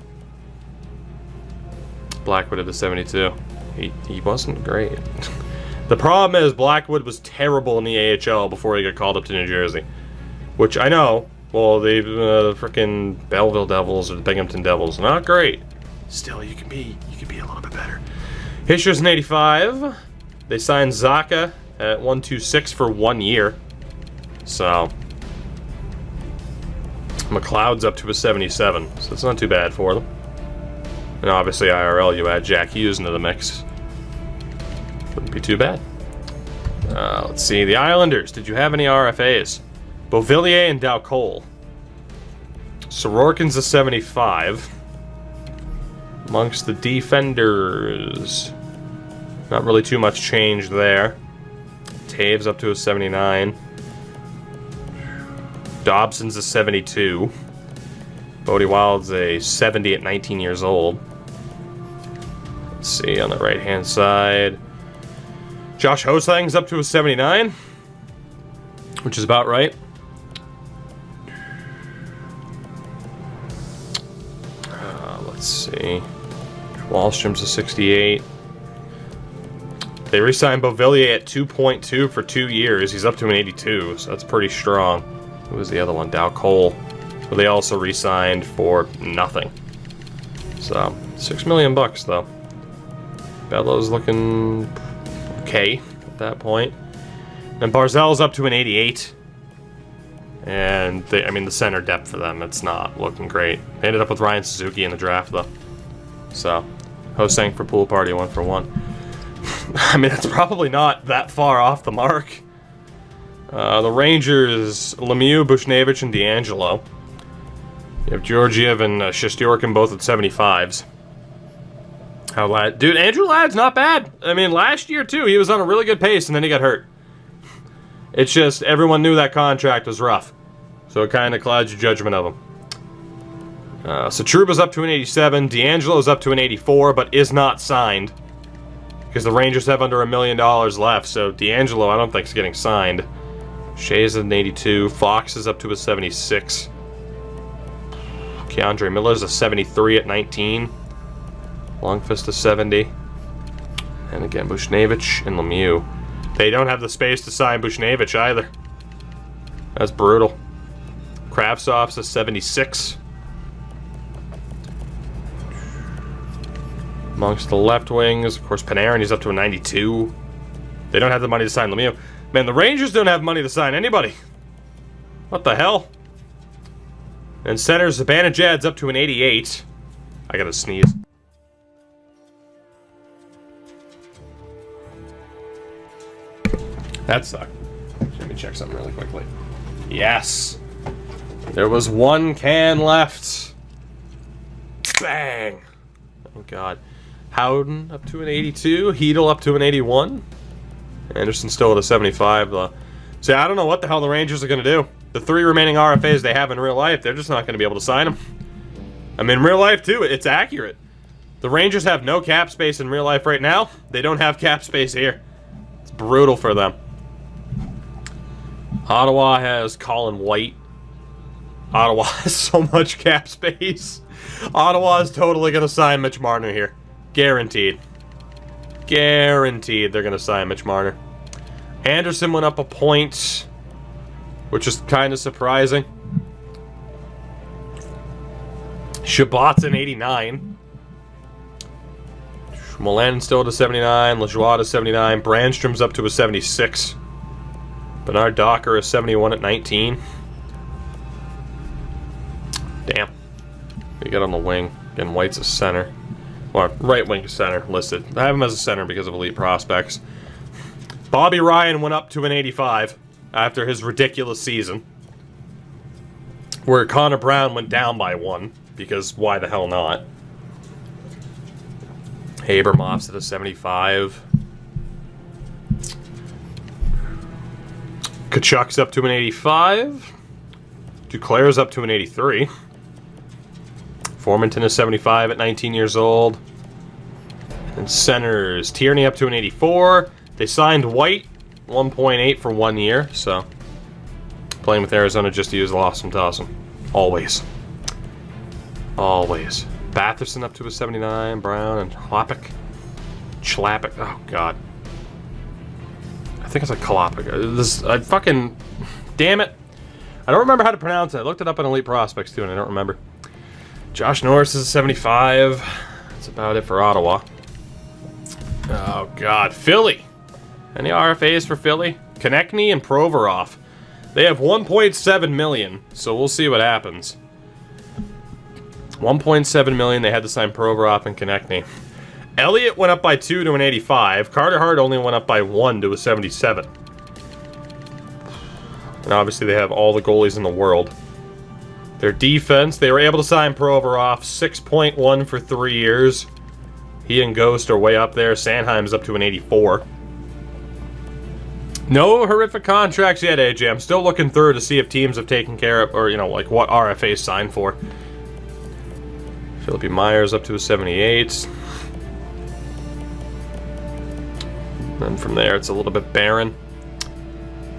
Blackwood at a 72. He wasn't great. The problem is Blackwood was terrible in the AHL before he got called up to New Jersey. Which I know, well, the frickin' Belleville Devils or the Binghamton Devils, not great. Still, you can be a little bit better. Hischer's an 85. They signed Zacha at 126 for 1 year. So McLeod's up to a 77, so it's not too bad for them. And obviously IRL, you add Jack Hughes into the mix. Wouldn't be too bad. Let's see, the Islanders. Did you have any RFAs? Beauvillier and Dow Cole. Sorokin's a 75. Amongst the defenders, not really too much change there. Taves up to a 79. Dobson's a 72. Bodie Wild's a 70 at 19 years old. Let's see, on the right-hand side, Josh Hosang's up to a 79, which is about right. Let's see. Wallstrom's a 68. They re-signed Beauvillier at 2.2 for 2 years. He's up to an 82, so that's pretty strong. Who was the other one? Dow Cole. But they also re-signed for nothing. So, $6 million bucks, though. Bellows looking okay at that point. And Barzell's up to an 88. And, the center depth for them, it's not looking great. They ended up with Ryan Suzuki in the draft, though. So, Hosang for pool party 1 for 1. It's probably not that far off the mark. The Rangers, Lemieux, Bushnevich, and D'Angelo. You have Georgiev and Shesterkin both at 75s. Dude, Andrew Ladd's not bad. Last year, too, he was on a really good pace, and then he got hurt. It's just, everyone knew that contract was rough. So it kind of clouds your judgment of him. So Trouba's up to an 87. D'Angelo's up to an 84, but is not signed. Because the Rangers have under $1 million left, so D'Angelo I don't think is getting signed. Shea's at an 82. Fox is up to a 76. Keandre Miller's a 73 at 19. Longfist a 70. And again, Buchnevich and Lemieux. They don't have the space to sign Buchnevich either. That's brutal. Kravtsov's a 76. Amongst the left wings, of course, Panarin, he's up to a 92. They don't have the money to sign Lemieux. Man, the Rangers don't have money to sign anybody. What the hell? And center, Zibanejad's up to an 88. I gotta sneeze. That sucked. Let me check something really quickly. Yes. There was one can left. Bang. Oh, God. Howden up to an 82. Hedel up to an 81. Anderson still at a 75. See, I don't know what the hell the Rangers are going to do. The 3 remaining RFAs they have in real life, they're just not going to be able to sign them. I mean, in real life, too, it's accurate. The Rangers have no cap space in real life right now. They don't have cap space here. It's brutal for them. Ottawa has Colin White. Ottawa has so much cap space. Ottawa is totally going to sign Mitch Marner here. Guaranteed. Guaranteed they're going to sign Mitch Marner. Anderson went up a point, which is kind of surprising. Shabbat's an 89. Milan still to 79. Lajoie to 79. Brandstrom's up to a 76. Bernard Docker is 71 at 19. Damn. We got on the wing. Again, White's a center. Well, right wing center listed. I have him as a center because of elite prospects. Bobby Ryan went up to an 85 after his ridiculous season. Where Connor Brown went down by 1, because why the hell not? Habermoff's at a 75. Kachuk's up to an 85. Duclair's up to an 83. Formanton is 75 at 19 years old. And centers, Tierney up to an 84. They signed White, 1.8 for 1 year, so playing with Arizona just to use Lawson Dawson. Always. Always. Batherson up to a 79. Brown and Chlapik. Oh, God. I think it's like Chlapik. I fucking... Damn it. I don't remember how to pronounce it. I looked it up on Elite Prospects, too, and I don't remember. Josh Norris is a 75. That's about it for Ottawa. Oh, God. Philly. Any RFAs for Philly? Konechny and Provorov. They have $1.7 million, so we'll see what happens. $1.7 million. They had to sign Provorov and Konechny. Elliott went up by 2 to an 85. Carter Hart only went up by 1 to a 77. And obviously they have all the goalies in the world. Their defense, they were able to sign Provorov, 6.1 for 3 years. He and Ghost are way up there. Sanheim's up to an 84. No horrific contracts yet, AJ. I'm still looking through to see if teams have taken care of, or, you know, like what RFAs signed for. Philippi Myers up to a 78. And from there, it's a little bit barren.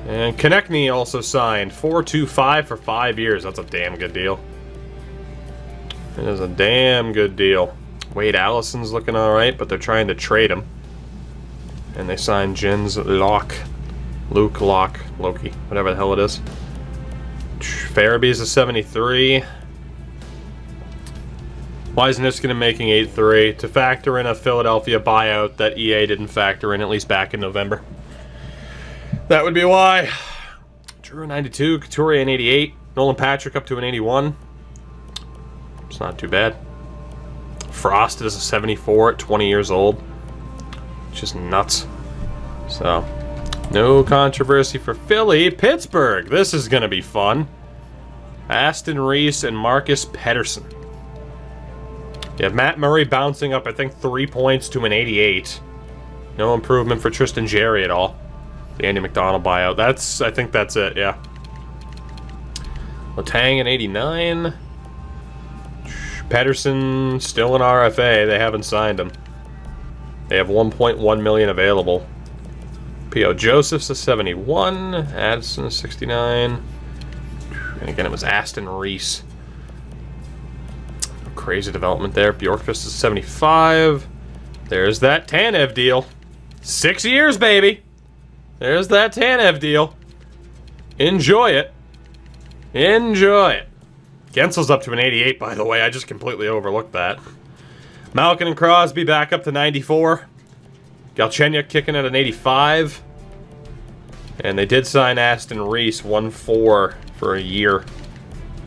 And Konechny also signed 4.25 for 5 years. That's a damn good deal. It is a damn good deal. Wade Allison's looking alright, but they're trying to trade him. And they signed Jens Loki, whatever the hell it is. Farabee's a 73. Wisniewski making 8.3 to factor in a Philadelphia buyout that EA didn't factor in, at least back in November. That would be why. Drew 92, Couturier an 88, Nolan Patrick up to an 81. It's not too bad. Frost is a 74 at 20 years old. Just nuts. So, no controversy for Philly. Pittsburgh, this is going to be fun. Aston Reese and Marcus Pettersson. You have Matt Murray bouncing up, I think, 3 points to an 88. No improvement for Tristan Jarry at all. The Andy McDonald buyout. I think that's it, yeah. Letang an 89. Pedersen still an RFA. They haven't signed him. They have $1.1 million available. P.O. Joseph's a 71. Addison a 69. And again, it was Aston Reese. Crazy development there. Bjorkqvist is 75. There's that Tanev deal. 6 years, baby. There's that Tanev deal. Enjoy it. Enjoy it. Gensel's up to an 88, by the way. I just completely overlooked that. Malkin and Crosby back up to 94. Galchenyuk kicking at an 85. And they did sign Aston Reese 1-4 for a year.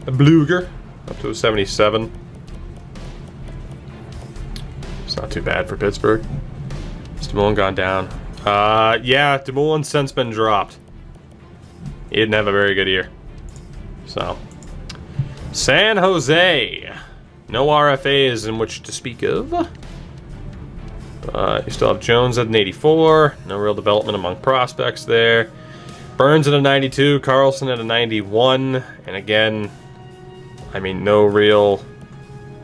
A Bluger up to a 77. It's not too bad for Pittsburgh. Has Dumoulin gone down? Yeah, Dumoulin's since been dropped. He didn't have a very good year. So, San Jose. No RFAs in which to speak of. You still have Jones at an 84. No real development among prospects there. Burns at a 92. Carlson at a 91. And again, I mean, no real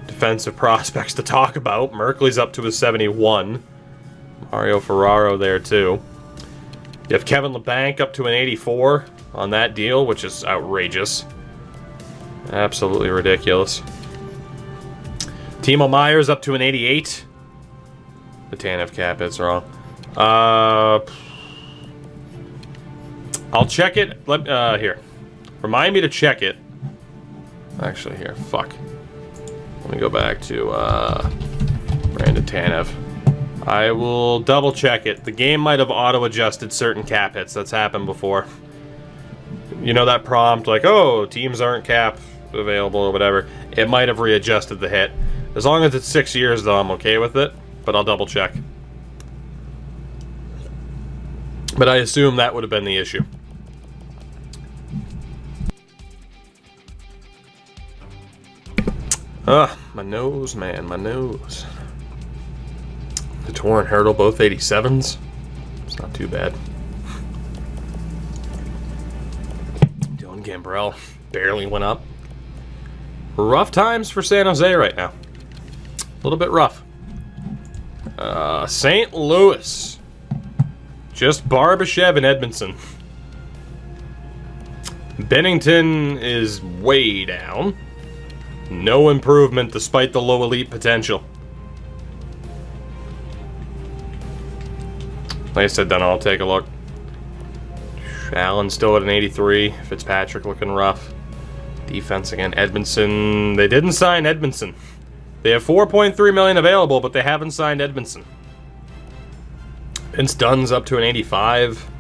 defensive prospects to talk about. Merkley's up to a 71. Mario Ferraro there too. You have Kevin LeBanc up to an 84 on that deal, which is outrageous. Absolutely ridiculous. Timo Meyer's up to an 88. The Tanev cap is wrong. I'll check it. Here. Remind me to check it. Actually, here. Fuck. Let me go back to Brandon Tanev. I will double check it. The game might have auto-adjusted certain cap hits. That's happened before. You know that prompt, like, oh, teams aren't cap available or whatever. It might have readjusted the hit. As long as it's 6 years, though, I'm okay with it. But I'll double check. But I assume that would have been the issue. Ugh, my nose, man, my nose. The Torn Hurdle, both 87s. It's not too bad. Dylan Gambrell barely went up. Rough times for San Jose right now. A little bit rough. St. Louis. Just Barbashev and Edmondson. Bennington is way down. No improvement despite the low elite potential. Like I said, then I'll take a look. Allen still at an 83. Fitzpatrick looking rough. Defense again. Edmondson. They didn't sign Edmondson. They have $4.3 million available, but they haven't signed Edmondson. Vince Dunn's up to an 85.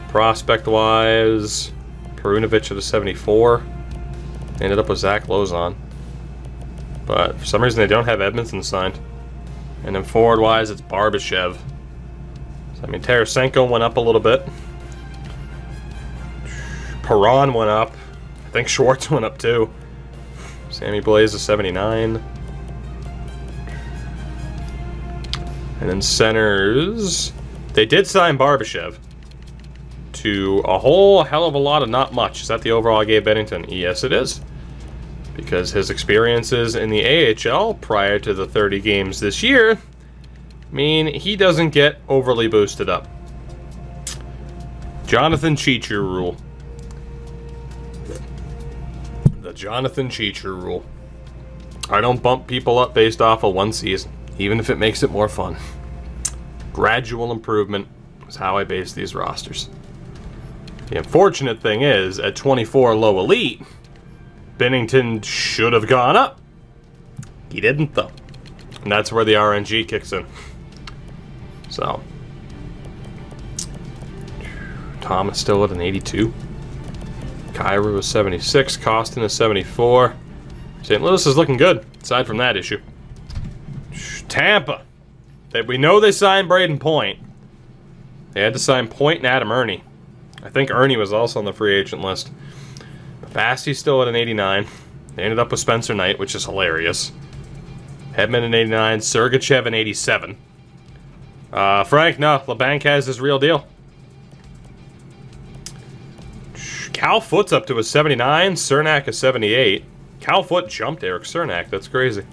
Prospect-wise, Perunovic at a 74. They ended up with Zach Lozon. But for some reason, they don't have Edmondson signed. And then forward-wise, it's Barbashev. So, I mean, Tarasenko went up a little bit. Perron went up. I think Schwartz went up too. Sammy Blaze is 79. And then centers. They did sign Barbashev to a whole hell of a lot of not much. Is that the overall I gave Bennington? Yes, it is. Because his experiences in the AHL prior to the 30 games this year mean he doesn't get overly boosted up. Jonathan Cheechoo rule. The Jonathan Cheechoo rule. I don't bump people up based off of one season, even if it makes it more fun. Gradual improvement is how I base these rosters. The unfortunate thing is, at 24 low elite, Bennington should have gone up. He didn't, though. And that's where the RNG kicks in. So, Thomas still at an 82. Kyrou is 76. Costin is 74. St. Louis is looking good, aside from that issue. Tampa. We know they signed Braden Point. They had to sign Point and Adam Ernie. I think Ernie was also on the free agent list. Basty's still at an 89. They ended up with Spencer Knight, which is hilarious. Hedman an 89. Sergachev an 87. Frank, no. LeBanc has his real deal. Cal Foot's up to a 79. Cernak a 78. Cal Foot jumped Eric Cernak. That's crazy.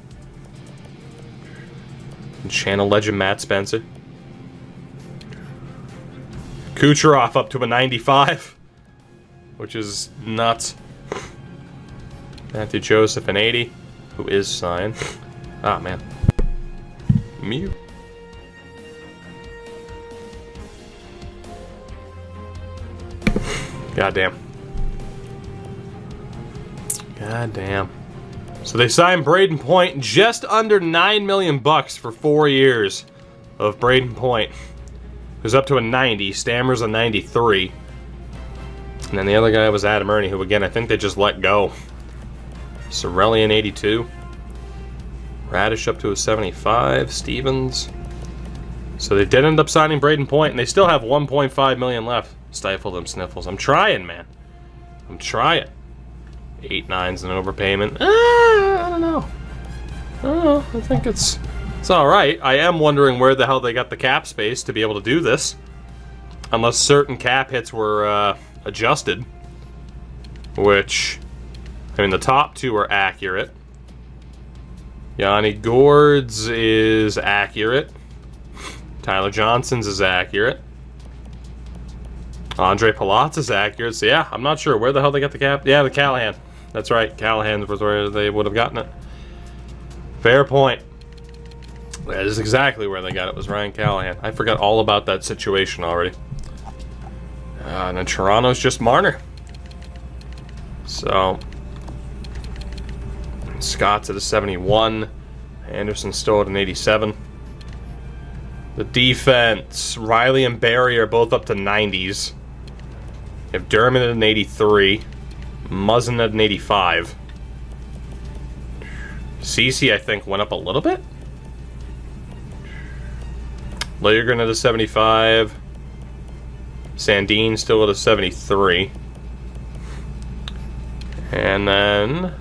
And Channel legend Matt Spencer. Kucherov up to a 95, which is nuts. Matthew Joseph an 80, who is signed. Ah, man. Mew. Goddamn. Goddamn. So they signed Braden Point just under $9 million for 4 years of Braden Point. Who's up to a 90. Stammer's a 93. And then the other guy was Adam Ernie, who again I think they just let go. Sorelli an 82. Radish up to a 75. Stevens. So they did end up signing Braden Point, and they still have $1.5 million left. Stifle them sniffles. I'm trying, man. I'm trying. 8 9s and an overpayment. I don't know. I think it's alright. I am wondering where the hell they got the cap space to be able to do this. Unless certain cap hits were adjusted. Which, I mean, the top 2 are accurate. Yanni Gourds is accurate. Tyler Johnson's is accurate. Andre Palat's is accurate. So yeah, I'm not sure where the hell they got the cap. Yeah, the Callahan. That's right. Callahan was where they would have gotten it. Fair point. That is exactly where they got it, was Ryan Callahan. I forgot all about that situation already. And then Toronto's just Marner. So, Scott's at a 71. Anderson's still at an 87. The defense, Riley and Barry are both up to 90s. You have Dermott at an 83. Muzzin at an 85. Cece, I think, went up a little bit. Liljegren at a 75. Sandin still at a 73. And then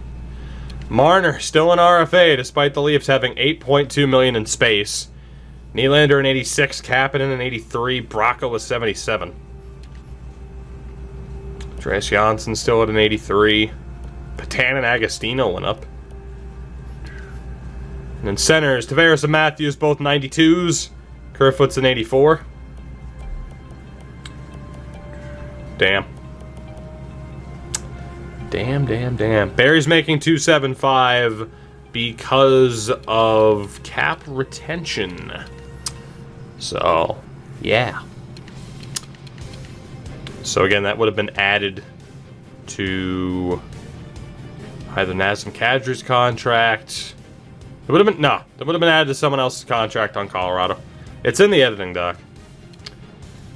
Marner still in RFA despite the Leafs having $8.2 million in space. Nylander an 86, Kapanen an 83, Bracco a 77. Andreas Janssen still at an 83. Patan and Agostino went up. And then centers, Tavares and Matthews both 92s. Kerfoot's an 84. Damn. Damn. Barry's making 275 because of cap retention. So, yeah. So again, that would have been added to either Nazem Kadri's contract. It would have been, no, it would have been added to someone else's contract on Colorado. It's in the editing doc.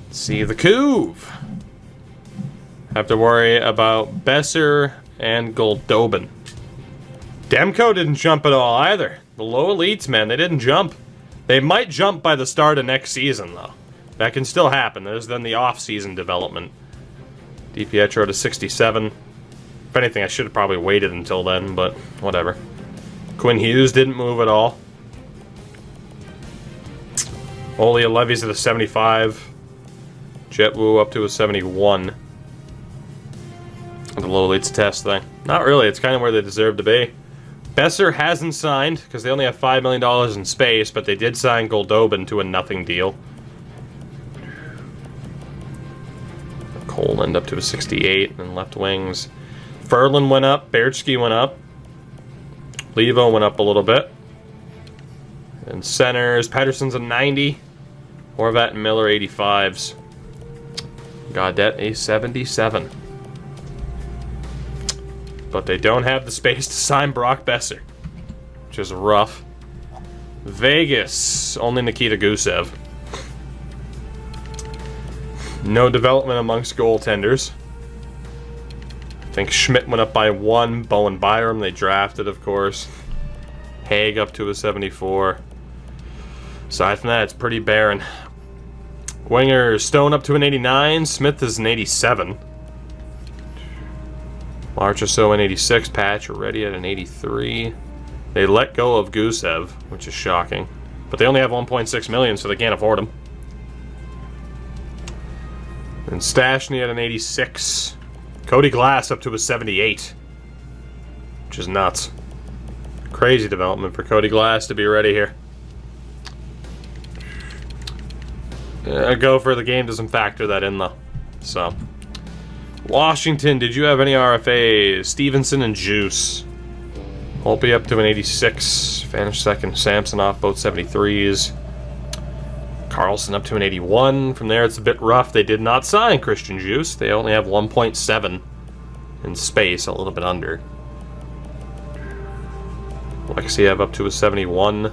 Let's see the Couve. Have to worry about Besser and Goldobin. Demko didn't jump at all either. The low elites, man, they didn't jump. They might jump by the start of next season, though. That can still happen. There's then the off-season development. DiPietro to 67. If anything, I should have probably waited until then, but whatever. Quinn Hughes didn't move at all. Ollie Levy's at a 75. Jet Wu up to a 71. The low elites test thing. Not really. It's kind of where they deserve to be. Besser hasn't signed because they only have $5 million in space, but they did sign Goldobin to a nothing deal. Coleland up to a 68, and left wings. Ferland went up. Berchke went up. Levo went up a little bit. And centers, Pettersson's a 90. Horvat and Miller 85s. Gaudette a 77. But they don't have the space to sign Brock Besser, which is rough. Vegas, only Nikita Gusev. No development amongst goaltenders. I think Schmidt went up by 1. Bowen Byram, they drafted, of course. Haig up to a 74. Aside from that, it's pretty barren. Winger, Stone up to an 89. Smith is an 87. Marchessault an 86. Patch already at an 83. They let go of Gusev, which is shocking. But they only have $1.6 million, so they can't afford him. And Stashny at an 86. Cody Glass up to a 78. which is nuts. Crazy development for Cody Glass to be ready here. Go for the game doesn't factor that in, though. So, Washington, did you have any RFAs? Stevenson and Juice. Holtby up to an 86. Vanish second. Samsonov, both 73s. Carlson up to an 81. From there, it's a bit rough. They did not sign Christian Juice. They only have 1.7 in space, a little bit under. Alexiev up to a 71.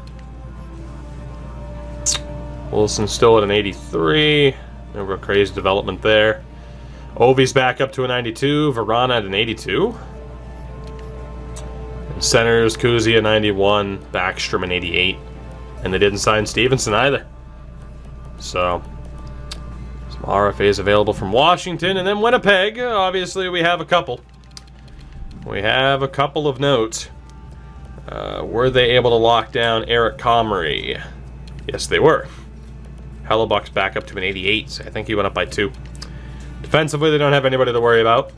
Wilson still at an 83. No real crazy development there. Ovi's back up to a 92. Verana at an 82. And centers, Kuzi at 91. Backstrom an 88. And they didn't sign Stevenson either. So, some RFAs available from Washington. And then Winnipeg, obviously we have a couple. We have a couple of notes. Were they able to lock down Eric Comrie? Yes, they were. Hellebuck's back up to an 88. I think he went up by 2. Defensively, they don't have anybody to worry about.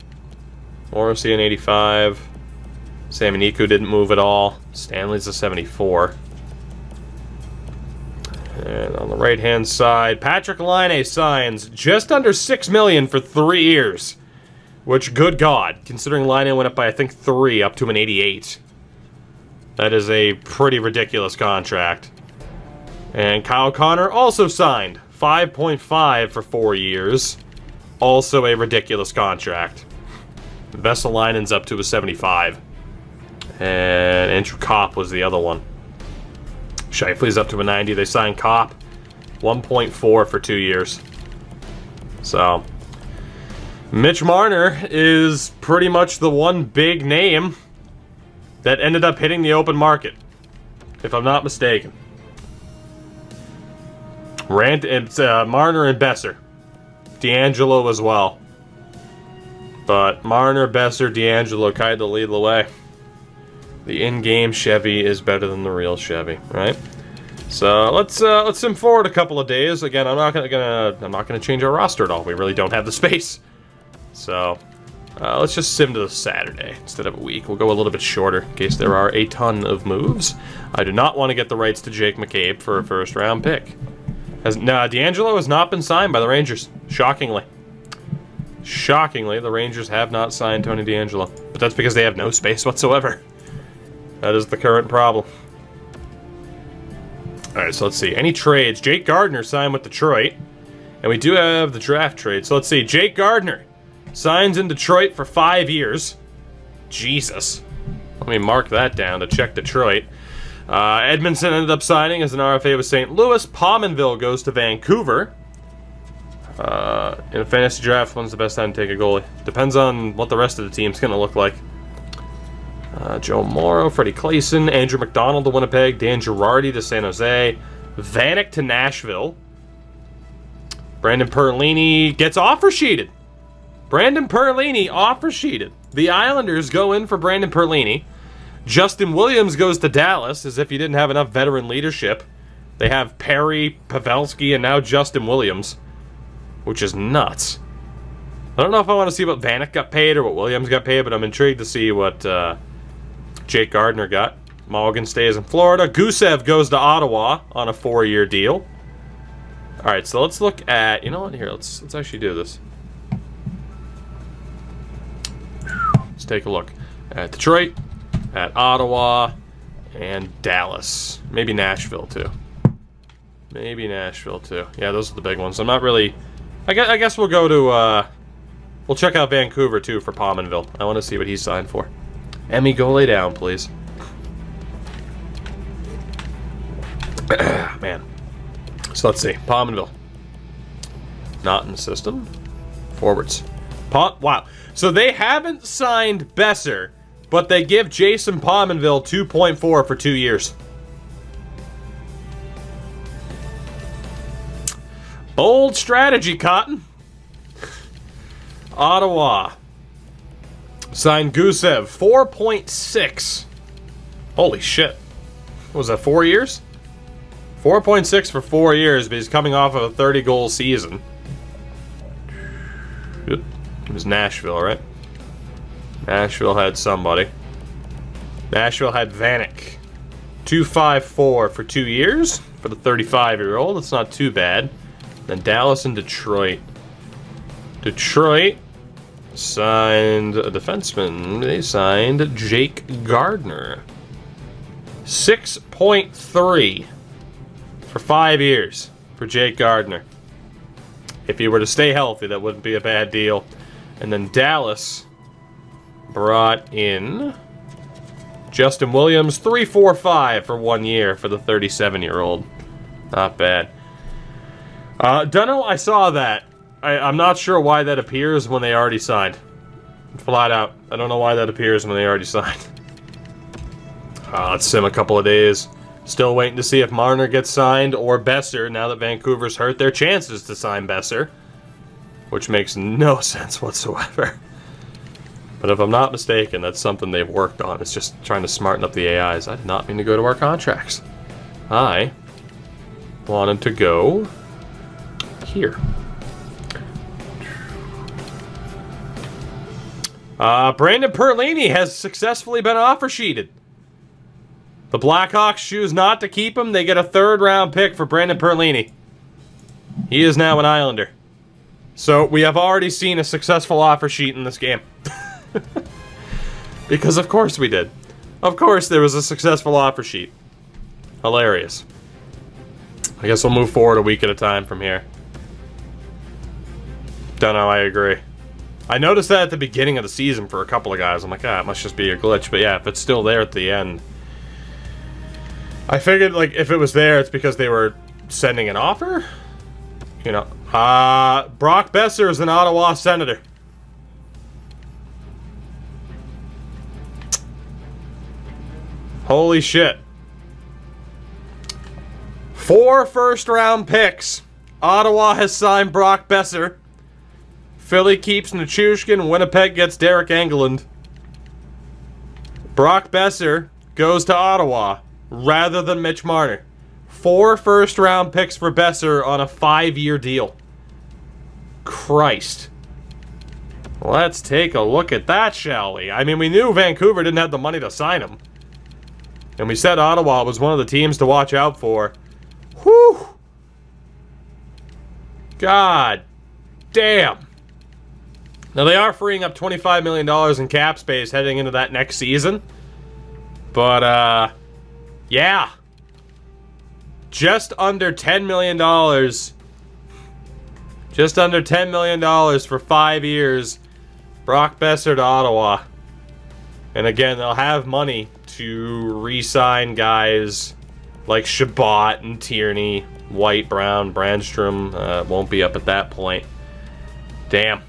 Morrissey an 85. Samaniku didn't move at all. Stanley's a 74. And on the right-hand side, Patrick Laine signs just under $6 million for 3 years. Which, good God, considering Laine went up by, I think, 3 up to an 88. That is a pretty ridiculous contract. And Kyle Connor also signed 5.5 for 4 years. Also a ridiculous contract. Vesalainen's up to a 75. And Andrew Kopp was the other one. Scheifele's up to a 90. They signed Kopp 1.4 for 2 years. So, Mitch Marner is pretty much the one big name that ended up hitting the open market, if I'm not mistaken. It's Marner and Besser. D'Angelo as well. But Marner, Besser, D'Angelo kind of lead the way. The in-game Chevy is better than the real Chevy, right? So let's sim forward a couple of days. Again, I'm not gonna change our roster at all. We really don't have the space. So let's just sim to the Saturday instead of a week. We'll go a little bit shorter in case there are a ton of moves. I do not want to get the rights to Jake McCabe for a first-round pick. D'Angelo has not been signed by the Rangers. Shockingly. Shockingly, the Rangers have not signed Tony D'Angelo. But that's because they have no space whatsoever. That is the current problem. Alright, so let's see. Any trades? Jake Gardner signed with Detroit. And we do have the draft trade. So let's see. Jake Gardner signs in Detroit for 5 years. Jesus. Let me mark that down to check Detroit. Edmonton ended up signing as an RFA with St. Louis. Pominville goes to Vancouver. In a fantasy draft, when's the best time to take a goalie? Depends on what the rest of the team's going to look like. Joe Morrow, Freddie Clayson, Andrew McDonald to Winnipeg, Dan Girardi to San Jose, Vanek to Nashville. Brandon Perlini gets offer sheeted. Brandon Perlini offer sheeted. The Islanders go in for Brandon Perlini. Justin Williams goes to Dallas, as if you didn't have enough veteran leadership. They have Perry, Pavelski, and now Justin Williams, which is nuts. I don't know if I want to see what Vanek got paid or what Williams got paid, but I'm intrigued to see what Jake Gardner got. Mulligan stays in Florida. Gusev goes to Ottawa on a 4-year deal. All right, so let's look at, you know what, here, let's actually do this. Let's take a look at Detroit, at Ottawa, and Dallas. Maybe Nashville, too. Maybe Nashville, too. Yeah, those are the big ones. I'm not really... I guess we'll go to... we'll check out Vancouver, too, for Pominville. I want to see what he signed for. Emmy, go lay down, please. Man. So let's see. Pominville. Not in the system. Forwards. Wow. So they haven't signed Besser, but they give Jason Pominville 2.4 for 2 years. Bold strategy, Cotton. Ottawa. Signed Gusev. 4.6. Holy shit. What was that, 4 years? 4.6 for 4 years, but he's coming off of a 30-goal season. It was Nashville, right? Nashville had somebody. Nashville had Vanek. 254 for 2 years for the 35-year-old. It's not too bad. Then Dallas and Detroit. Detroit signed a defenseman. They signed Jake Gardner. 6.3 for 5 years for Jake Gardner. If he were to stay healthy, that wouldn't be a bad deal. And then Dallas brought in Justin Williams, 3.45 for 1 year for the 37-year-old. Not bad. Dunno, I saw that. I'm not sure why that appears when they already signed. Flat out. I don't know why that appears when they already signed. Let's sim a couple of days. Still waiting to see if Marner gets signed or Besser. Now that Vancouver's hurt their chances to sign Besser. Which makes no sense whatsoever. But if I'm not mistaken, that's something they've worked on. It's just trying to smarten up the AIs. I did not mean to go to our contracts. I wanted to go here. Brandon Perlini has successfully been offer sheeted. The Blackhawks choose not to keep him. They get a 3rd-round pick for Brandon Perlini. He is now an Islander. So we have already seen a successful offer sheet in this game. Because of course we did. Of course there was a successful offer sheet. Hilarious. I guess we'll move forward a week at a time from here. Don't know, I agree. I noticed that at the beginning of the season for a couple of guys. I'm like, it must just be a glitch. But yeah, if it's still there at the end. I figured, like, if it was there, it's because they were sending an offer? You know. Brock Besser is an Ottawa Senator. Holy shit. 4 first-round picks. Ottawa has signed Brock Besser. Philly keeps Nichushkin. Winnipeg gets Derek Engelland. Brock Besser goes to Ottawa rather than Mitch Marner. 4 first-round picks for Besser on a 5-year deal. Christ. Let's take a look at that, shall we? I mean, we knew Vancouver didn't have the money to sign him. And we said Ottawa was one of the teams to watch out for. Whew! God damn. Now, they are freeing up $25 million in cap space heading into that next season. But, yeah. Just under $10 million. Just under $10 million for 5 years. Brock Besser to Ottawa. And again, they'll have money to re-sign guys like Shabbat and Tierney, White, Brown, Brandstrom. Won't be up at that point. Damn.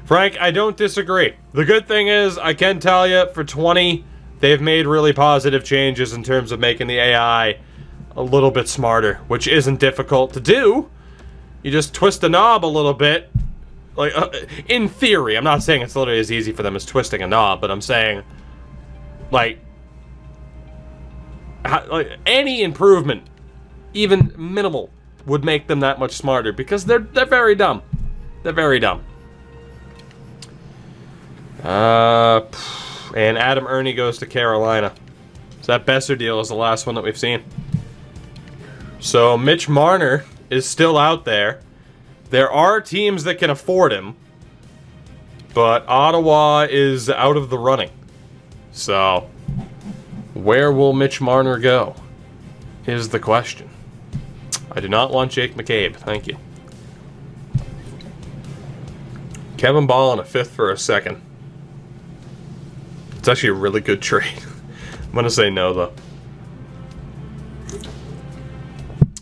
Frank, I don't disagree. The good thing is, I can tell you, for 20, they've made really positive changes in terms of making the AI a little bit smarter, which isn't difficult to do. You just twist the knob a little bit. Like, in theory, I'm not saying it's literally as easy for them as twisting a knob, but I'm saying, like any improvement, even minimal, would make them that much smarter because they're very dumb. They're very dumb. And Adam Ernie goes to Carolina. So that Besser deal is the last one that we've seen. So Mitch Marner is still out there. There are teams that can afford him, but Ottawa is out of the running. So, where will Mitch Marner go? Is the question. I do not want Jake McCabe. Thank you. Kevin Ball on a 5th for a 2nd. It's actually a really good trade. I'm going to say no, though.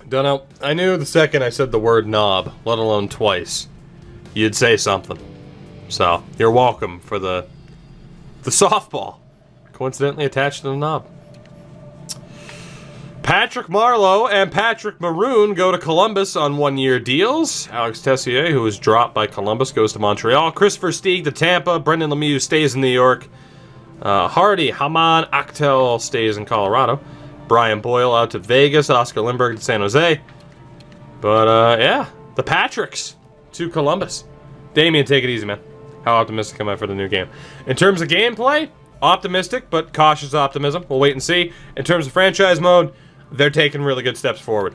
Don't know. I knew the second I said the word knob, let alone twice, you'd say something. So, you're welcome for the softball. Coincidentally attached to the knob. Patrick Marleau and Patrick Maroon go to Columbus on 1-year deals. Alex Tessier, who was dropped by Columbus, goes to Montreal. Christopher Stieg to Tampa. Brendan Lemieux stays in New York. Hardy Haman Achtel stays in Colorado. Brian Boyle out to Vegas. Oscar Lindbergh to San Jose. But, yeah. The Patricks to Columbus. Damien, take it easy, man. How optimistic am I for the new game? In terms of gameplay, Optimistic, but cautious optimism. We'll wait and see. In terms of franchise mode, they're taking really good steps forward.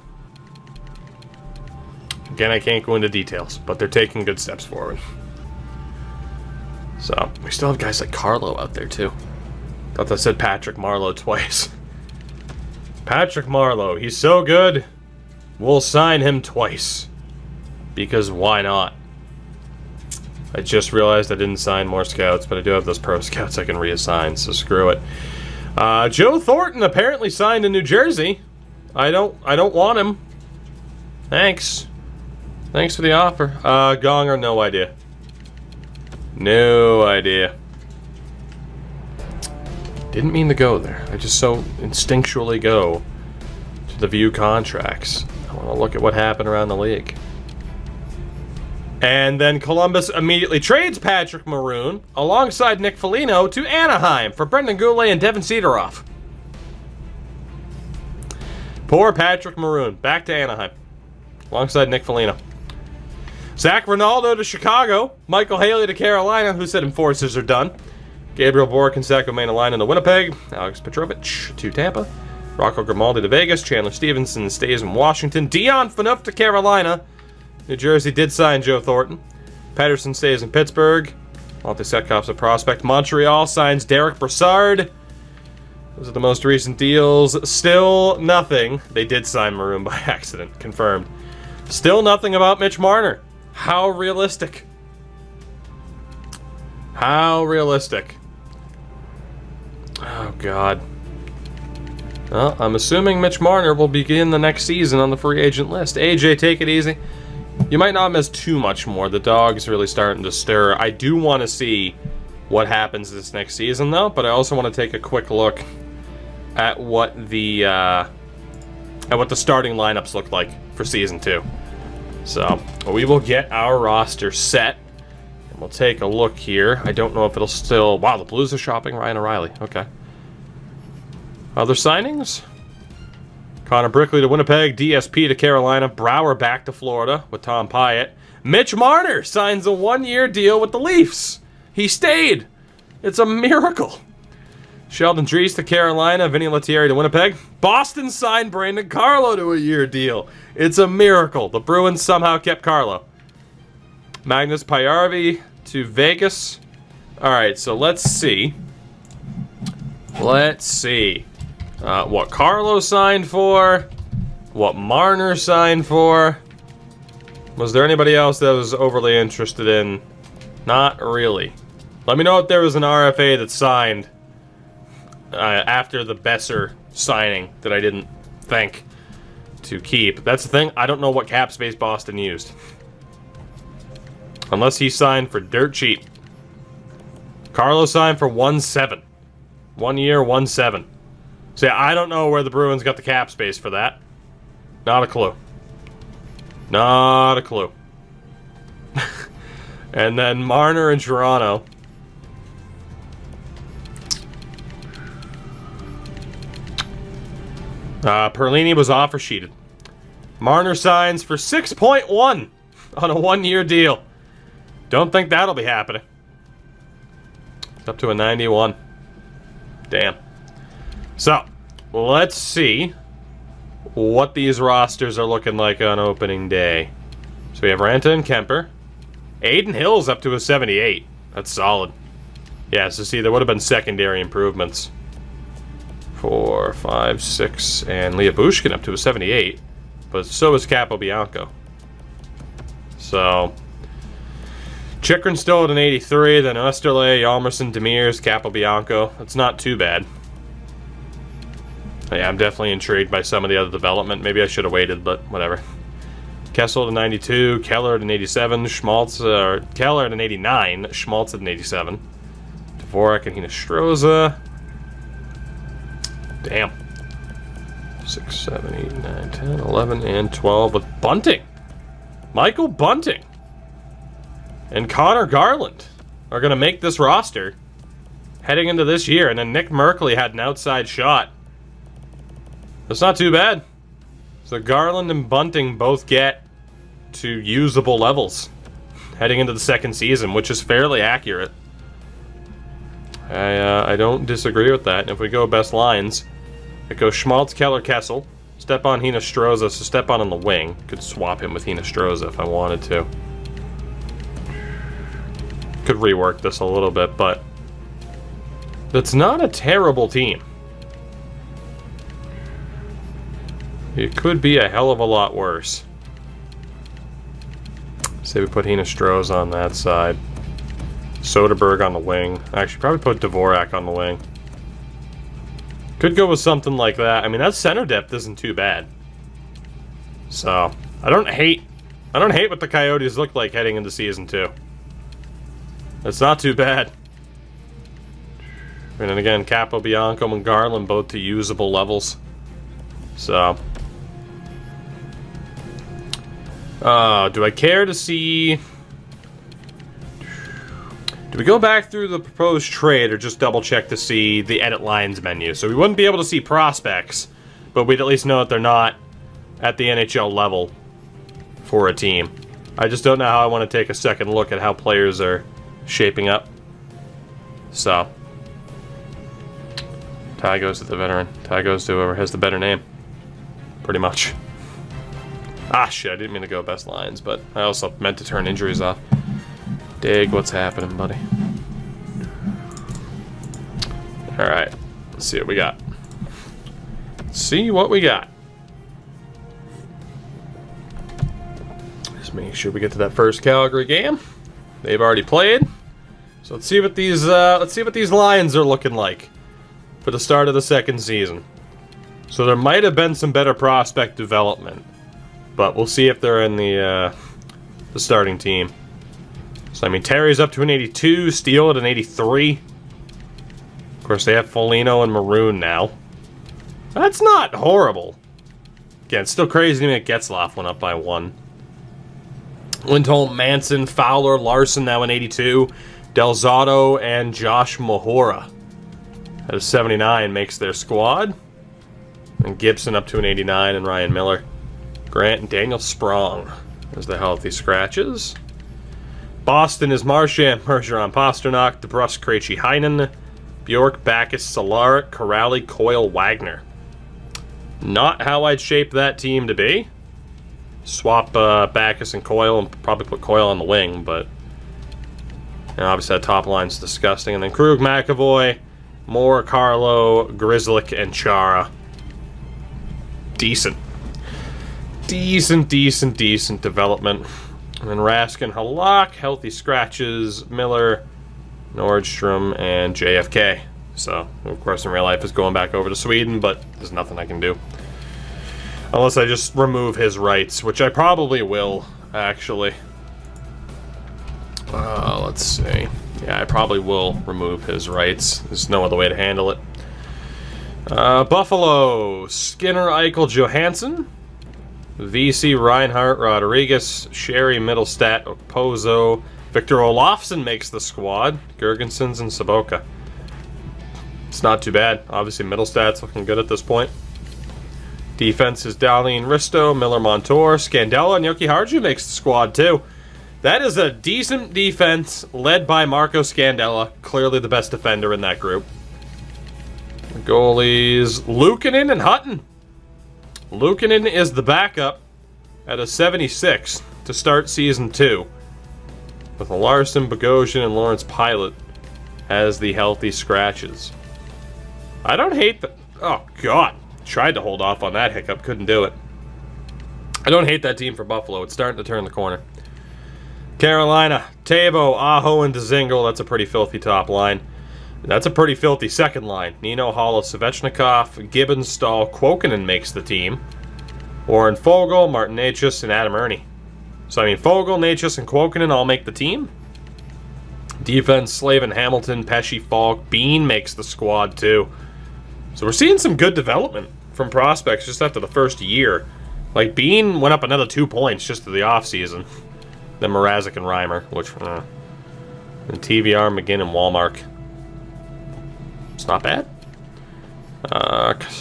Again, I can't go into details, but they're taking good steps forward. So, we still have guys like Carlo out there, too. Thought that said Patrick Marleau twice. Patrick Marleau, he's so good, we'll sign him twice. Because why not? I just realized I didn't sign more scouts, but I do have those pro scouts I can reassign, so screw it. Joe Thornton apparently signed in New Jersey. I don't want him. Thanks. Thanks for the offer. Gonger, no idea. No idea. Didn't mean to go there. I just so instinctually go to the view contracts. I want to look at what happened around the league. And then Columbus immediately trades Patrick Maroon alongside Nick Foligno to Anaheim for Brendan Goulet and Devin Sidorov. Poor Patrick Maroon. Back to Anaheim alongside Nick Foligno. Zach Ronaldo to Chicago. Michael Haley to Carolina, who said enforcers are done. Gabriel Bork and Sacco Main to Winnipeg. Alex Petrovich to Tampa. Rocco Grimaldi to Vegas. Chandler Stevenson stays in Washington. Dion Phaneuf to Carolina. New Jersey did sign Joe Thornton. Patterson stays in Pittsburgh. Monte Setkoff's a prospect. Montreal signs Derek Brassard. Those are the most recent deals. Still nothing. They did sign Maroon by accident. Confirmed. Still nothing about Mitch Marner. How realistic? How realistic? Oh, God. Well, I'm assuming Mitch Marner will begin the next season on the free agent list. AJ, take it easy. You might not miss too much more. The dog's really starting to stir. I do want to see what happens this next season, though, but I also want to take a quick look at what the starting lineups look like for Season 2. So, we will get our roster set, and we'll take a look here. I don't know if it'll still... Wow, the Blues are shopping Ryan O'Reilly. Okay. Other signings? Connor Brickley to Winnipeg, DSP to Carolina, Brower back to Florida with Tom Pyatt. Mitch Marner signs a one-year deal with the Leafs. He stayed. It's a miracle. Sheldon Dries to Carolina, Vinny Lettieri to Winnipeg. Boston signed Brandon Carlo to a year deal. It's a miracle. The Bruins somehow kept Carlo. Magnus Pajärvi to Vegas. All right, so let's see. Let's see. What Carlo signed for. What Marner signed for. Was there anybody else that was overly interested in? Not really. Let me know if there was an RFA that signed after the Besser signing that I didn't think to keep. That's the thing. I don't know what cap space Boston used. Unless he signed for dirt cheap. Carlo signed for 1.7. 1 year, 1.7. So yeah, I don't know where the Bruins got the cap space for that. Not a clue. Not a clue. And then Marner in Toronto. Perlini was offer sheeted. Marner signs for 6.1 on a one-year deal. Don't think that'll be happening. It's up to a 91. Damn. So, let's see what these rosters are looking like on opening day. So we have Ranta and Kemper. Aiden Hill's up to a 78. That's solid. Yeah, so see, there would have been secondary improvements. 4, 5, 6, and Leah Bushkin up to a 78. But so is Capobianco. So, Chikrin still at an 83, then Osterley, Yalmerson, Demirs, Capobianco. That's not too bad. Yeah, I'm definitely intrigued by some of the other development. Maybe I should have waited, but whatever. Kessel at an 92, Keller at an 87, Keller at an 89, Schmaltz at an 87. Dvorak and Hinostroza. Damn. 6, 7, 8, 9, 10, 11, and 12 with Bunting. Michael Bunting and Connor Garland are going to make this roster heading into this year. And then Nick Merkley had an outside shot. That's not too bad. So Garland and Bunting both get to usable levels heading into the second season, which is fairly accurate. I don't disagree with that. And if we go best lines, it goes Schmaltz, Keller, Kessel. Stepan, Hinostroza, so Stepan on the wing. Could swap him with Hinostroza if I wanted to. Could rework this a little bit, but that's not a terrible team. It could be a hell of a lot worse. Say we put Hinostroza on that side. Soderberg on the wing. Actually, probably put Dvorak on the wing. Could go with something like that. I mean, that center depth isn't too bad. So, I don't hate what the Coyotes look like heading into Season 2. It's not too bad. And then again, Capobianco and Garland both to usable levels. So, do I care to see... Do we go back through the proposed trade or just double check to see the edit lines menu? So we wouldn't be able to see prospects, but we'd at least know that they're not at the NHL level for a team. I just don't know how I want to take a second look at how players are shaping up. So, tie goes to the veteran. Tie goes to whoever has the better name. Pretty much. Ah, shit, I didn't mean to go best lines, but I also meant to turn injuries off. Dig, what's happening, buddy? Alright, let's see what we got. See what we got. Just making sure we get to that first Calgary game. They've already played. So let's see what these lines are looking like for the start of the second season. So there might have been some better prospect development, but we'll see if they're in the starting team. So, I mean, Terry's up to an 82, Steele at an 83. Of course, they have Foligno and Maroon now. That's not horrible. Again, it's still crazy to me that Getzlaf went up by 1. Lindholm, Manson, Fowler, Larson now an 82. Delzato and Josh Mahora at a 79 makes their squad. And Gibson up to an 89 and Ryan Miller. Grant and Daniel Sprong as the healthy scratches. Boston is Marchand, Bergeron, Pasternak, DeBrusk, Krejci, Heinen, Bjork, Backus, Solaric, Corrali, Coyle, Wagner. Not how I'd shape that team to be. Swap Backus and Coyle and probably put Coyle on the wing, but obviously that top line's disgusting. And then Krug, McAvoy, Moore, Carlo, Grizzlick, and Chara. Decent. Decent development. And then Raskin, Halak, healthy scratches, Miller, Nordstrom, and JFK. So, of course, in real life is going back over to Sweden, but there's nothing I can do. Unless I just remove his rights, which I probably will, actually. Let's see. Yeah, I probably will remove his rights. There's no other way to handle it. Buffalo, Skinner, Eichel, Johansson. VC, Reinhardt, Rodriguez, Sherry, Middlestat, Okposo, Victor Olofsson makes the squad, Gergensons and Saboka. It's not too bad. Obviously, Middlestat's looking good at this point. Defense is Darlene Risto, Miller Montour, Scandella, and Yoki Harju makes the squad too. That is a decent defense led by Marco Scandella, clearly the best defender in that group. The goalies, Luukkonen and Hutton. Luukkonen is the backup at a 76 to start Season 2. With Larson, Bogosian, and Lawrence Pilot as the healthy scratches. I don't hate the... Oh, God. Tried to hold off on that hiccup. Couldn't do it. I don't hate that team for Buffalo. It's starting to turn the corner. Carolina, Tavo, Aho, and Dzingel. That's a pretty filthy top line. That's a pretty filthy second line. Nino, Halla, Svechnikov, Gibbons, Stahl, Kuokkanen makes the team. Warren Foegele, Martin Necas, and Adam Ernie. So, I mean, Foegele, Necas, and Kuokkanen all make the team. Defense, Slavin, Hamilton, Pesci, Falk, Bean makes the squad too. So we're seeing some good development from prospects just after the first year. Like, Bean went up another 2 points just to the offseason. Then Mrazek and Reimer, which... And TVR, McGinn, and Walmark. It's not bad.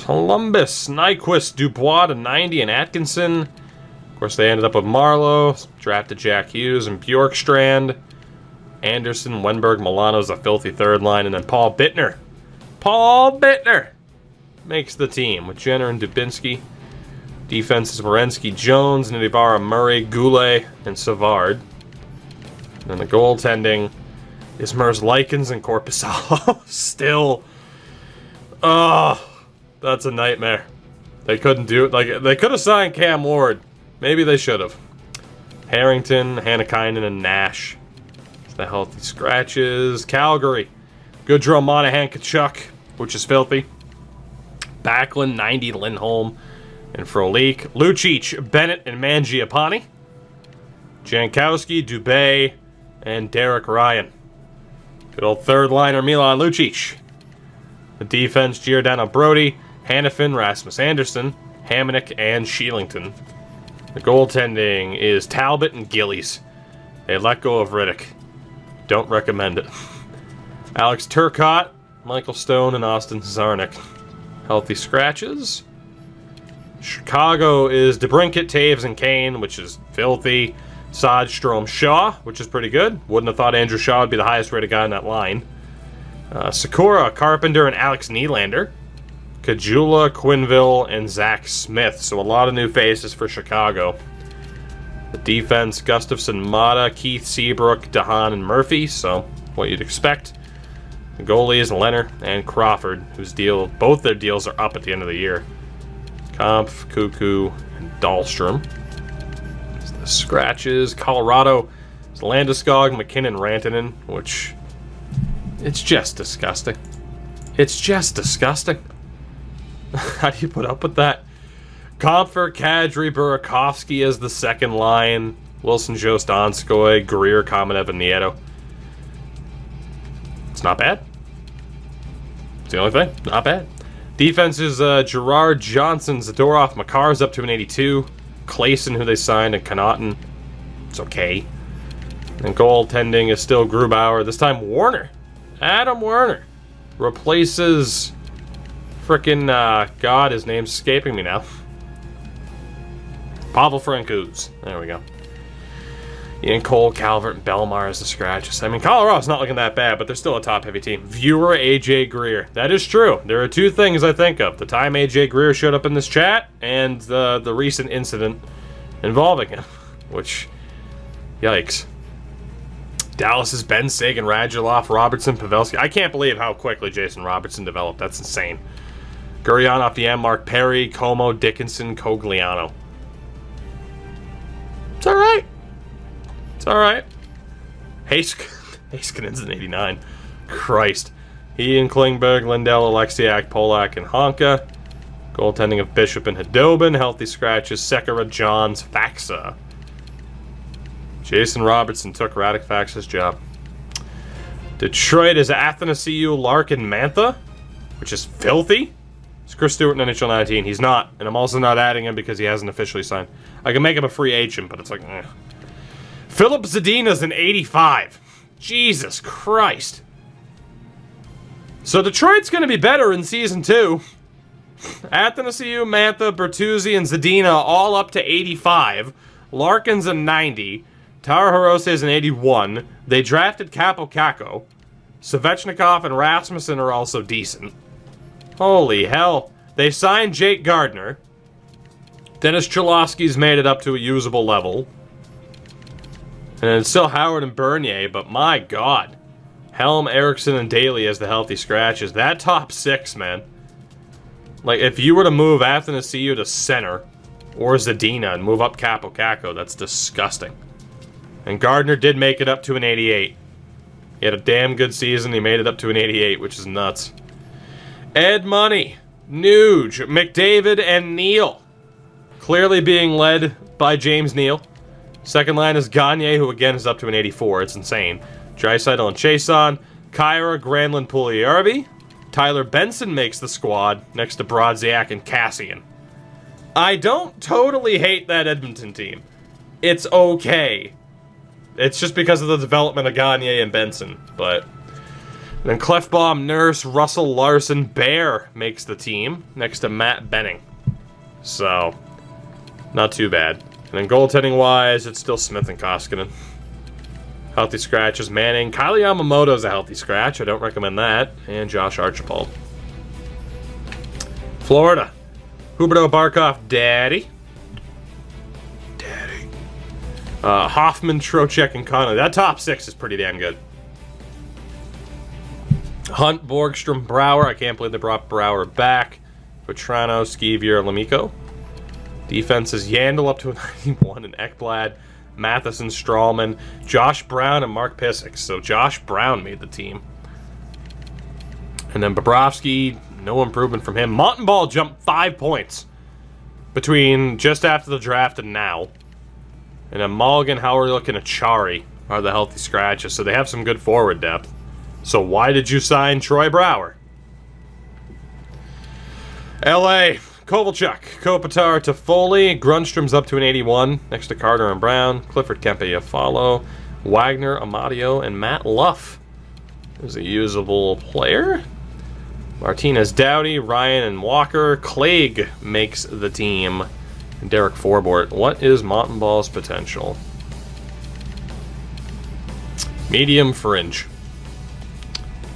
Columbus, Nyquist, Dubois to 90, and Atkinson. Of course, they ended up with Marlowe, drafted Jack Hughes and Bjorkstrand. Anderson, Wenberg, Milano's a filthy third line, and then Paul Bittner. Paul Bittner makes the team with Jenner and Dubinsky. Defense is Werenski, Jones, Nidivara, Murray, Goulet, and Savard. And then the goaltending is Mers Likens and Korpisalo. Still, that's a nightmare. They couldn't do it. Like, they could have signed Cam Ward. Maybe they should have. Harrington, Hannakainen, and Nash. The healthy scratches. Calgary. Goodrow, Monahan, Kachuk, which is filthy. Backlund, 90, Lindholm, and Frolik. Lucic, Bennett, and Mangiapane. Jankowski, Dubé, and Derek Ryan. Good old third liner Milan Lucic. The defense, Giordano Brody, Hannafin, Rasmus Anderson, Hamonic, and Sheelington. The goaltending is Talbot and Gillies. They let go of Riddick. Don't recommend it. Alex Turcotte, Michael Stone, and Austin Zarnik. Healthy scratches. Chicago is DeBrincat, Taves, and Kane, which is filthy. Sodstrom, Shaw, which is pretty good. Wouldn't have thought Andrew Shaw would be the highest rated guy in that line. Sakura, Carpenter, and Alex Nylander. Kajula, Quinville, and Zach Smith. So a lot of new faces for Chicago. The defense, Gustafsson, Mata, Keith, Seabrook, DeHaan, and Murphy. So what you'd expect. The goalies, Leonard and Crawford, whose both their deals are up at the end of the year. Kampf, Cuckoo, and Dahlstrom. The scratches, Colorado, is Landeskog, McKinnon, Rantanen, which, it's just disgusting. It's just disgusting. How do you put up with that? Comfort, Kadri, Burakovsky as the second line. Wilson, Jost, Donskoy, Greer, Kamenev, and Nieto. It's not bad. It's the only thing. Not bad. Defense is Gerard, Johnson, Zadorov, Makar's up to an 82. Clayson, who they signed, and Connaughton. It's okay. And goaltending is still Grubauer. This time Warner. Adam Warner replaces frickin' God, his name's escaping me now. Pavel Francouz. There we go. Ian Cole, Calvert, and Belmar as the scratches. I mean, Colorado's not looking that bad, but they're still a top-heavy team. Viewer AJ Greer. That is true. There are two things I think of. The time AJ Greer showed up in this chat, and the recent incident involving him. Which, yikes. Dallas is Ben Sagan, Radulov, Robertson, Pavelski. I can't believe how quickly Jason Robertson developed. That's insane. Gurrianov, DM, Mark Perry, Como, Dickinson, Cogliano. It's alright. It's alright. Haskinen's an 89. Christ. He and Klingberg, Lindell, Alexiak, Polak, and Honka. Goaltending of Bishop and Hedobin. Healthy scratches, Sekera, Johns, Faxa. Jason Robertson took Radek Faxa's job. Detroit is Athanasiu, Larkin, Mantha, which is filthy. It's Chris Stewart in NHL 19. He's not, and I'm also not adding him because he hasn't officially signed. I can make him a free agent, but it's like, eh. Philip Zadina's an 85. Jesus Christ. So Detroit's going to be better in Season 2. Athanasiu, Mantha, Bertuzzi, and Zadina all up to 85. Larkin's a 90. Tara Hirose is an 81. They drafted Capo Caco. Svechnikov and Rasmussen are also decent. Holy hell. They signed Jake Gardner. Dennis Cholowski's made it up to a usable level. And it's still Howard and Bernier, but my god. Helm, Erickson, and Daly as the healthy scratches. That top six, man. Like, if you were to move Athanasiu to center, or Zadina, and move up Capo Caco, that's disgusting. And Gardner did make it up to an 88. He had a damn good season. He made it up to an 88, which is nuts. Ed Money, Nuge, McDavid, and Neal. Clearly being led by James Neal. Second line is Gagne, who again is up to an 84. It's insane. Draisaitl and Chason. Kyra, Granlund, Puljujärvi. Tyler Benson makes the squad next to Brodziak and Cassian. I don't totally hate that Edmonton team. It's okay. It's just because of the development of Gagne and Benson. But then Clefbaum, Nurse, Russell, Larson, Bear makes the team next to Matt Benning. So, not too bad. And then goaltending-wise, it's still Smith and Koskinen. Healthy scratches, Manning. Kylie Yamamoto's a healthy scratch. I don't recommend that. And Josh Archibald. Florida. Huberto Barkov, daddy. Hoffman, Trocheck, and Connolly. That top 6 is pretty damn good. Hunt, Borgstrom, Brouwer. I can't believe they brought Brouwer back. Petrano, Skeevier, Lemico. Defense is Yandel up to a 91, and Ekblad, Matheson, Strawman, Josh Brown, and Mark Pysyk. So Josh Brown made the team. And then Bobrovsky, no improvement from him. Montenball jumped 5 points between just after the draft and now. And then Mulligan, Howard, and Achari are the healthy scratches. So they have some good forward depth. So why did you sign Troy Brouwer? L.A., Kovalchuk, Kopitar, Toffoli, Grunstrom's up to an 81, next to Carter and Brown, Clifford Kempe, follow, Wagner, Amadio, and Matt Luff is a usable player. Martinez, Doughty, Ryan, and Walker. Clegg makes the team. And Derek Forbort. What is Montenball's potential? Medium fringe,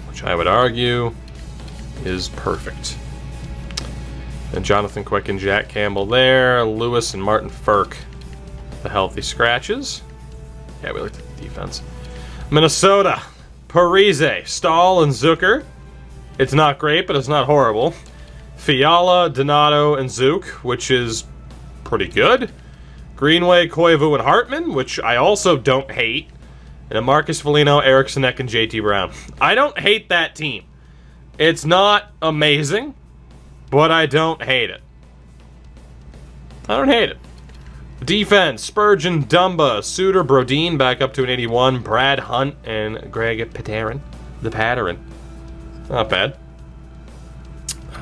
which I would argue is perfect. And Jonathan Quick and Jack Campbell there. Lewis and Martin Firk, the healthy scratches. Yeah, we looked at the defense. Minnesota, Parise, Stahl, and Zucker. It's not great, but it's not horrible. Fiala, Donato, and Zook, which is pretty good. Greenway, Koivu, and Hartman, which I also don't hate. And a Marcus Foligno, Eriksson Ek, and JT Brown. I don't hate that team. It's not amazing, but I don't hate it. I don't hate it. Defense, Spurgeon, Dumba, Suter, Brodin back up to an 81. Brad Hunt and Greg Paterin. The Paterin. Not bad.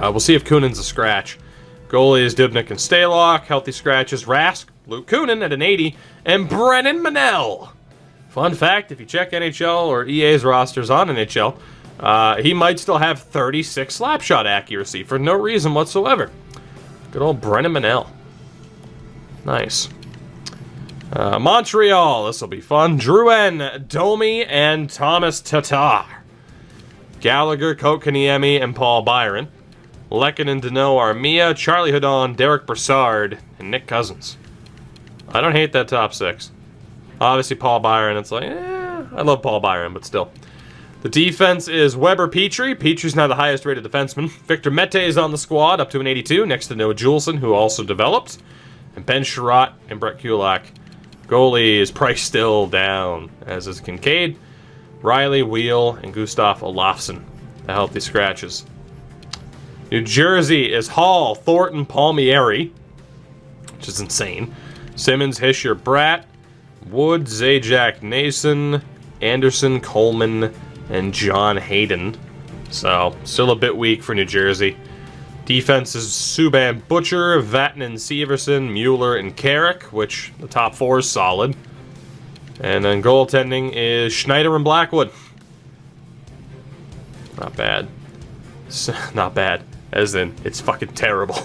We'll see if Kunin's a scratch. Goalie is Dubnik and Stalock. Healthy scratches, Rask, Luke Kunin at an 80, and Brennan Manel. Fun fact, if you check NHL or EA's rosters on NHL, he might still have 36 slap shot accuracy for no reason whatsoever. Good old Brennan Manel. Nice. Montreal, this will be fun. Drouin, Domi, and Thomas Tatar. Gallagher, Kotkaniemi, and Paul Byron. Lehkonen, Deneau, Armia, Charlie Hudon, Derek Brassard, and Nick Cousins. I don't hate that top 6. Obviously, Paul Byron, it's like, I love Paul Byron, but still. The defense is Weber, Petrie. Petrie's now the highest rated defenseman. Victor Mete is on the squad, up to an 82, next to Noah Juleson, who also developed. And Ben Sherratt and Brett Kulak. Goalie is Price still down, as is Kincaid. Riley, Wheel, and Gustav Olafsson, the healthy scratches. New Jersey is Hall, Thornton, Palmieri, which is insane. Simmons, Hischier, Bratt, Wood, Zajac, Nason, Anderson, Coleman, and John Hayden. So, still a bit weak for New Jersey. Defense is Subban, Butcher, Vatanen, Severson, Mueller, and Carrick, which the top 4 is solid. And then goaltending is Schneider and Blackwood. Not bad. Not bad. As in, it's fucking terrible.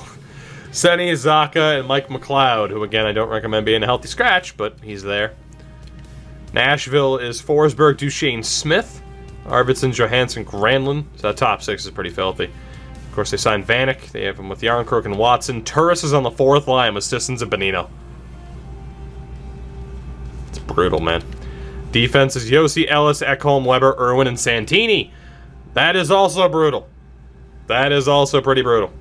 Senny, Zaka, and Mike McLeod, who again I don't recommend being a healthy scratch, but he's there. Nashville is Forsberg, Duchesne, Smith, Arvidsson, Johansson, Granlund. So that top 6 is pretty filthy. Of course, they signed Vanek. They have him with Yarncrook and Watson. Turris is on the 4th line with Sissons and Bonino. It's brutal, man. Defense is Yossi, Ellis, Ekholm, Weber, Irwin, and Santini. That is also brutal. That is also pretty brutal.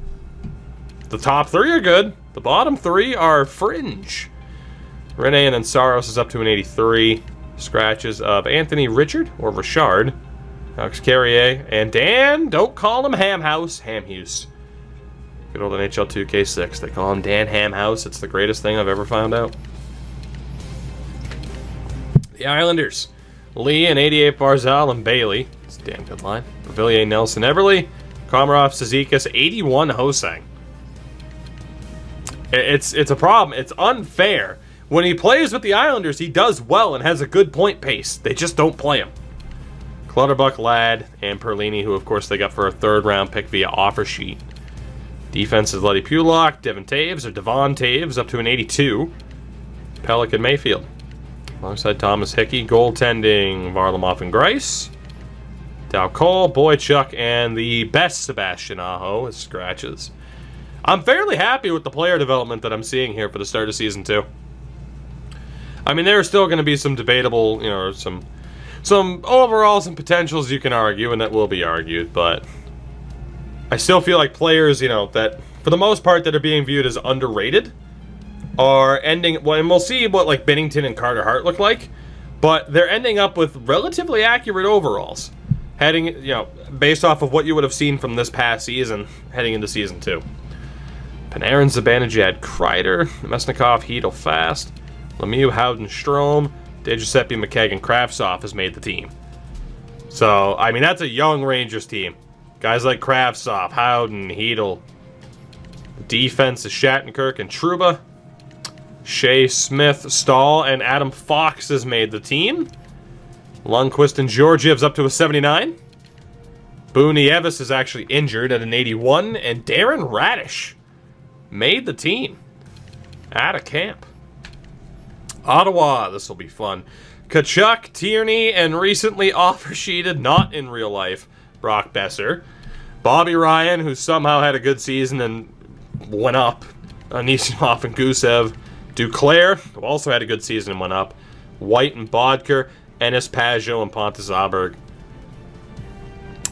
The top 3 are good. The bottom 3 are fringe. Rene and Saros is up to an 83. Scratches of Anthony Richard, or Richard, Alex Carrier, and Dan, don't call him Hamhouse, Hamhuse. Good old NHL 2K6. They call him Dan Hamhouse. It's the greatest thing I've ever found out. The Islanders. Lee and 88 Barzal and Bailey. It's a damn good line. Villiers, Nelson, Everly. Komarov, Cizikas, 81 Hosang. It's a problem. It's unfair. When he plays with the Islanders, he does well and has a good point pace. They just don't play him. Clutterbuck, Ladd, and Perlini, who of course they got for a 3rd-round pick via offer sheet. Defense is Letty Pulock, Devon Taves, up to an 82. Pellick and Mayfield. alongside Thomas Hickey. Goaltending, Varlamov and Grice. Dow Cole, Boychuk, and the best Sebastian Aho with scratches. I'm fairly happy with the player development that I'm seeing here for the start of Season 2. I mean, there are still going to be some debatable, you know, some overall, some potentials you can argue, and that will be argued, but I still feel like players, you know, that, for the most part, that are being viewed as underrated are ending, well, and we'll see what, like, Binnington and Carter Hart look like, but they're ending up with relatively accurate overalls, heading, you know, based off of what you would have seen from this past season, heading into Season 2. Panarin, Zibanejad, Kreider, Mesnikov, Hedel, Fast, Lemieux, Howden, Strome, DeGiuseppe, McKagan, Kravtsov has made the team. So, I mean, that's a young Rangers team. Guys like Kravtsov, Howden, Hedel. Defense is Shattenkirk and Trouba. Shea, Smith, Stahl, and Adam Fox has made the team. Lundqvist and Georgiev's up to a 79. Bunievis is actually injured at an 81. And Darren Radish made the team. Out of camp. Ottawa, this will be fun. Kachuk, Tierney, and recently offer-sheeted, not in real life, Brock Besser. Bobby Ryan, who somehow had a good season and went up. Anisimov and Gusev. Duclair, who also had a good season and went up. White and Bodker. Ennis, Pajot, and Pontus Aberg.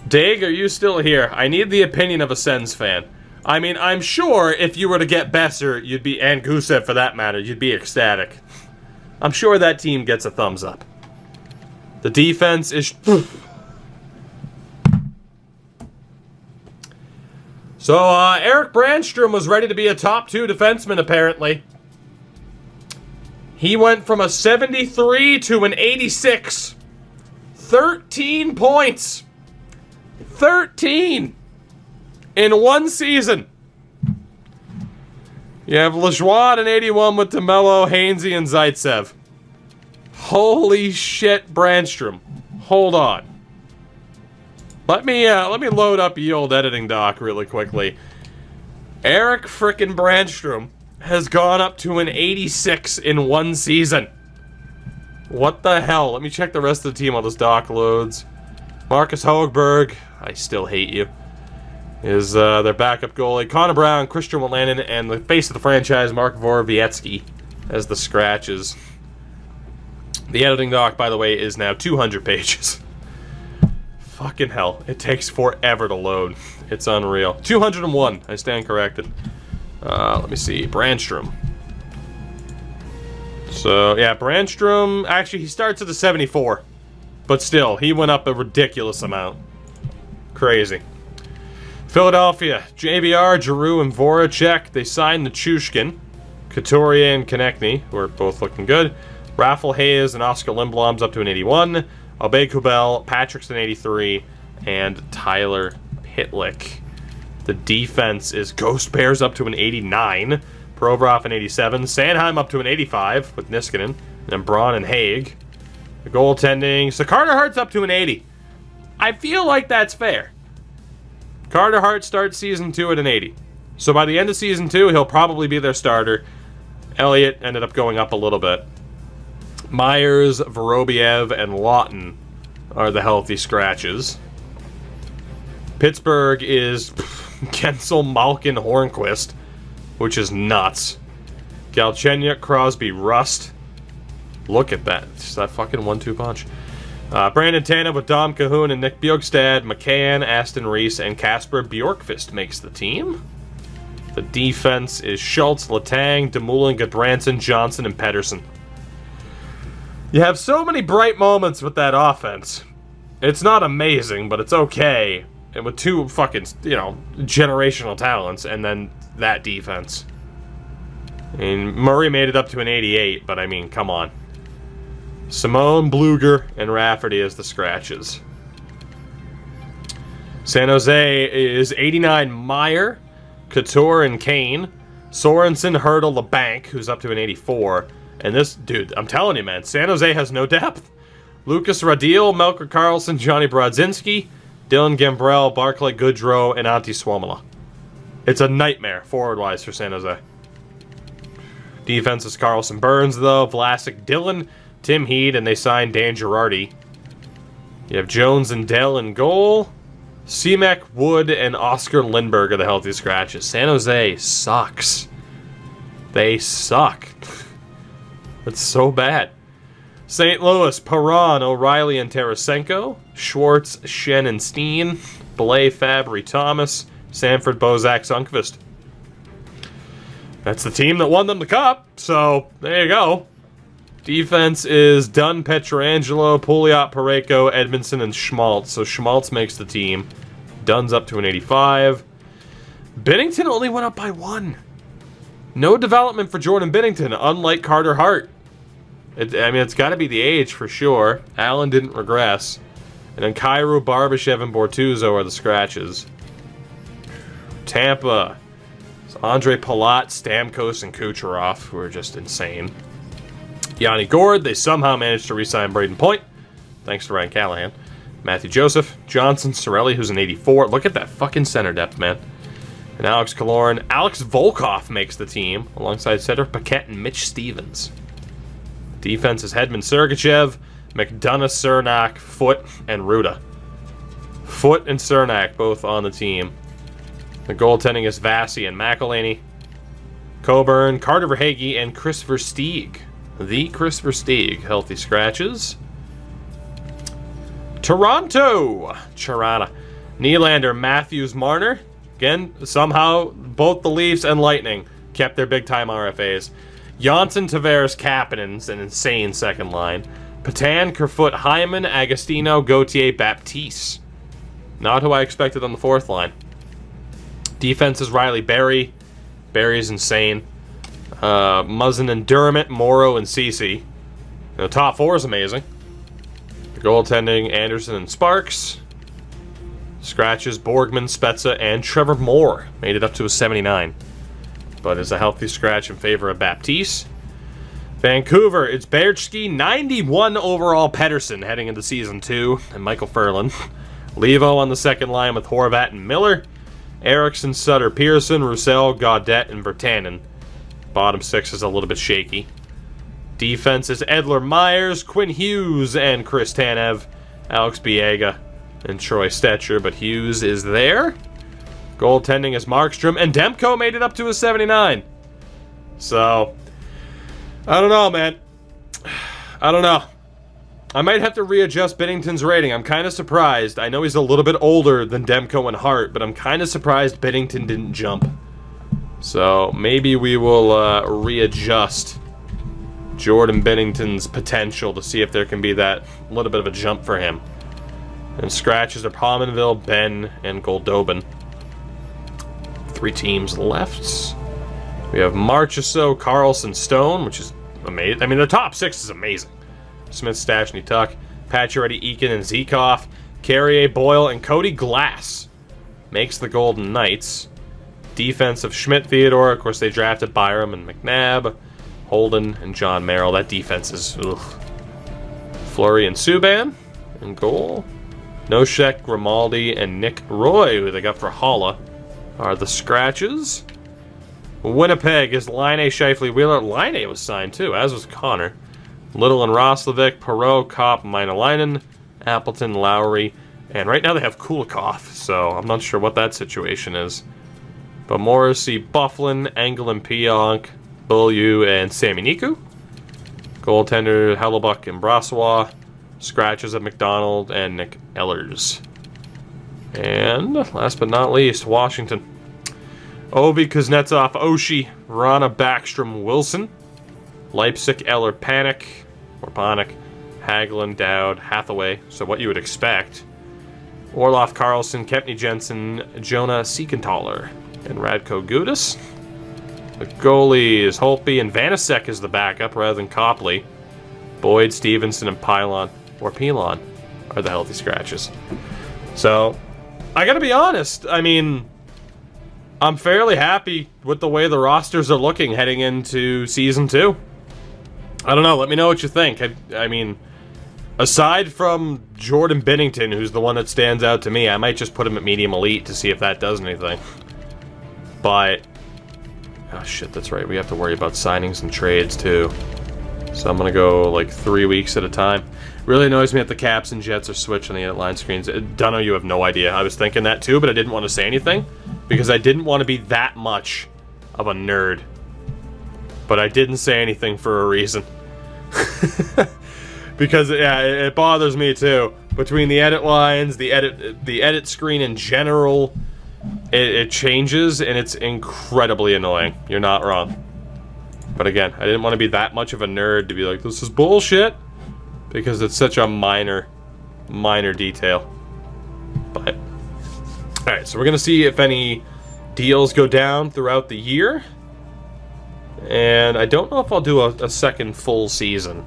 Dig, are you still here? I need the opinion of a Sens fan. I mean, I'm sure if you were to get Besser, you'd be, and Gusev for that matter, you'd be ecstatic. I'm sure that team gets a thumbs up. The defense is... So, Eric Brandstrom was ready to be a top 2 defenseman, apparently. He went from a 73 to an 86. 13 points. 13 in one season. You have Lajoie at an 81 with DeMello, Hainsey, and Zaitsev. Holy shit, Brandstrom. Hold on. Let me load up the old editing doc really quickly. Eric frickin' Brandstrom has gone up to an 86 in one season. What the hell? Let me check the rest of the team while this doc loads. Marcus Högberg, I still hate you, is their backup goalie. Connor Brown, Christian Wolanin, and the face of the franchise, Mark Vorvietsky, as the scratches. The editing doc, by the way, is now 200 pages. Fucking hell. It takes forever to load. It's unreal. 201. I stand corrected. Let me see. Brandstrom. So, yeah, Brandstrom, actually, he starts at a 74. But still, he went up a ridiculous amount. Crazy. Philadelphia, JVR, Giroux, and Voracek. They signed Nichushkin, Couturier, and Konechny, who are both looking good. Raffle Hayes and Oscar Lindblom's up to an 81. Obey Kubel, Patrick's an 83. And Tyler Pitlick. The defense is Ghost Bears up to an 89. Provorov an 87. Sanheim up to an 85 with Niskanen. And then Braun and Haig. The goaltending. So Carter Hart's up to an 80. I feel like that's fair. Carter Hart starts Season 2 at an 80. So by the end of Season 2, he'll probably be their starter. Elliott ended up going up a little bit. Myers, Vorobiev, and Lawton are the healthy scratches. Pittsburgh is Gensel, Malkin, Hornquist, which is nuts. Galchenyuk, Crosby, Rust. Look at that. It's that fucking 1-2 punch. Brandon Tanev with Dom Cahoon and Nick Bjorkstad, McCann, Aston Reese, and Kasper Bjorkqvist makes the team. The defense is Schultz, Letang, Dumoulin, Goodbranson, Johnson, and Pedersen. You have so many bright moments with that offense. It's not amazing, but it's okay. And with two fucking, you know, generational talents, and then that defense. I mean, Murray made it up to an 88, but I mean, come on. Simone, Bluger, and Rafferty as the scratches. San Jose is 89 Meyer, Couture, and Kane. Sorensen, Hurdle, LeBanc, who's up to an 84. And this, dude, I'm telling you, man, San Jose has no depth. Lucas Radil, Melker Karlsson, Johnny Brodzinski, Dylan Gambrell, Barclay Goodrow, and Antti Suomela. It's a nightmare, forward-wise, for San Jose. Defense is Carlson Burns, though. Vlasic, Dillon, Tim Heed, and they signed Dan Girardi. You have Jones and Dell in goal. Seamek, Wood, and Oscar Lindbergh are the healthy scratches. San Jose sucks. They suck. It's so bad. St. Louis, Perron, O'Reilly, and Tarasenko. Schwartz, Shen, and Steen. Blais, Fabry, Thomas. Sanford, Bozak, Sundqvist. That's the team that won them the cup, so there you go. Defense is Dunn, Pietrangelo, Pouliot, Parayko, Edmondson, and Schmaltz. So Schmaltz makes the team. Dunn's up to an 85. Binnington only went up by 1. No development for Jordan Binnington, unlike Carter Hart. It's got to be the age for sure. Allen didn't regress. And then Kyrou, Barbashev, and Bortuzzo are the scratches. Tampa. It's Andre Palat, Stamkos, and Kucherov, who are just insane. Yanni Gourde, they somehow managed to re-sign Braden Point. Thanks to Ryan Callahan. Matthew Joseph, Johnson, Cirelli, who's an 84. Look at that fucking center depth, man. And Alex Killorn. Alex Volkov makes the team, alongside Cedric Paquette and Mitch Stevens. Defense is Hedman, Sergachev, McDonough, Cernak, Foote, and Ruda. Foote and Cernak both on the team. The goaltending is Vasi and McElhaney. Coburn, Carter Verhaeghe, and Chris Versteeg. The Chris Versteeg, healthy scratches. Toronto, Charana. Nylander, Matthews, Marner. Again, somehow, both the Leafs and Lightning kept their big-time RFAs. Janssen, Tavares, Kapanen's an insane second line. Patan, Kerfoot, Hyman, Agostino, Gauthier, Baptiste. Not who I expected on the fourth line. Defense is Riley Berry. Berry's insane. Muzzin and Dermott, Morrow, and Ceci. The top four is amazing. The goaltending, Anderson and Sparks. Scratches, Borgman, Spezza, and Trevor Moore. Made it up to a 79. But is a healthy scratch in favor of Baptiste. Vancouver, it's Berchki, 91 overall Pedersen heading into Season 2, and Michael Ferland. Levo on the second line with Horvat and Miller. Erickson, Sutter, Pearson, Roussel, Gaudette, and Virtanen. Bottom six is a little bit shaky. Defense is Edler Myers, Quinn Hughes, and Chris Tanev. Alex Biega and Troy Stetcher, but Hughes is there. Goaltending is Markstrom, and Demko made it up to a 79. So, I don't know, man. I don't know. I might have to readjust Binnington's rating. I'm kind of surprised. I know he's a little bit older than Demko and Hart, but I'm kind of surprised Binnington didn't jump. So, maybe we will readjust Jordan Binnington's potential to see if there can be that little bit of a jump for him. And scratches are Pominville, Ben, and Goldobin. 3 teams left. We have Marchessault, Carlson, Stone, which is amazing. I mean, the top 6 is amazing. Smith, Stashny, Tuck, Pacioretty, Eakin, and Zekov. Carrier, Boyle, and Cody Glass makes the Golden Knights. Defense of Schmidt, Theodore. Of course, they drafted Byram and McNabb. Holden and John Merrill. That defense is ugh. Fleury and Subban in goal. Noshek, Grimaldi, and Nick Roy, who they got for Holla, are the scratches. Winnipeg is Line, Shifley, Wheeler. Line was signed too, as was Connor. Little and Roslovic, Perreault, Kopp, Minolainen, Appleton, Lowry, and right now they have Kulikov, so I'm not sure what that situation is. But Morrissey, Bufflin, Engel and Pionk, Beaulieu, and Sami Niku. Goaltender, Hellebuck and Brassois. Scratches of McDonald and Nick Ehlers. And last but not least, Washington. Ovi, Kuznetsov, Oshie, Rana, Backstrom, Wilson. Leipzig, Eller, Panic, Hagelin, Dowd, Hathaway. So what you would expect. Orloff, Carlson, Kepney, Jensen, Jonah, Siegenthaler, and Radko Gudas. The goalie is Holtby, and Vanasek is the backup rather than Copley. Boyd, Stevenson, and Pilon are the healthy scratches. So, I gotta be honest, I mean, I'm fairly happy with the way the rosters are looking heading into Season 2. I don't know, let me know what you think. I mean, aside from Jordan Binnington, who's the one that stands out to me, I might just put him at medium elite to see if that does anything. But, oh shit, that's right, we have to worry about signings and trades too. So I'm gonna go like 3 weeks at a time. Really annoys me that the Caps and Jets are switching the edit line screens. Dunno, you have no idea. I was thinking that too, but I didn't want to say anything because I didn't want to be that much of a nerd. But I didn't say anything for a reason. Because yeah, it bothers me too. Between the edit lines, the edit screen in general, it changes and it's incredibly annoying. You're not wrong. But again, I didn't want to be that much of a nerd to be like, this is bullshit, because it's such a minor detail. But alright, so we're gonna see if any deals go down throughout the year. And I don't know if I'll do a second full season.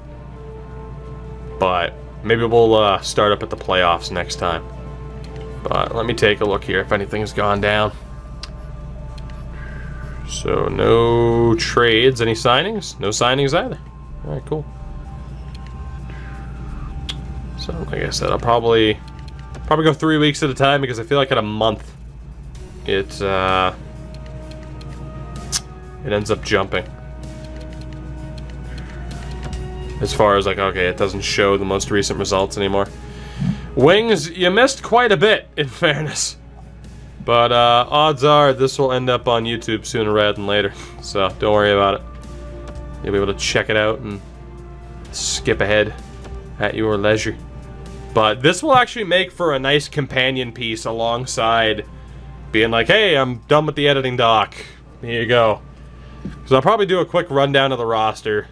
But maybe we'll start up at the playoffs next time. But let me take a look here if anything's gone down. So no trades, any signings? No signings either. Alright, cool. So like I said, I'll probably go 3 weeks at a time because I feel like at a month it ends up jumping. As far as like, okay, it doesn't show the most recent results anymore. Wings, you missed quite a bit, in fairness. But odds are this will end up on YouTube sooner rather than later. So don't worry about it. You'll be able to check it out and skip ahead at your leisure. But this will actually make for a nice companion piece alongside being like, hey, I'm done with the editing doc. Here you go. Because I'll probably do a quick rundown of the roster.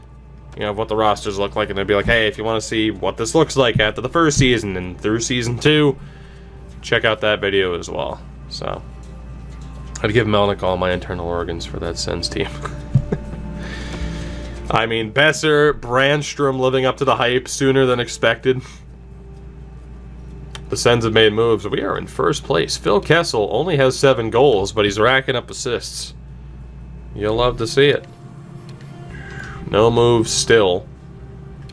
You know, of what the rosters look like. And they'll be like, hey, if you want to see what this looks like after the first season and through season 2, check out that video as well. So, I'd give Melnick all my internal organs for that Sens team. I mean, Besser, Brandstrom living up to the hype sooner than expected. The Sens have made moves. We are in first place. Phil Kessel only has 7 goals, but he's racking up assists. You'll love to see it. No moves still.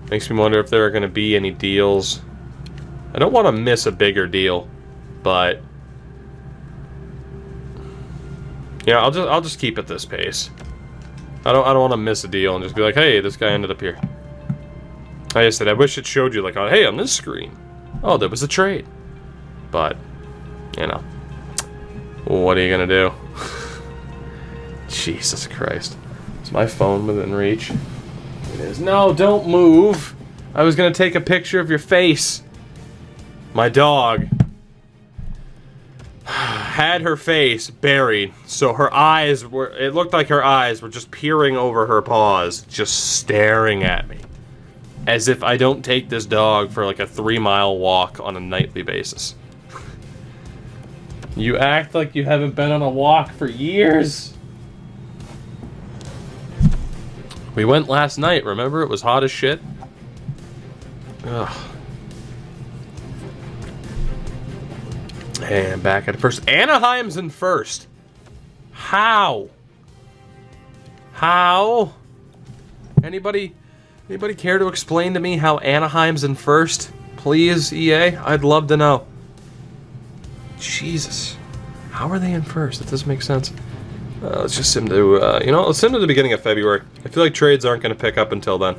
Makes me wonder if there are going to be any deals. I don't want to miss a bigger deal, but yeah, I'll just keep at this pace. I don't want to miss a deal and just be like, hey, this guy ended up here. Like I said, I wish it showed you like, oh, hey, on this screen, oh, there was a trade. But you know, what are you gonna do? Jesus Christ. Is my phone within reach? It is. No, don't move. I was gonna take a picture of your face. My dog had her face buried, so her eyes were, it looked like her eyes were just peering over her paws, just staring at me. As if I don't take this dog for like a 3-mile walk on a nightly basis. You act like you haven't been on a walk for years. We went last night, remember? It was hot as shit. Ugh. And back at first. Anaheim's in first. How? How? Anybody care to explain to me how Anaheim's in first? Please, EA? I'd love to know. Jesus. How are they in first? That doesn't make sense. Let's just sim to, you know, let's sim to the beginning of February. I feel like trades aren't going to pick up until then.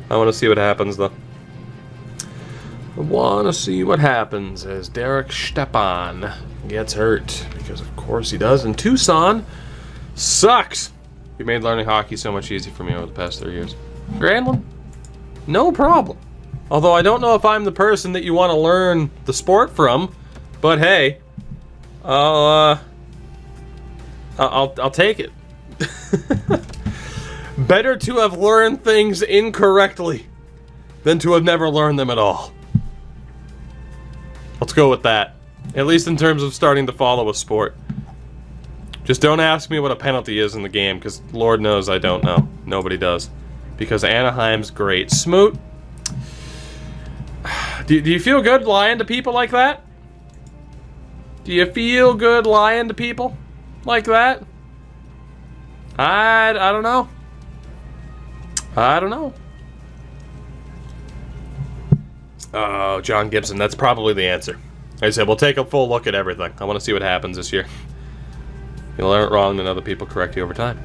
I want to see what happens, though. I want to see what happens as Derek Stepan gets hurt. Because, of course, he does. And Tucson sucks. You made learning hockey so much easier for me over the past 3 years. Granlund? No problem. Although I don't know if I'm the person that you want to learn the sport from. But, hey. I'll take it. Better to have learned things incorrectly than to have never learned them at all. Let's go with that. At least in terms of starting to follow a sport. Just don't ask me what a penalty is in the game, because Lord knows I don't know. Nobody does. Because Anaheim's great. Smoot, do you feel good lying to people like that? Do you feel good lying to people like that? I don't know. I don't know. Oh, John Gibson, that's probably the answer. Like I said, we'll take a full look at everything. I want to see what happens this year. You learn it wrong, then other people correct you over time.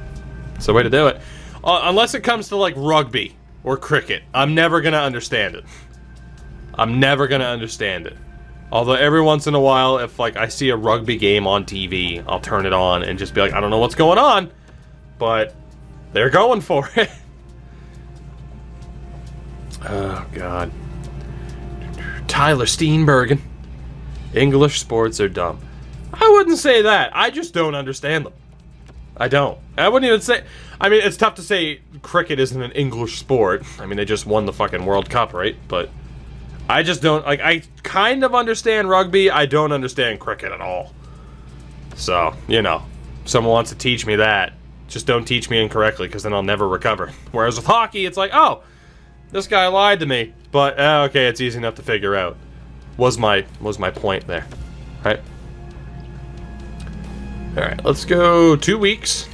It's the way to do it. unless it comes to like rugby or cricket, I'm never gonna understand it. I'm never gonna understand it. Although every once in a while, if like I see a rugby game on TV, I'll turn it on and just be like, I don't know what's going on, but they're going for it. Oh God. Tyler Steenbergen. English sports are dumb. I wouldn't say that. I just don't understand them. I don't. I wouldn't even say... I mean, it's tough to say cricket isn't an English sport. I mean, they just won the fucking World Cup, right? But I just don't... Like, I kind of understand rugby. I don't understand cricket at all. So, you know, if someone wants to teach me that, just don't teach me incorrectly, because then I'll never recover. Whereas with hockey, it's like, oh, this guy lied to me. But, okay, it's easy enough to figure out. Was my point there. Right? Alright, let's go 2 weeks.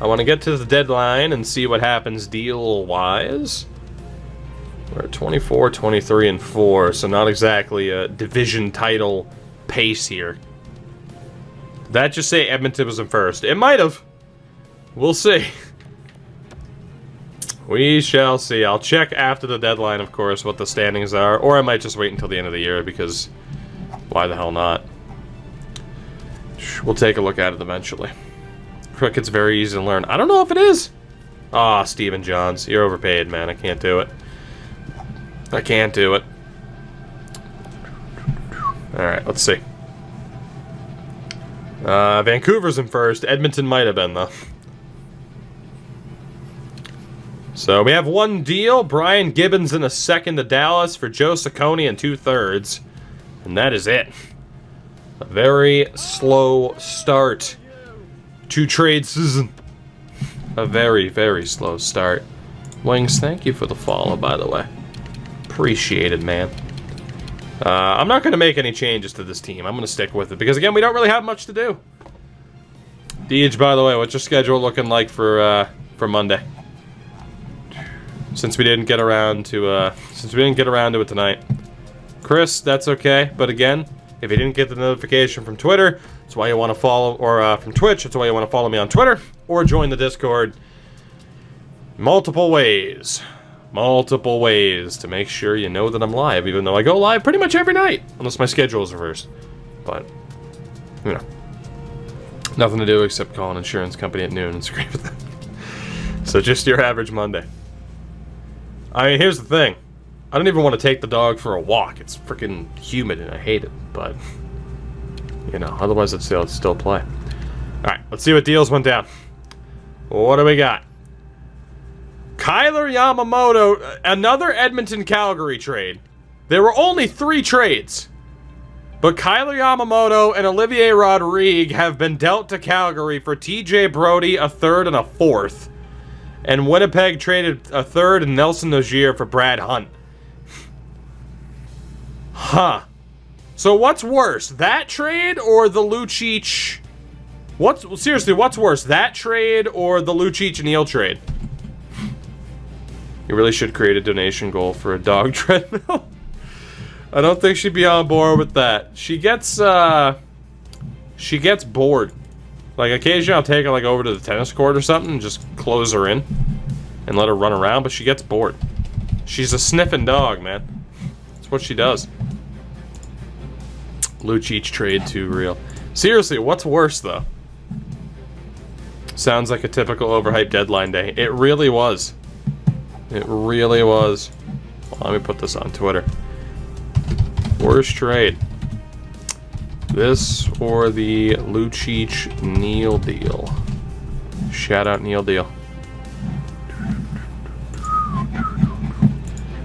I want to get to the deadline and see what happens deal-wise. We're at 24, 23, and 4, so not exactly a division title pace here. Did that just say Edmonton was in first? It might have. We'll see. We shall see. I'll check after the deadline, of course, what the standings are. Or I might just wait until the end of the year, because why the hell not? We'll take a look at it eventually. Cricket's very easy to learn. I don't know if it is. Ah, Stephen Johns. You're overpaid, man. I can't do it. I can't do it. Alright, let's see. Vancouver's in first. Edmonton might have been, though. So we have one deal. Brian Gibbons in a second to Dallas for Joe Ciccone in 2/3. And that is it. A very slow start to trade season. A very, very slow start. Wings, thank you for the follow, by the way. Appreciate it, man. I'm not going to make any changes to this team. I'm going to stick with it. Because, again, we don't really have much to do. Deej, by the way, what's your schedule looking like for Monday? Since we didn't get around to it tonight. Chris, that's okay. But again, if you didn't get the notification from Twitter, that's why you want to follow, or from Twitch, that's why you want to follow me on Twitter, or join the Discord. Multiple ways to make sure you know that I'm live, even though I go live pretty much every night, unless my schedule is reversed. But, you know, nothing to do except call an insurance company at noon and scream at them. So just your average Monday. I mean, here's the thing. I don't even want to take the dog for a walk. It's freaking humid and I hate it. But, you know, otherwise I'd still play. Alright, let's see what deals went down. What do we got? Kyler Yamamoto, another Edmonton-Calgary trade. There were only 3 trades. But Kyler Yamamoto and Olivier Rodrigue have been dealt to Calgary for TJ Brody, a 3rd and a 4th. And Winnipeg traded a 3rd and Nelson Nogier for Brad Hunt. Huh. So what's worse, that trade or the Lucic? Seriously, what's worse, that trade or the Lucic and Neal trade? You really should create a donation goal for a dog treadmill. I don't think she'd be on board with that. She gets bored. Like, occasionally I'll take her, like, over to the tennis court or something and just close her in and let her run around, but she gets bored. She's a sniffing dog, man. That's what she does. Lucic trade too real. Seriously, what's worse, though? Sounds like a typical overhyped deadline day. It really was. It really was. Well, let me put this on Twitter. Worst trade. This or the Lucic Neal deal. Shout out Neal deal.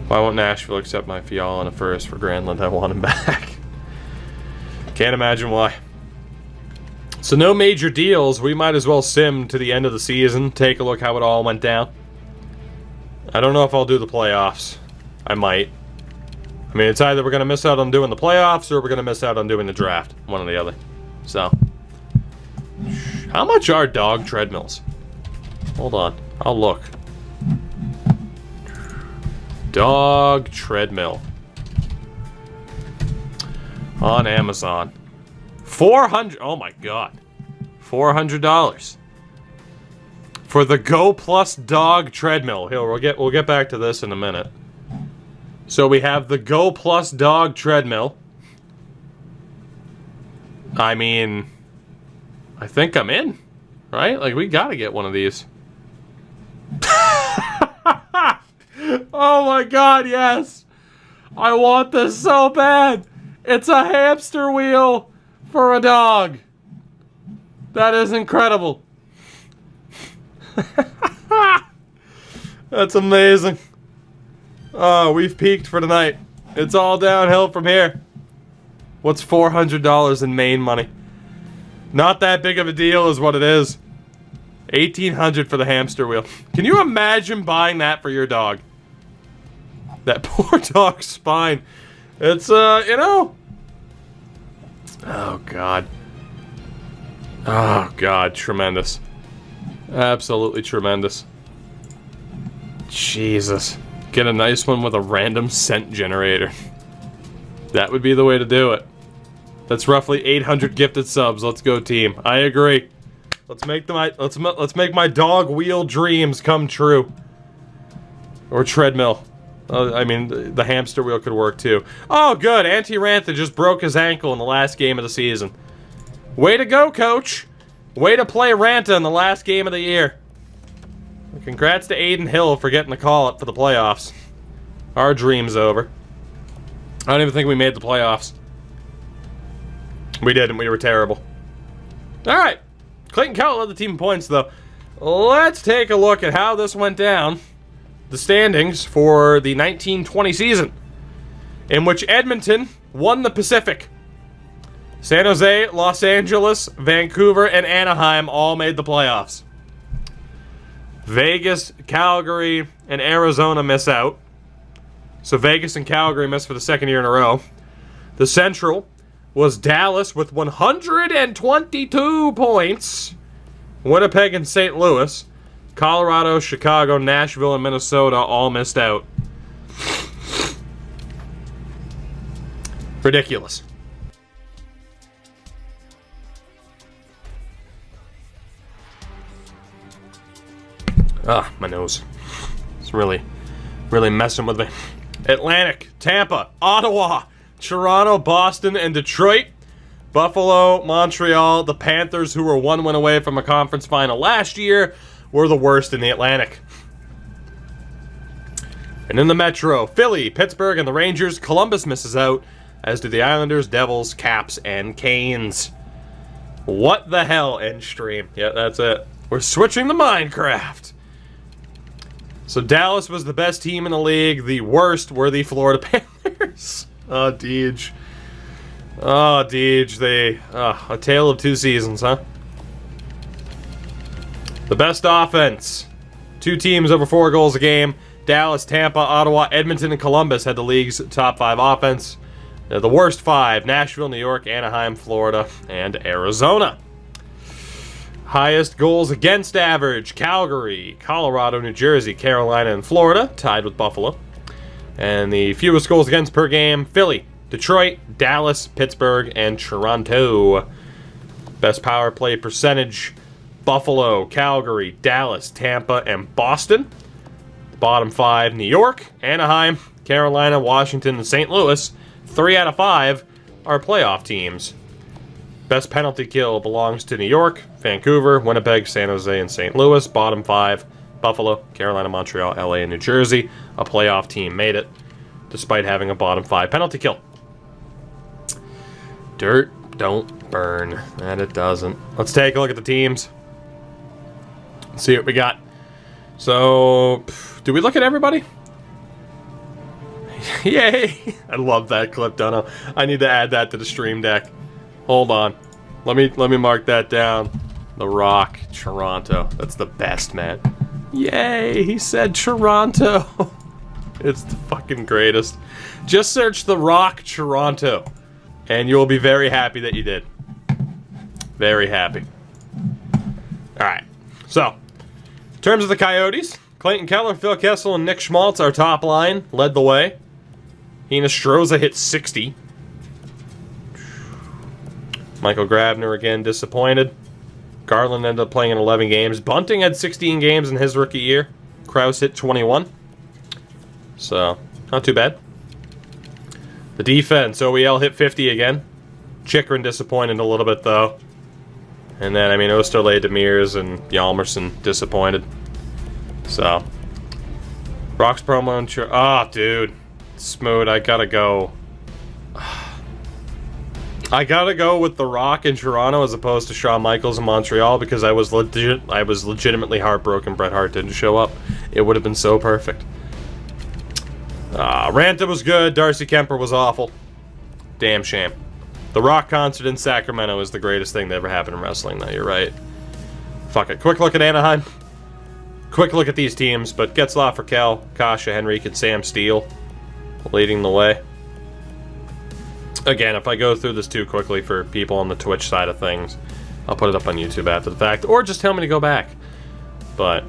Why won't Nashville accept my Fiala in a first for Granlund? I want him back. Can't imagine why. So no major deals. We might as well sim to the end of the season. Take a look how it all went down. I don't know if I'll do the playoffs. I might. I mean, it's either we're going to miss out on doing the playoffs or we're going to miss out on doing the draft. One or the other. So. How much are dog treadmills? Hold on. I'll look. Dog treadmill. On Amazon. 400. Oh my god. $400. for the Go Plus Dog treadmill. Here, we'll get back to this in a minute. So we have the Go Plus Dog treadmill. I mean, I think I'm in, right? Like, we gotta get one of these. Oh my god, yes! I want this so bad! It's a hamster wheel for a dog. That is incredible. That's amazing. Oh, we've peaked for tonight. It's all downhill from here. What's $400 in Maine money? Not that big of a deal is what it is. $1,800 for the hamster wheel. Can you imagine buying that for your dog? That poor dog's spine. It's, you know. Oh, God. Oh, God. Tremendous. Absolutely tremendous. Jesus. Get a nice one with a random scent generator. That would be the way to do it. That's roughly 800 gifted subs. Let's go, team. I agree. Let's make my dog wheel dreams come true. Or treadmill. I mean, the hamster wheel could work too. Oh, good. Auntie Rantha just broke his ankle in the last game of the season. Way to go, coach. Way to play Ranta in the last game of the year. Congrats to Aiden Hill for getting the call-up for the playoffs. Our dream's over. I don't even think we made the playoffs. We didn't. We were terrible. Alright. Clayton Keller led the team in points, though. Let's take a look at how this went down. The standings for the 1920 season, in which Edmonton won the Pacific. San Jose, Los Angeles, Vancouver, and Anaheim all made the playoffs. Vegas, Calgary, and Arizona miss out. So Vegas and Calgary miss for the second year in a row. The Central was Dallas with 122 points. Winnipeg and St. Louis. Colorado, Chicago, Nashville, and Minnesota all missed out. Ridiculous. Ah, my nose. It's really messing with me. Atlantic, Tampa, Ottawa, Toronto, Boston, and Detroit. Buffalo, Montreal, the Panthers, who were one win away from a conference final last year, were the worst in the Atlantic. And in the Metro, Philly, Pittsburgh, and the Rangers. Columbus misses out, as do the Islanders, Devils, Caps, and Canes. What the hell, end stream? Yeah, that's it. We're switching to Minecraft. So Dallas was the best team in the league. The worst were the Florida Panthers. Oh, Deej. Oh, Deej. A tale of two seasons, huh? The best offense. 2 teams over 4 goals a game. Dallas, Tampa, Ottawa, Edmonton, and Columbus had the league's top 5 offense. The worst 5, Nashville, New York, Anaheim, Florida, and Arizona. Highest goals against average, Calgary, Colorado, New Jersey, Carolina, and Florida, tied with Buffalo. And the fewest goals against per game, Philly, Detroit, Dallas, Pittsburgh, and Toronto. Best power play percentage, Buffalo, Calgary, Dallas, Tampa, and Boston. Bottom 5, New York, Anaheim, Carolina, Washington, and St. Louis. 3 out of 5 are playoff teams. Best penalty kill belongs to New York, Vancouver, Winnipeg, San Jose, and St. Louis. Bottom 5, Buffalo, Carolina, Montreal, LA, and New Jersey. A playoff team made it, despite having a bottom 5 penalty kill. Dirt don't burn. And it doesn't. Let's take a look at the teams. Let's see what we got. So, do we look at everybody? Yay! I love that clip, Dono. I need to add that to the stream deck. Hold on. Let me mark that down. The Rock, Toronto. That's the best, man. Yay! He said Toronto. It's the fucking greatest. Just search The Rock, Toronto, and you'll be very happy that you did. Very happy. Alright. So, in terms of the Coyotes, Clayton Keller, Phil Kessel, and Nick Schmaltz, our top line, led the way. Hina Stroza hit 60. Michael Grabner again disappointed. Garland ended up playing in 11 games. Bunting had 16 games in his rookie year. Krause hit 21. So, not too bad. The defense, OEL hit 50 again. Chychrun disappointed a little bit, though. And then, I mean, Osterley, Demers, and Hjalmarsson disappointed. So, Rock's promo and... Oh, dude. Smooth, I gotta go. I gotta go with The Rock in Toronto as opposed to Shawn Michaels in Montreal because I was legitimately heartbroken Bret Hart didn't show up. It would have been so perfect. Ranta was good. Darcy Kemper was awful. Damn shame. The Rock concert in Sacramento is the greatest thing that ever happened in wrestling, though. You're right. Fuck it. Quick look at Anaheim. Quick look at these teams, but Getzlaff, Raquel, Kasha, Henrique, and Sam Steele leading the way. Again, if I go through this too quickly for people on the Twitch side of things, I'll put it up on YouTube after the fact, or just tell me to go back. But,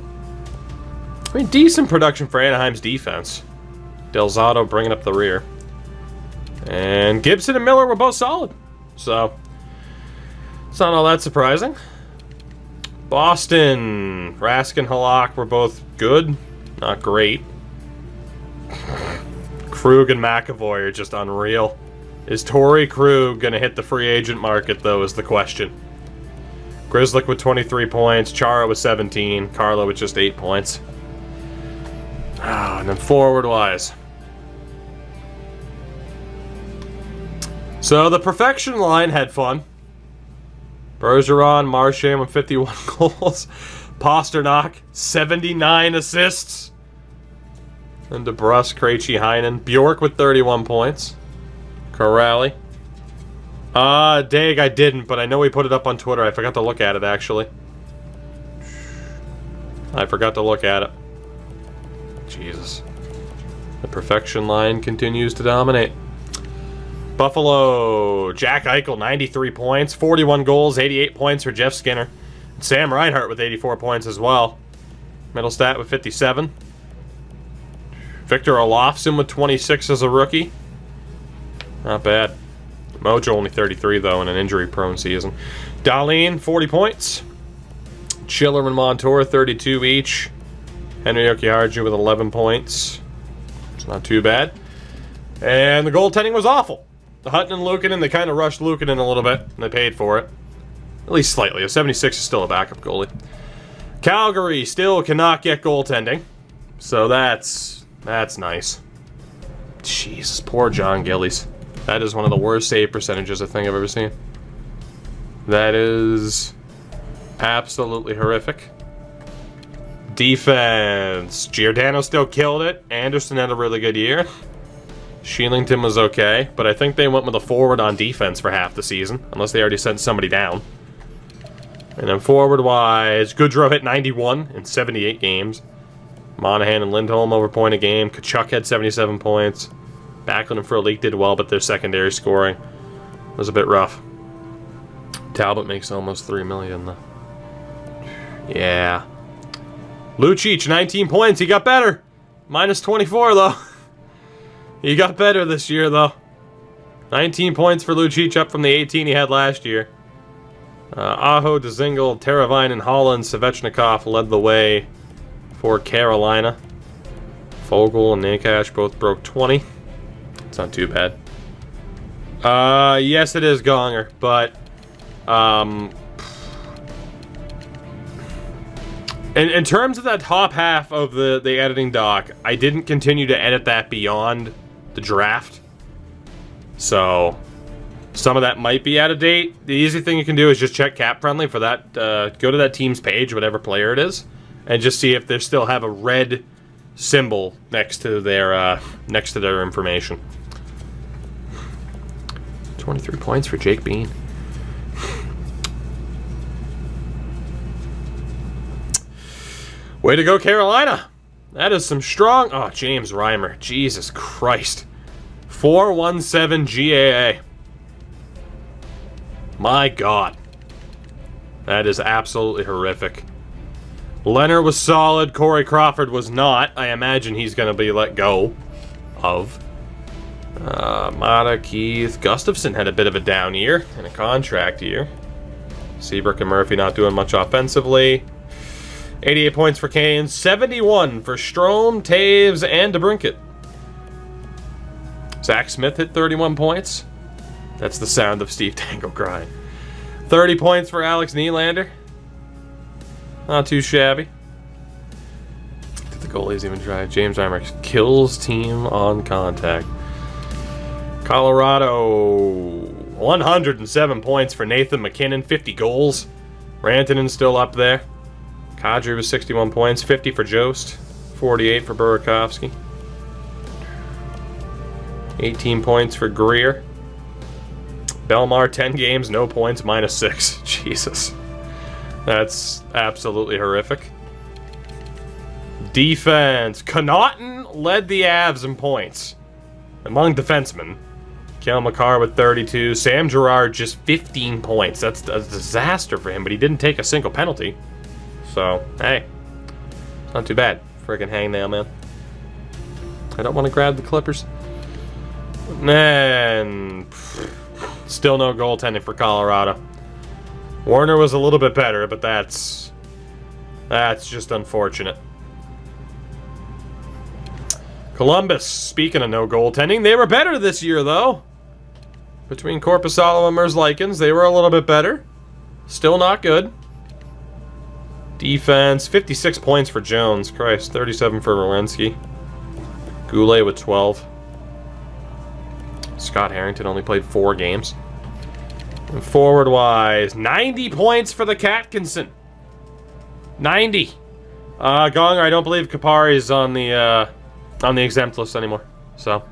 I mean, decent production for Anaheim's defense. Del Zotto bringing up the rear. And Gibson and Miller were both solid. So, it's not all that surprising. Boston, Raskin, Halak were both good, not great. Krug and McAvoy are just unreal. Is Torrey Krug going to hit the free agent market, though, is the question. Grzelcyk with 23 points, Chara with 17, Carlo with just 8 points. And then forward-wise. So the perfection line had fun. Bergeron, Marchand with 51 goals. Pasternak, 79 assists. And DeBrusk, Krejci, Heinen. Bjork with 31 points. Corrali. Dag, I didn't, but I know we put it up on Twitter. I forgot to look at it, actually. I forgot to look at it. Jesus. The perfection line continues to dominate. Buffalo, Jack Eichel, 93 points, 41 goals, 88 points for Jeff Skinner. Sam Reinhart with 84 points as well. Middlestat with 57. Victor Olofsson with 26 as a rookie. Not bad. Mojo only 33, though, in an injury-prone season. Dahlin, 40 points. Chiller and Montour, 32 each. Henry Okiharju with 11 points. It's not too bad. And the goaltending was awful. The Hutton and Luukkonen, they kind of rushed Luukkonen a little bit, and they paid for it. At least slightly. A 76 is still a backup goalie. Calgary still cannot get goaltending. So that's nice. Jesus, poor John Gillies. That is one of the worst save percentages I think I've ever seen. That is absolutely horrific. Defense. Giordano still killed it. Anderson had a really good year. Sheelington was okay, but I think they went with a forward on defense for half the season, unless they already sent somebody down. And then forward-wise, Goodrow hit 91 in 78 games. Monahan and Lindholm over point a game. Kachuk had 77 points. Backlund and Frolik did well, but their secondary scoring was a bit rough. Talbot makes almost $3 million, though. Yeah. Lucic, 19 points. He got better. Minus 24, though. He got better this year, though. 19 points for Lucic, up from the 18 he had last year. Aho, Dzingel, Teravine, and Holland. Svechnikov led the way for Carolina. Fogle and Nakash both broke 20. It's not too bad. Yes, it is Gonger, but in terms of that top half of the editing doc, I didn't continue to edit that beyond the draft. So some of that might be out of date. The easy thing you can do is just check Cap Friendly for that. Go to that team's page, whatever player it is, and just see if they still have a red symbol next to their information. 23 points for Jake Bean. Way to go, Carolina. That is some strong... Oh, James Reimer. Jesus Christ. 417 GAA. My God. That is absolutely horrific. Leonard was solid. Corey Crawford was not. I imagine he's going to be let go of. Mata, Keith. Gustafsson had a bit of a down year and a contract year. Seabrook and Murphy not doing much offensively. 88 points for Kane, 71 for Strome, Taves, and DeBrincat. Zach Smith hit 31 points. That's the sound of Steve Dangle crying. 30 points for Alex Nylander. Not too shabby. Did the goalies even try? James Reimer kills team on contact. Colorado, 107 points for Nathan McKinnon, 50 goals. Rantanen's still up there. Kadri was 61 points, 50 for Jost, 48 for Burakovsky. 18 points for Greer. Belmar, 10 games, no points, -6. Jesus. That's absolutely horrific. Defense. Connaughton led the Avs in points. Among defensemen. Kale McCarr with 32. Sam Girard just 15 points. That's a disaster for him, but he didn't take a single penalty. So, hey. Not too bad. Friggin' hangnail, man. I don't want to grab the Clippers. And still no goaltending for Colorado. Warner was a little bit better, but that's just unfortunate. Columbus, speaking of no goaltending, they were better this year, though. Between Korpisalo and Merzlikins, they were a little bit better. Still not good. Defense, 56 points for Jones. Christ, 37 for Werenski. Goulet with 12. Scott Harrington only played 4 games. And forward-wise, 90 points for the Catkinson. 90. Gonger, I don't believe Kapari's on the exempt list anymore. So,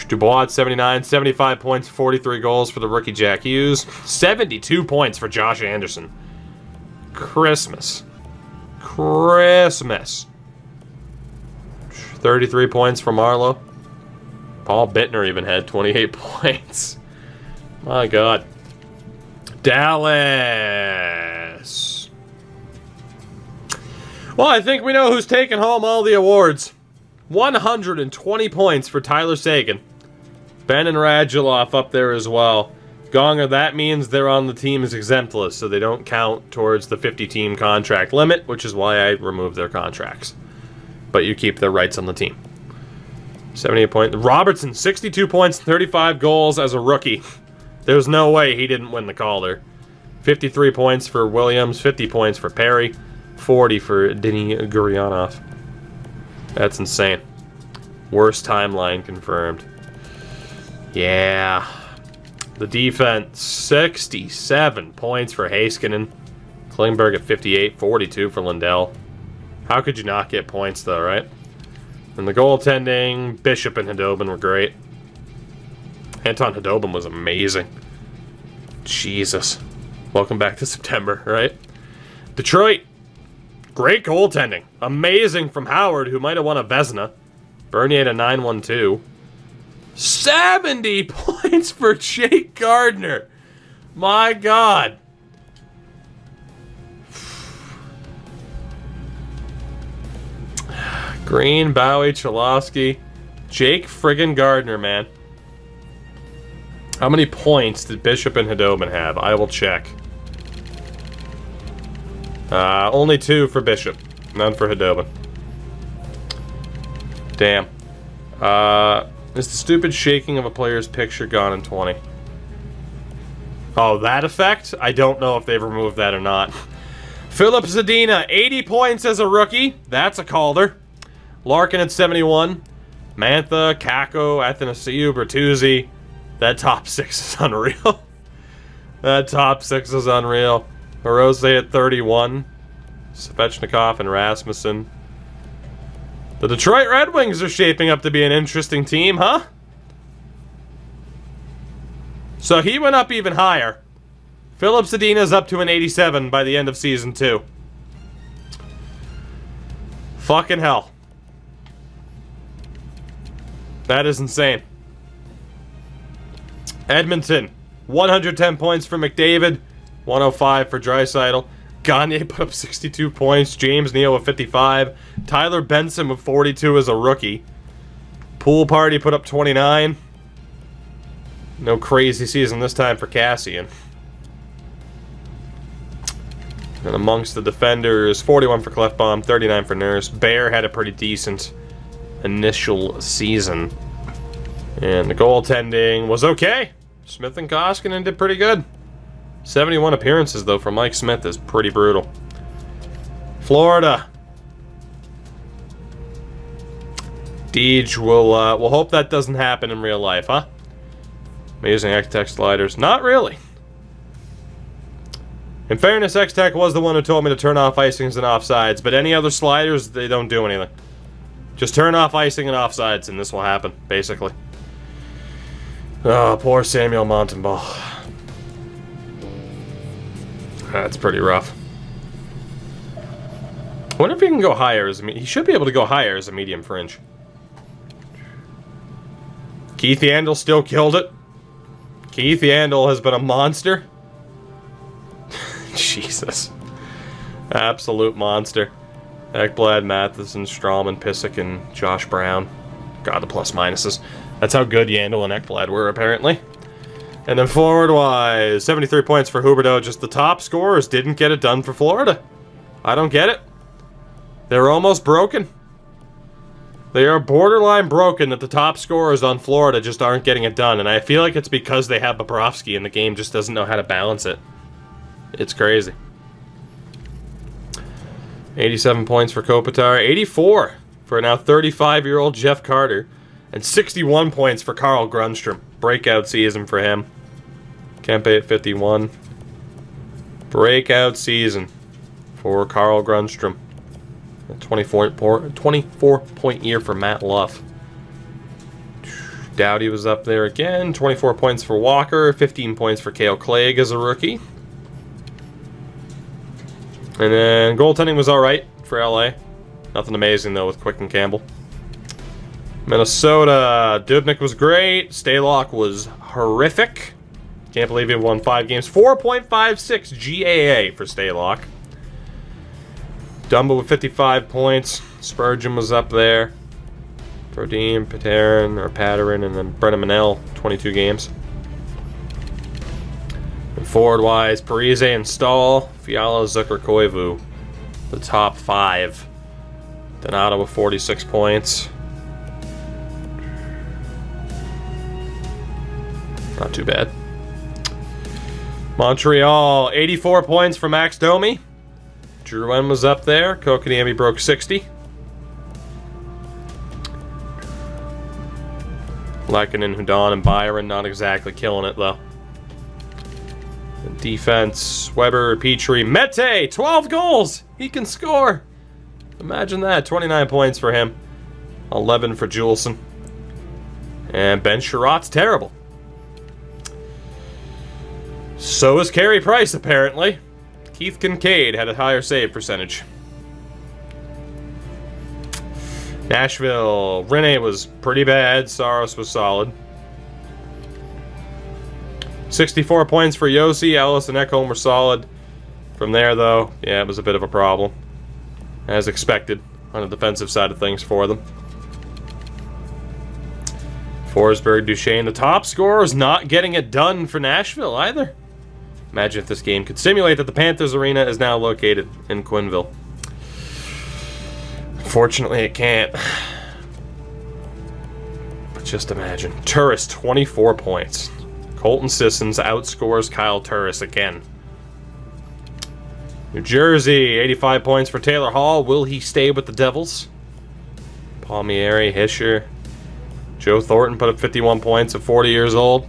Dubois at 79, 75 points, 43 goals for the rookie Jack Hughes. 72 points for Josh Anderson. Christmas. 33 points for Marlowe. Paul Bittner even had 28 points. My God. Dallas. Well, I think we know who's taking home all the awards. 120 points for Tyler Seguin. Ben and Radulov up there as well. Gonger, that means they're on the team's exempt list, so they don't count towards the 50-team contract limit, which is why I removed their contracts. But you keep their rights on the team. 78 points. Robertson, 62 points, 35 goals as a rookie. There's no way he didn't win the Calder. 53 points for Williams, 50 points for Perry, 40 for Denis Gurianov. That's insane. Worst timeline confirmed. Yeah. The defense, 67 points for Heiskanen. Klingberg at 58, 42 for Lindell. How could you not get points, though, right? And the goaltending, Bishop and Khudobin were great. Anton Khudobin was amazing. Jesus. Welcome back to September, right? Detroit. Great goaltending. Amazing from Howard, who might have won a Vezina. Bernier at a 9-1-2. 70 points for Jake Gardner. My God. Green, Bowie, Cholowski. Jake friggin' Gardner, man. How many points did Bishop and Khudobin have? I will check. Only 2 for Bishop. None for Khudobin. Damn. Is the stupid shaking of a player's picture gone in 20? Oh, that effect? I don't know if they've removed that or not. Philip Zadina, 80 points as a rookie. That's a Calder. Larkin at 71. Mantha, Kako, Athanasiou, Bertuzzi. That top 6 is unreal. That top 6 is unreal. Hirose at 31. Svechnikov and Rasmussen. The Detroit Red Wings are shaping up to be an interesting team, huh? So he went up even higher. Philip Zadina's up to an 87 by the end of Season 2. Fucking hell. That is insane. Edmonton, 110 points for McDavid, 105 for Draisaitl. Gagne put up 62 points. James Neal with 55. Tyler Benson with 42 as a rookie. Pool Party put up 29. No crazy season this time for Cassian. And amongst the defenders, 41 for Clefbaum, 39 for Nurse. Bear had a pretty decent initial season. And the goaltending was okay. Smith and Koskinen did pretty good. 71 appearances, though, for Mike Smith is pretty brutal. Florida. Deej will hope that doesn't happen in real life, huh? Amazing X-Tech sliders. Not really. In fairness, X-Tech was the one who told me to turn off icings and offsides, but any other sliders, they don't do anything. Just turn off icing and offsides, and this will happen, basically. Oh, poor Samuel Montembeault. That's pretty rough. I wonder if he can go higher as a he should be able to go higher as a medium fringe. Keith Yandel still killed it. Keith Yandel has been a monster. Jesus. Absolute monster. Ekblad, Matheson, Strawman, Pissick, and Josh Brown. God, the plus minuses. That's how good Yandel and Ekblad were, apparently. And then forward-wise, 73 points for Huberdeau. Just the top scorers didn't get it done for Florida. I don't get it. They're almost broken. They are borderline broken that the top scorers on Florida just aren't getting it done. And I feel like it's because they have Bobrovsky and the game just doesn't know how to balance it. It's crazy. 87 points for Kopitar. 84 for now 35-year-old Jeff Carter. And 61 points for Carl Grundstrom. Breakout season for him. Kempe at 51. Breakout season for Carl Grundstrom. A 24-point year for Matt Luff. Doughty was up there again. 24 points for Walker. 15 points for Cale Clegg as a rookie. And then goaltending was alright for LA. Nothing amazing, though, with Quick and Campbell. Minnesota, Dubnyk was great. Stalock was horrific. Can't believe he won 5 games. 4.56 GAA for Stalock. Dumba with 55 points. Spurgeon was up there. Brodin, Patterin, and then Brennan Manel, 22 games. And forward-wise, Parise and Stahl, Fiala, Zucker, Koivu, the top 5. Donato with 46 points. Not too bad. Montreal, 84 points for Max Domi. Drouin was up there. Kotkaniemi broke 60. Lehkonen, Hudon, and Byron not exactly killing it, though. Defense, Weber, Petrie, Mete, 12 goals! He can score! Imagine that, 29 points for him. 11 for Juleson. And Ben Sherratt's terrible. So is Carey Price, apparently. Keith Kincaid had a higher save percentage. Nashville, Rene was pretty bad. Saros was solid. 64 points for Yossi. Ellis and Ekholm were solid. From there, though, yeah, it was a bit of a problem. As expected on the defensive side of things for them. Forsberg, Duchesne, the top scorer, is not getting it done for Nashville either. Imagine if this game could simulate that the Panthers Arena is now located in Quinville. Unfortunately, it can't. But just imagine. Turris, 24 points. Colton Sissons outscores Kyle Turris again. New Jersey, 85 points for Taylor Hall. Will he stay with the Devils? Palmieri, Hischer. Joe Thornton put up 51 points at 40 years old.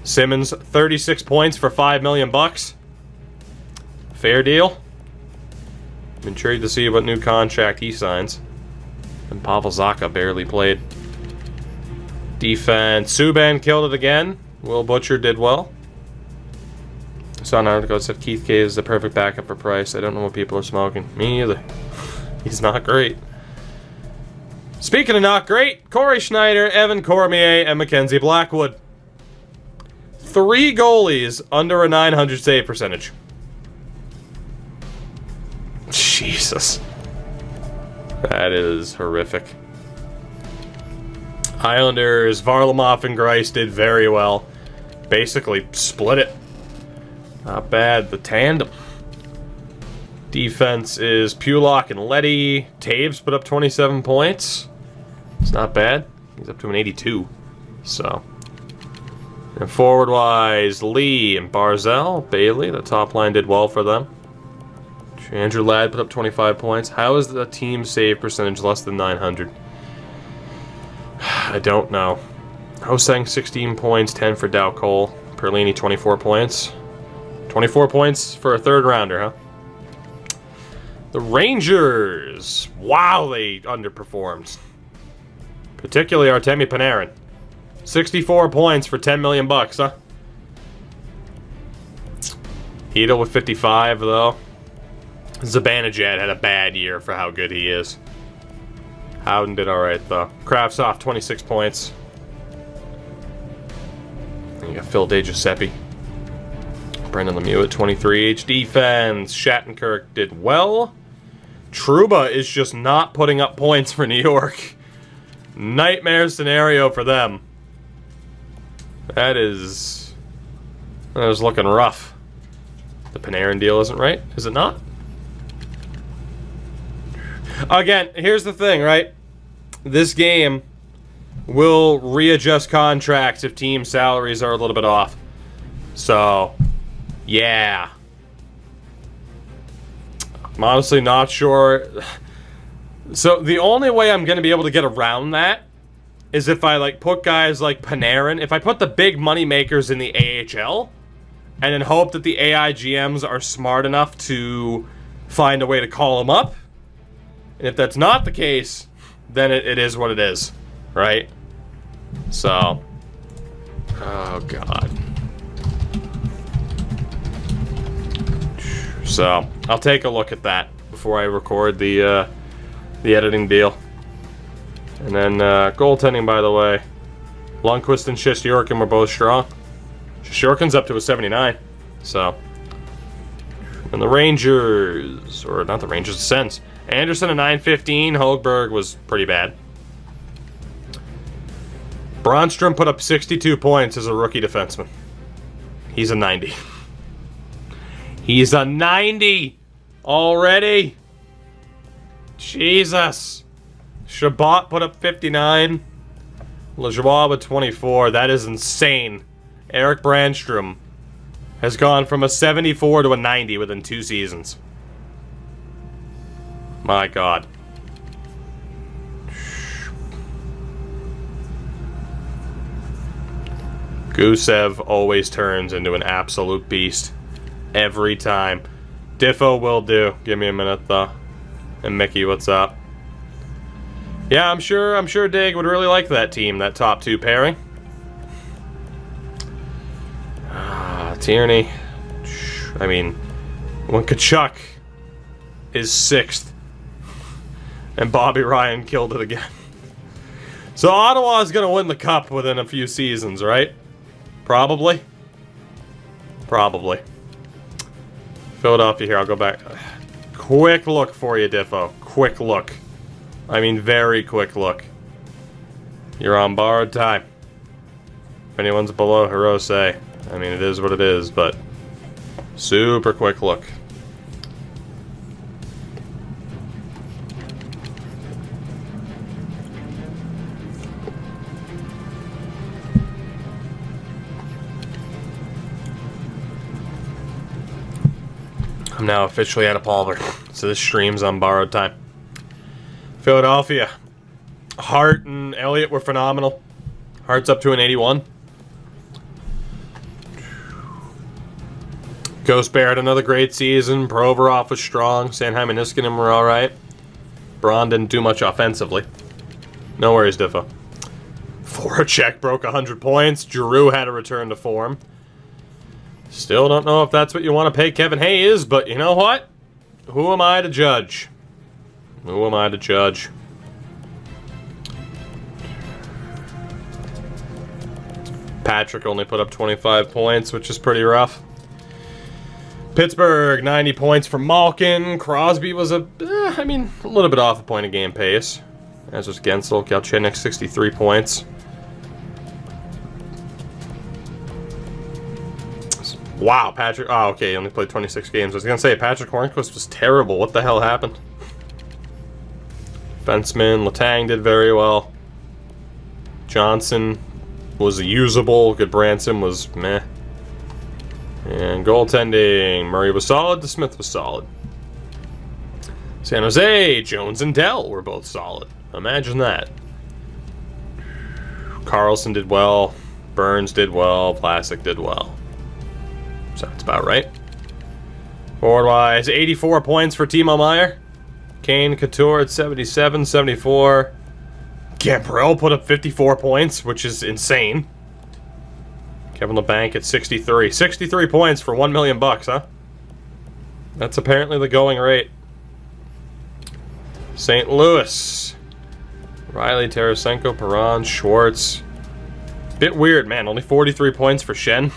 Simmons, 36 points for $5 million. Fair deal. I'm intrigued to see what new contract he signs. And Pavel Zacha barely played. Defense, Subban killed it again. Will Butcher did well. I saw an article that said Keith K is the perfect backup for Price. I don't know what people are smoking. Me either. He's not great. Speaking of not great, Corey Schneider, Evan Cormier, and Mackenzie Blackwood. 3 goalies under a 900 save percentage. Jesus. That is horrific. Islanders, Varlamov and Greiss did very well. Basically split it. Not bad. The tandem. Defense is Pulock and Letty. Taves put up 27 points. It's not bad. He's up to an 82. So. And forward-wise, Lee and Barzell. Bailey, the top line did well for them. Andrew Ladd put up 25 points. How is the team save percentage less than 900? I don't know. Hosang 16 points, 10 for Dow Cole. Perlini 24 points. 24 points for a third rounder, huh? The Rangers. Wow, they underperformed. Particularly Artemi Panarin. 64 points for 10 million bucks, huh? Hedel with 55 though. Zibanejad had a bad year for how good he is. Howden did alright, though. Kravtsov, 26 points. And you got Phil DeGiuseppe. Brendan Lemieux at 23. Defense. Shattenkirk did well. Trouba is just not putting up points for New York. Nightmare scenario for them. That is looking rough. The Panarin deal isn't right, is it not? Again, here's the thing, right? This game will readjust contracts if team salaries are a little bit off. So, yeah. I'm honestly not sure. So, the only way I'm going to be able to get around that is if I, like, put guys like Panarin. If I put the big money makers in the AHL and then hope that the AI GMs are smart enough to find a way to call them up. And if that's not the case, then it is what it is, right? So, oh god. So, I'll take a look at that before I record the editing deal. And then goaltending, by the way, Lundqvist and Shesterkin were both strong. Shesterkin's up to a 79. So, and the Rangers, or not the Rangers, the Sens. Anderson a 915. Hogberg was pretty bad. Bronstrom put up 62 points as a rookie defenseman. He's a 90. He's a 90 already. Jesus. Shabbat put up 59. Lajoie with 24. That is insane. Eric Brandstrom has gone from a 74 to a 90 within 2 seasons. My God. Gusev always turns into an absolute beast. Every time. Diffo will do. Give me a minute, though. And Mickey, what's up? Yeah, I'm sure Dig would really like that team, that top 2 pairing. Tierney. I mean, when Kachuk is 6th and Bobby Ryan killed it again. So Ottawa's going to win the cup within a few seasons, right? Probably. Probably. Philadelphia here, I'll go back. Quick look for you, Diffo. Quick look. I mean, very quick look. You're on borrowed time. If anyone's below Hirose, I mean, it is what it is, but super quick look. I'm now officially at a Palmer, so this stream's on borrowed time. Philadelphia. Hart and Elliott were phenomenal. Hart's up to an 81. Ghost Bear had another great season. Provorov was strong. Sanheim and Niskanen were alright. Braun didn't do much offensively. No worries, Diffo. Voracek broke 100 points. Giroux had a return to form. Still don't know if that's what you want to pay Kevin Hayes, but you know what? Who am I to judge? Who am I to judge? Patrick only put up 25 points, which is pretty rough. Pittsburgh, 90 points for Malkin. Crosby was a little bit off a point of game pace. As was Gensel. Galchenyuk, 63 points. Wow, Patrick. Oh, okay, he only played 26 games. I was going to say, Patrick Hornquist was terrible. What the hell happened? Defenseman, Letang did very well. Johnson was usable. Goodbranson was meh. And goaltending, Murray was solid. DeSmith was solid. San Jose, Jones and Dell were both solid. Imagine that. Carlson did well. Burns did well. Vlasic did well. So that's about right. Forward-wise, 84 points for Timo Meier. Kane Couture at 77, 74. Gambrell put up 54 points, which is insane. Kevin LeBanc at 63. 63 points for $1 million bucks, huh? That's apparently the going rate. St. Louis. Riley, Tarasenko, Perron, Schwartz. Bit weird, man. Only 43 points for Shen.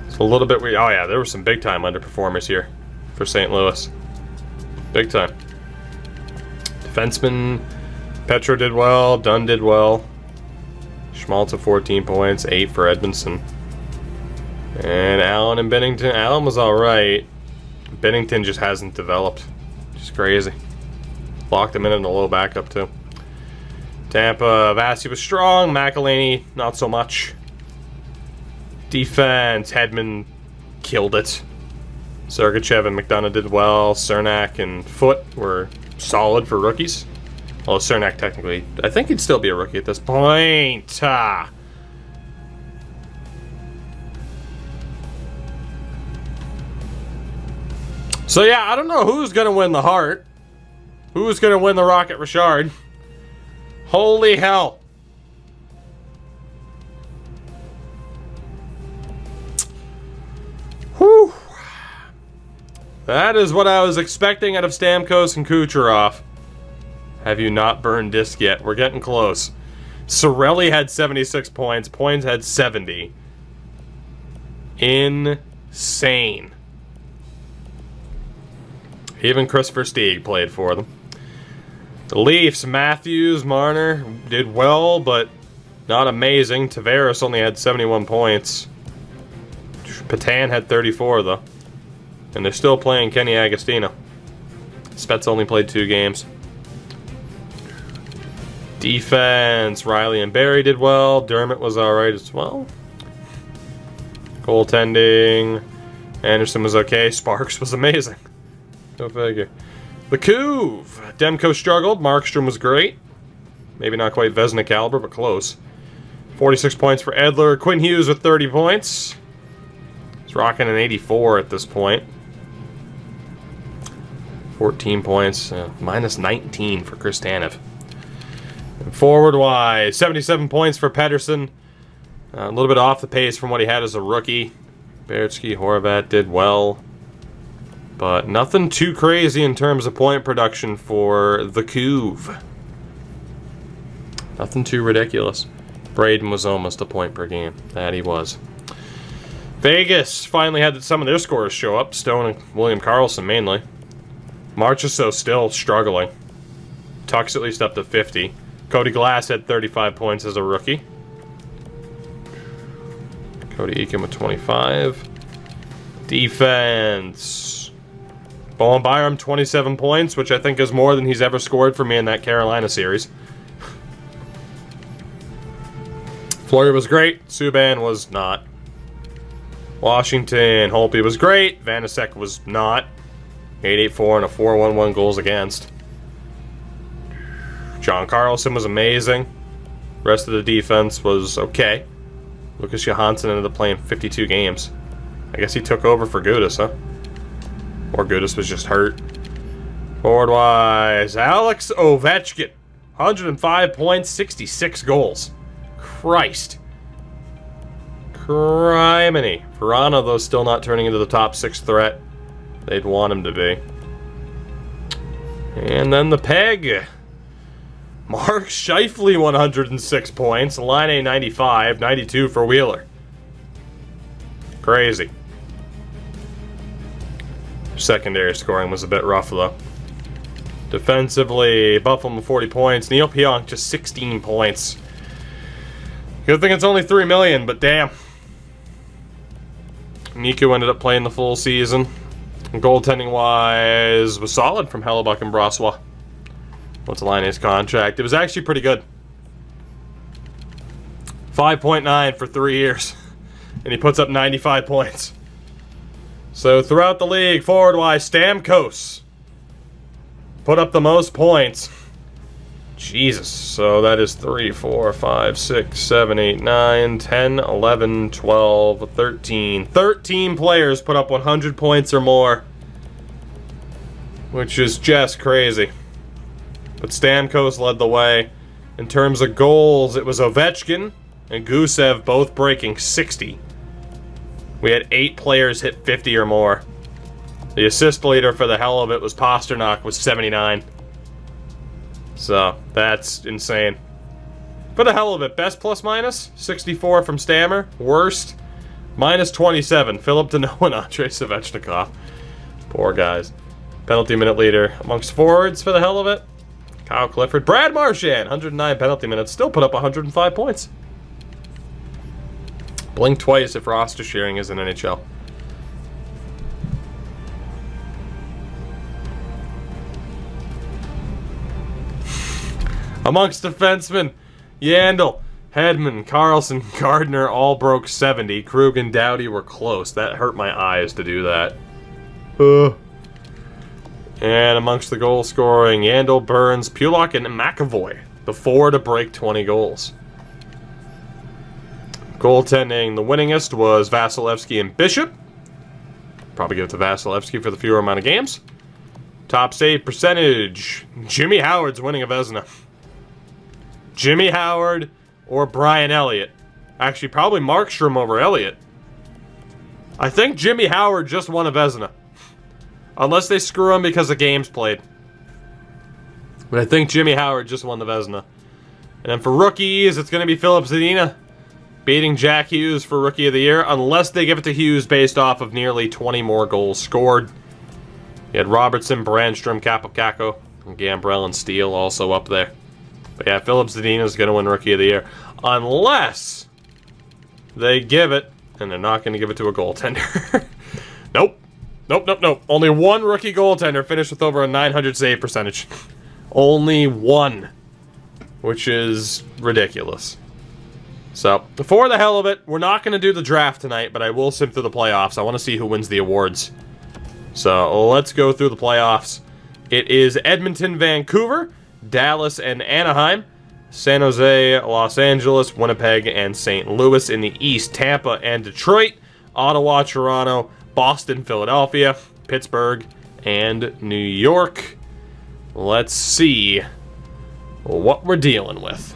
It's a little bit weird. Oh, yeah, there were some big-time underperformers here for St. Louis. Big time. Defenseman, Petro did well. Dunn did well. Schmaltz at 14 points. 8 for Edmondson. And Allen and Bennington. Allen was alright. Bennington just hasn't developed. Just crazy. Locked him in a low backup, too. Tampa, Vasi was strong. McElhaney, not so much. Defense, Hedman killed it. Sergachev and McDonough did well. Cernak and Foote were solid for rookies. Although Cernak technically, I think he'd still be a rookie at this point. So yeah, I don't know who's going to win the Hart. Who's going to win the Rocket Richard? Holy hell. Whew. That is what I was expecting out of Stamkos and Kucherov. Have you not burned disc yet? We're getting close. Cirelli had 76 points. Points had 70. Insane. Even Christopher Stieg played for them. The Leafs, Matthews, Marner did well, but not amazing. Tavares only had 71 points. Patan had 34, though. And they're still playing Kenny Agostino. Spets only played 2 games. Defense, Riley and Barry did well. Dermott was alright as well. Goaltending, Anderson was okay. Sparks was amazing. Go figure. The Couve. Demko struggled. Markstrom was great. Maybe not quite Vezina caliber, but close. 46 points for Edler. Quinn Hughes with 30 points. He's rocking an 84 at this point. 14 points. Minus 19 for Chris Tanev. And forward-wise, 77 points for Pettersson. A little bit off the pace from what he had as a rookie. Beretsky, Horvat did well. But nothing too crazy in terms of point production for the Couve. Nothing too ridiculous. Braden was almost a point per game. That he was. Vegas finally had some of their scorers show up. Stone and William Karlsson mainly. Marchessault still struggling. Tuck's at least up to 50. Cody Glass had 35 points as a rookie. Cody Eakin with 25. Defense. Bowen Byram, 27 points, which I think is more than he's ever scored for me in that Carolina series. Fleury was great. Subban was not. Washington, Holtby was great. Vanasek was not. 884 and a 411 goals against. John Carlson was amazing. Rest of the defense was okay. Lucas Johansson ended up playing 52 games. I guess he took over for Gudas, huh? Or Gudas was just hurt. Forward-wise, Alex Ovechkin. 105 points, 66 goals. Christ. Criminy. Verano, though, still not turning into the top 6 threat they'd want him to be. And then the peg. Mark Scheifele, 106 points. Line 95, 92 for Wheeler. Crazy. Secondary scoring was a bit rough, though. Defensively, Buffalo 40 points. Neil Pionk just 16 points. Good thing it's only $3 million, but damn. Niku ended up playing the full season. Goaltending-wise, was solid from Hellebuck and Brossois. What's Laine's contract? It was actually pretty good. 5.9 for 3 years. And he puts up 95 points. So throughout the league, forward-wise, Stamkos put up the most points. Jesus. So that is 3, 4, 5, 6, 7, 8, 9, 10, 11, 12, 13. 13 players put up 100 points or more. Which is just crazy. But Stamkos led the way. In terms of goals, it was Ovechkin and Gusev both breaking 60. We had 8 players hit 50 or more. The assist leader for the hell of it was Pasternak with 79. So, that's insane. For the hell of it, best plus minus, 64 from Stammer. Worst, minus 27. Philip Deneau and Andrei Svechnikov. Poor guys. Penalty minute leader amongst forwards for the hell of it. Kyle Clifford. Brad Marchand, 109 penalty minutes. Still put up 105 points. Blink twice if roster sharing is in NHL. Amongst defensemen, Yandel, Hedman, Carlson, Gardner all broke 70. Krug and Doughty were close. That hurt my eyes to do that. And amongst the goal scoring, Yandel, Burns, Pulock, and McAvoy. The 4 to break 20 goals. Goaltending, the winningest was Vasilevsky and Bishop. Probably give it to Vasilevsky for the fewer amount of games. Top save percentage, Jimmy Howard's winning a Vezina. Jimmy Howard or Brian Elliott. Actually, probably Markstrom over Elliott. I think Jimmy Howard just won a Vezina. Unless they screw him because of games played. But I think Jimmy Howard just won the Vezina. And then for rookies, it's going to be Philip Zadina beating Jack Hughes for Rookie of the Year, unless they give it to Hughes based off of nearly 20 more goals scored. You had Robertson, Brandstrom, Capocacco, and Gambrell and Steele also up there. But yeah, Philip Zadina is going to win Rookie of the Year. Unless they give it, and they're not going to give it to a goaltender. Nope. Nope. Only one rookie goaltender finished with over a 900 save percentage. Only one. Which is ridiculous. So, for the hell of it, we're not going to do the draft tonight, but I will sim through the playoffs. I want to see who wins the awards. So, let's go through the playoffs. It is Edmonton, Vancouver, Dallas, and Anaheim. San Jose, Los Angeles, Winnipeg, and St. Louis in the East. Tampa and Detroit, Ottawa, Toronto, Boston, Philadelphia, Pittsburgh, and New York. Let's see what we're dealing with.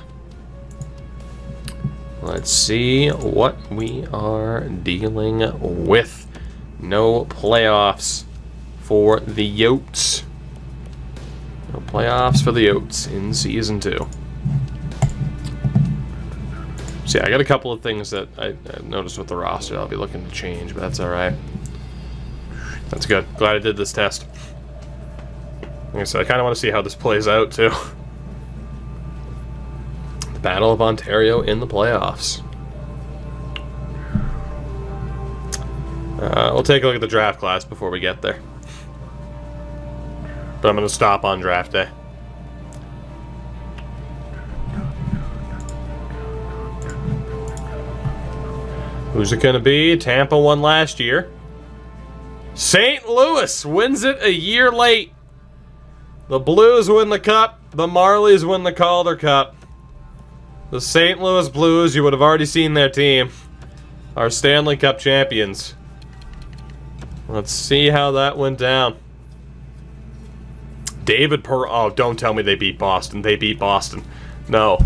Let's see what we are dealing with. No playoffs for the Yotes. No playoffs for the Yotes in Season 2. So yeah, I got a couple of things that I noticed with the roster I'll be looking to change, but that's alright. That's good. Glad I did this test. Like I said, I kind of want to see how this plays out, too. The Battle of Ontario in the playoffs. We'll take a look at the draft class before we get there. But I'm going to stop on draft day. Who's it going to be? Tampa won last year. St. Louis wins it a year late. The Blues win the Cup. The Marlies win the Calder Cup. The St. Louis Blues, you would have already seen their team, are Stanley Cup champions. Let's see how that went down. Oh, don't tell me they beat Boston. They beat Boston. No.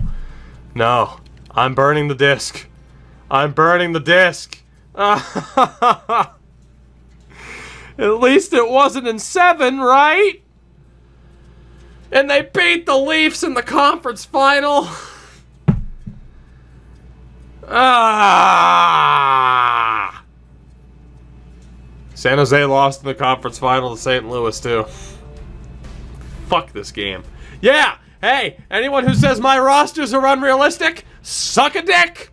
I'm burning the disc. At least it wasn't in 7, right? And they beat the Leafs in the conference final. San Jose lost in the conference final to St. Louis, too. Fuck this game. Yeah! Hey, anyone who says my rosters are unrealistic, suck a dick!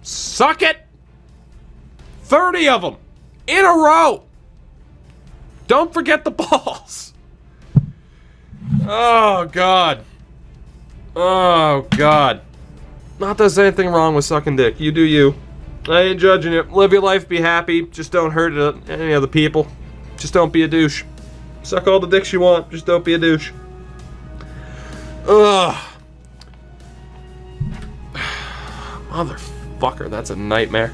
Suck it! 30 of them! in a row. Don't forget the balls. Oh, God. Oh, God. Not that there's anything wrong with sucking dick. You do you. I ain't judging you. Live your life, be happy. Just don't hurt any other people. Just don't be a douche. Suck all the dicks you want. Just don't be a douche. Ugh. Motherfucker, that's a nightmare.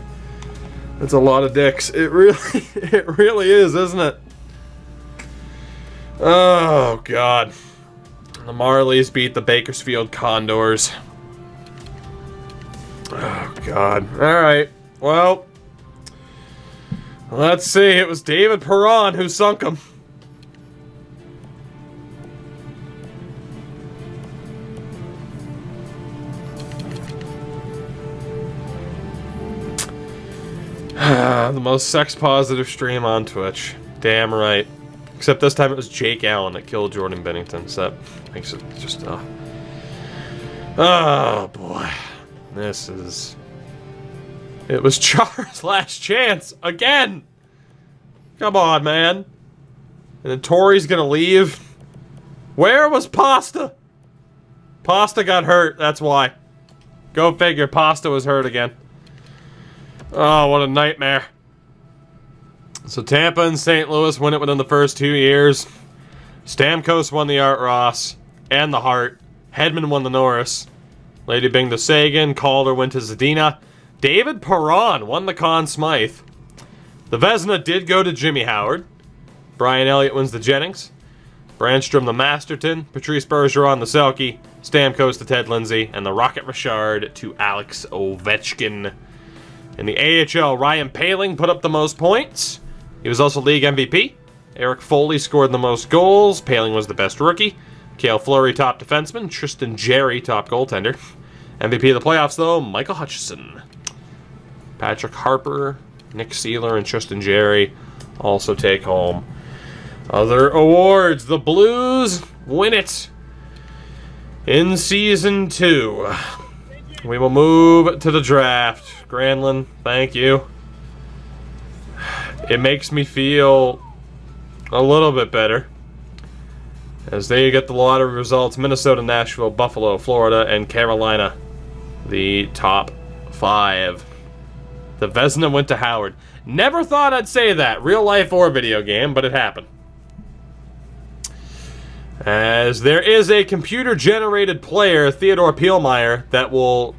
That's a lot of dicks. It really is, isn't it? Oh, God. The Marlies beat the Bakersfield Condors. Oh, God. Alright. Well, let's see. It was David Perron who sunk him. The most sex-positive stream on Twitch. Damn right. Except this time it was Jake Allen that killed Jordan Bennington, so that makes it just, oh, boy. This is... It was Char's last chance, again! Come on, man. And then Tori's gonna leave. Where was Pasta? Pasta got hurt, that's why. Go figure, Pasta was hurt again. Oh, what a nightmare. So Tampa and St. Louis win it within the first 2 years. Stamkos won the Art Ross and the Hart. Hedman won the Norris. Lady Bing the Sagan. Calder went to Zadina. David Perron won the Conn Smythe. The Vezina did go to Jimmy Howard. Brian Elliott wins the Jennings. Brandstrom the Masterton. Patrice Bergeron the Selke. Stamkos to Ted Lindsay. And the Rocket Richard to Alex Ovechkin. In the AHL, Ryan Poehling put up the most points. He was also league MVP. Eric Foley scored the most goals. Poehling was the best rookie. Cale Fleury, top defenseman. Tristan Jarry, top goaltender. MVP of the playoffs, though, Michael Hutchison. Patrick Harper, Nick Seeler, and Tristan Jarry also take home other awards. The Blues win it in Season 2. We will move to the draft. Granlund, thank you. It makes me feel a little bit better. As there you get the lottery results. Minnesota, Nashville, Buffalo, Florida, and Carolina. The top 5. The Vezina went to Howard. Never thought I'd say that, real life or video game, but it happened. As there is a computer-generated player, Theodore Pielmeyer, that will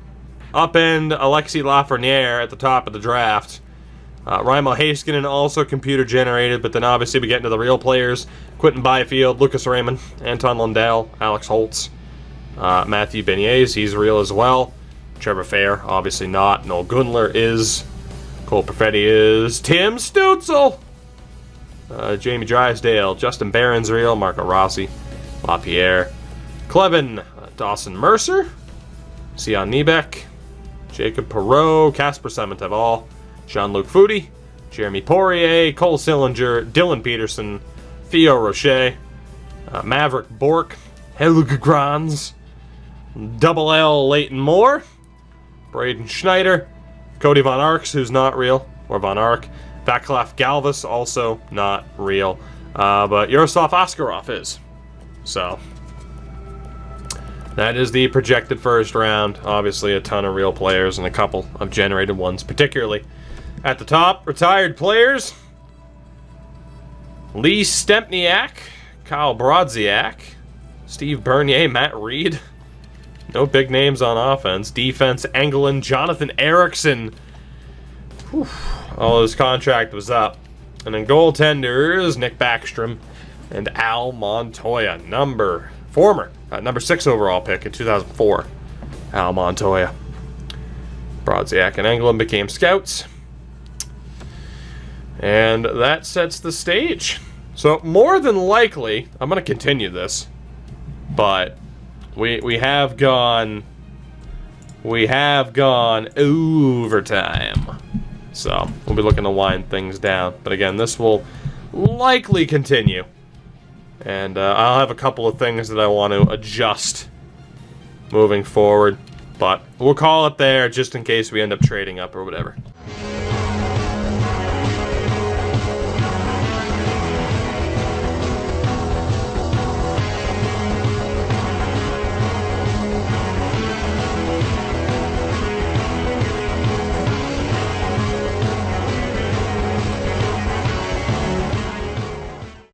upend Alexis Lafreniere at the top of the draft. Raimo Heiskanen also computer-generated, but then obviously we get into the real players. Quentin Byfield, Lucas Raymond, Anton Lundell, Alex Holtz, Matthew Beniers, he's real as well. Trevor Fair, obviously not. Noel Gunler is. Cole Perfetti is. Tim Stutzel! Jamie Drysdale, Justin Barron's real. Marco Rossi, LaPierre, Clevin, Dawson Mercer, Sion Niebeck, Jacob Perreault, Casper Sementeval, Jean-Luc Foudy, Jeremy Poirier, Cole Sillinger, Dylan Peterson, Theo Rocher, Maverick Bork, Helge Grans, Double L Leighton Moore, Braden Schneider, Cody Von Arx, who's not real, or Von Ark, Vaclav Galvis, also not real, but Yaroslav Askarov is. So that is the projected first round. Obviously a ton of real players and a couple of generated ones, particularly at the top. Retired players: Lee Stempniak, Kyle Brodziak, Steve Bernier, Matt Reed. No big names on offense. Defense: Engelland, Jonathan Eriksson. Whew. All his contract was up. And then goaltenders: Nick Backstrom and Al Montoya. Number 6 overall pick in 2004. Al Montoya. Brodziak and Engelland became scouts. And that sets the stage. So more than likely, I'm going to continue this, but we have gone overtime. So we'll be looking to wind things down. But again, this will likely continue. And I'll have a couple of things that I want to adjust moving forward. But we'll call it there just in case we end up trading up or whatever.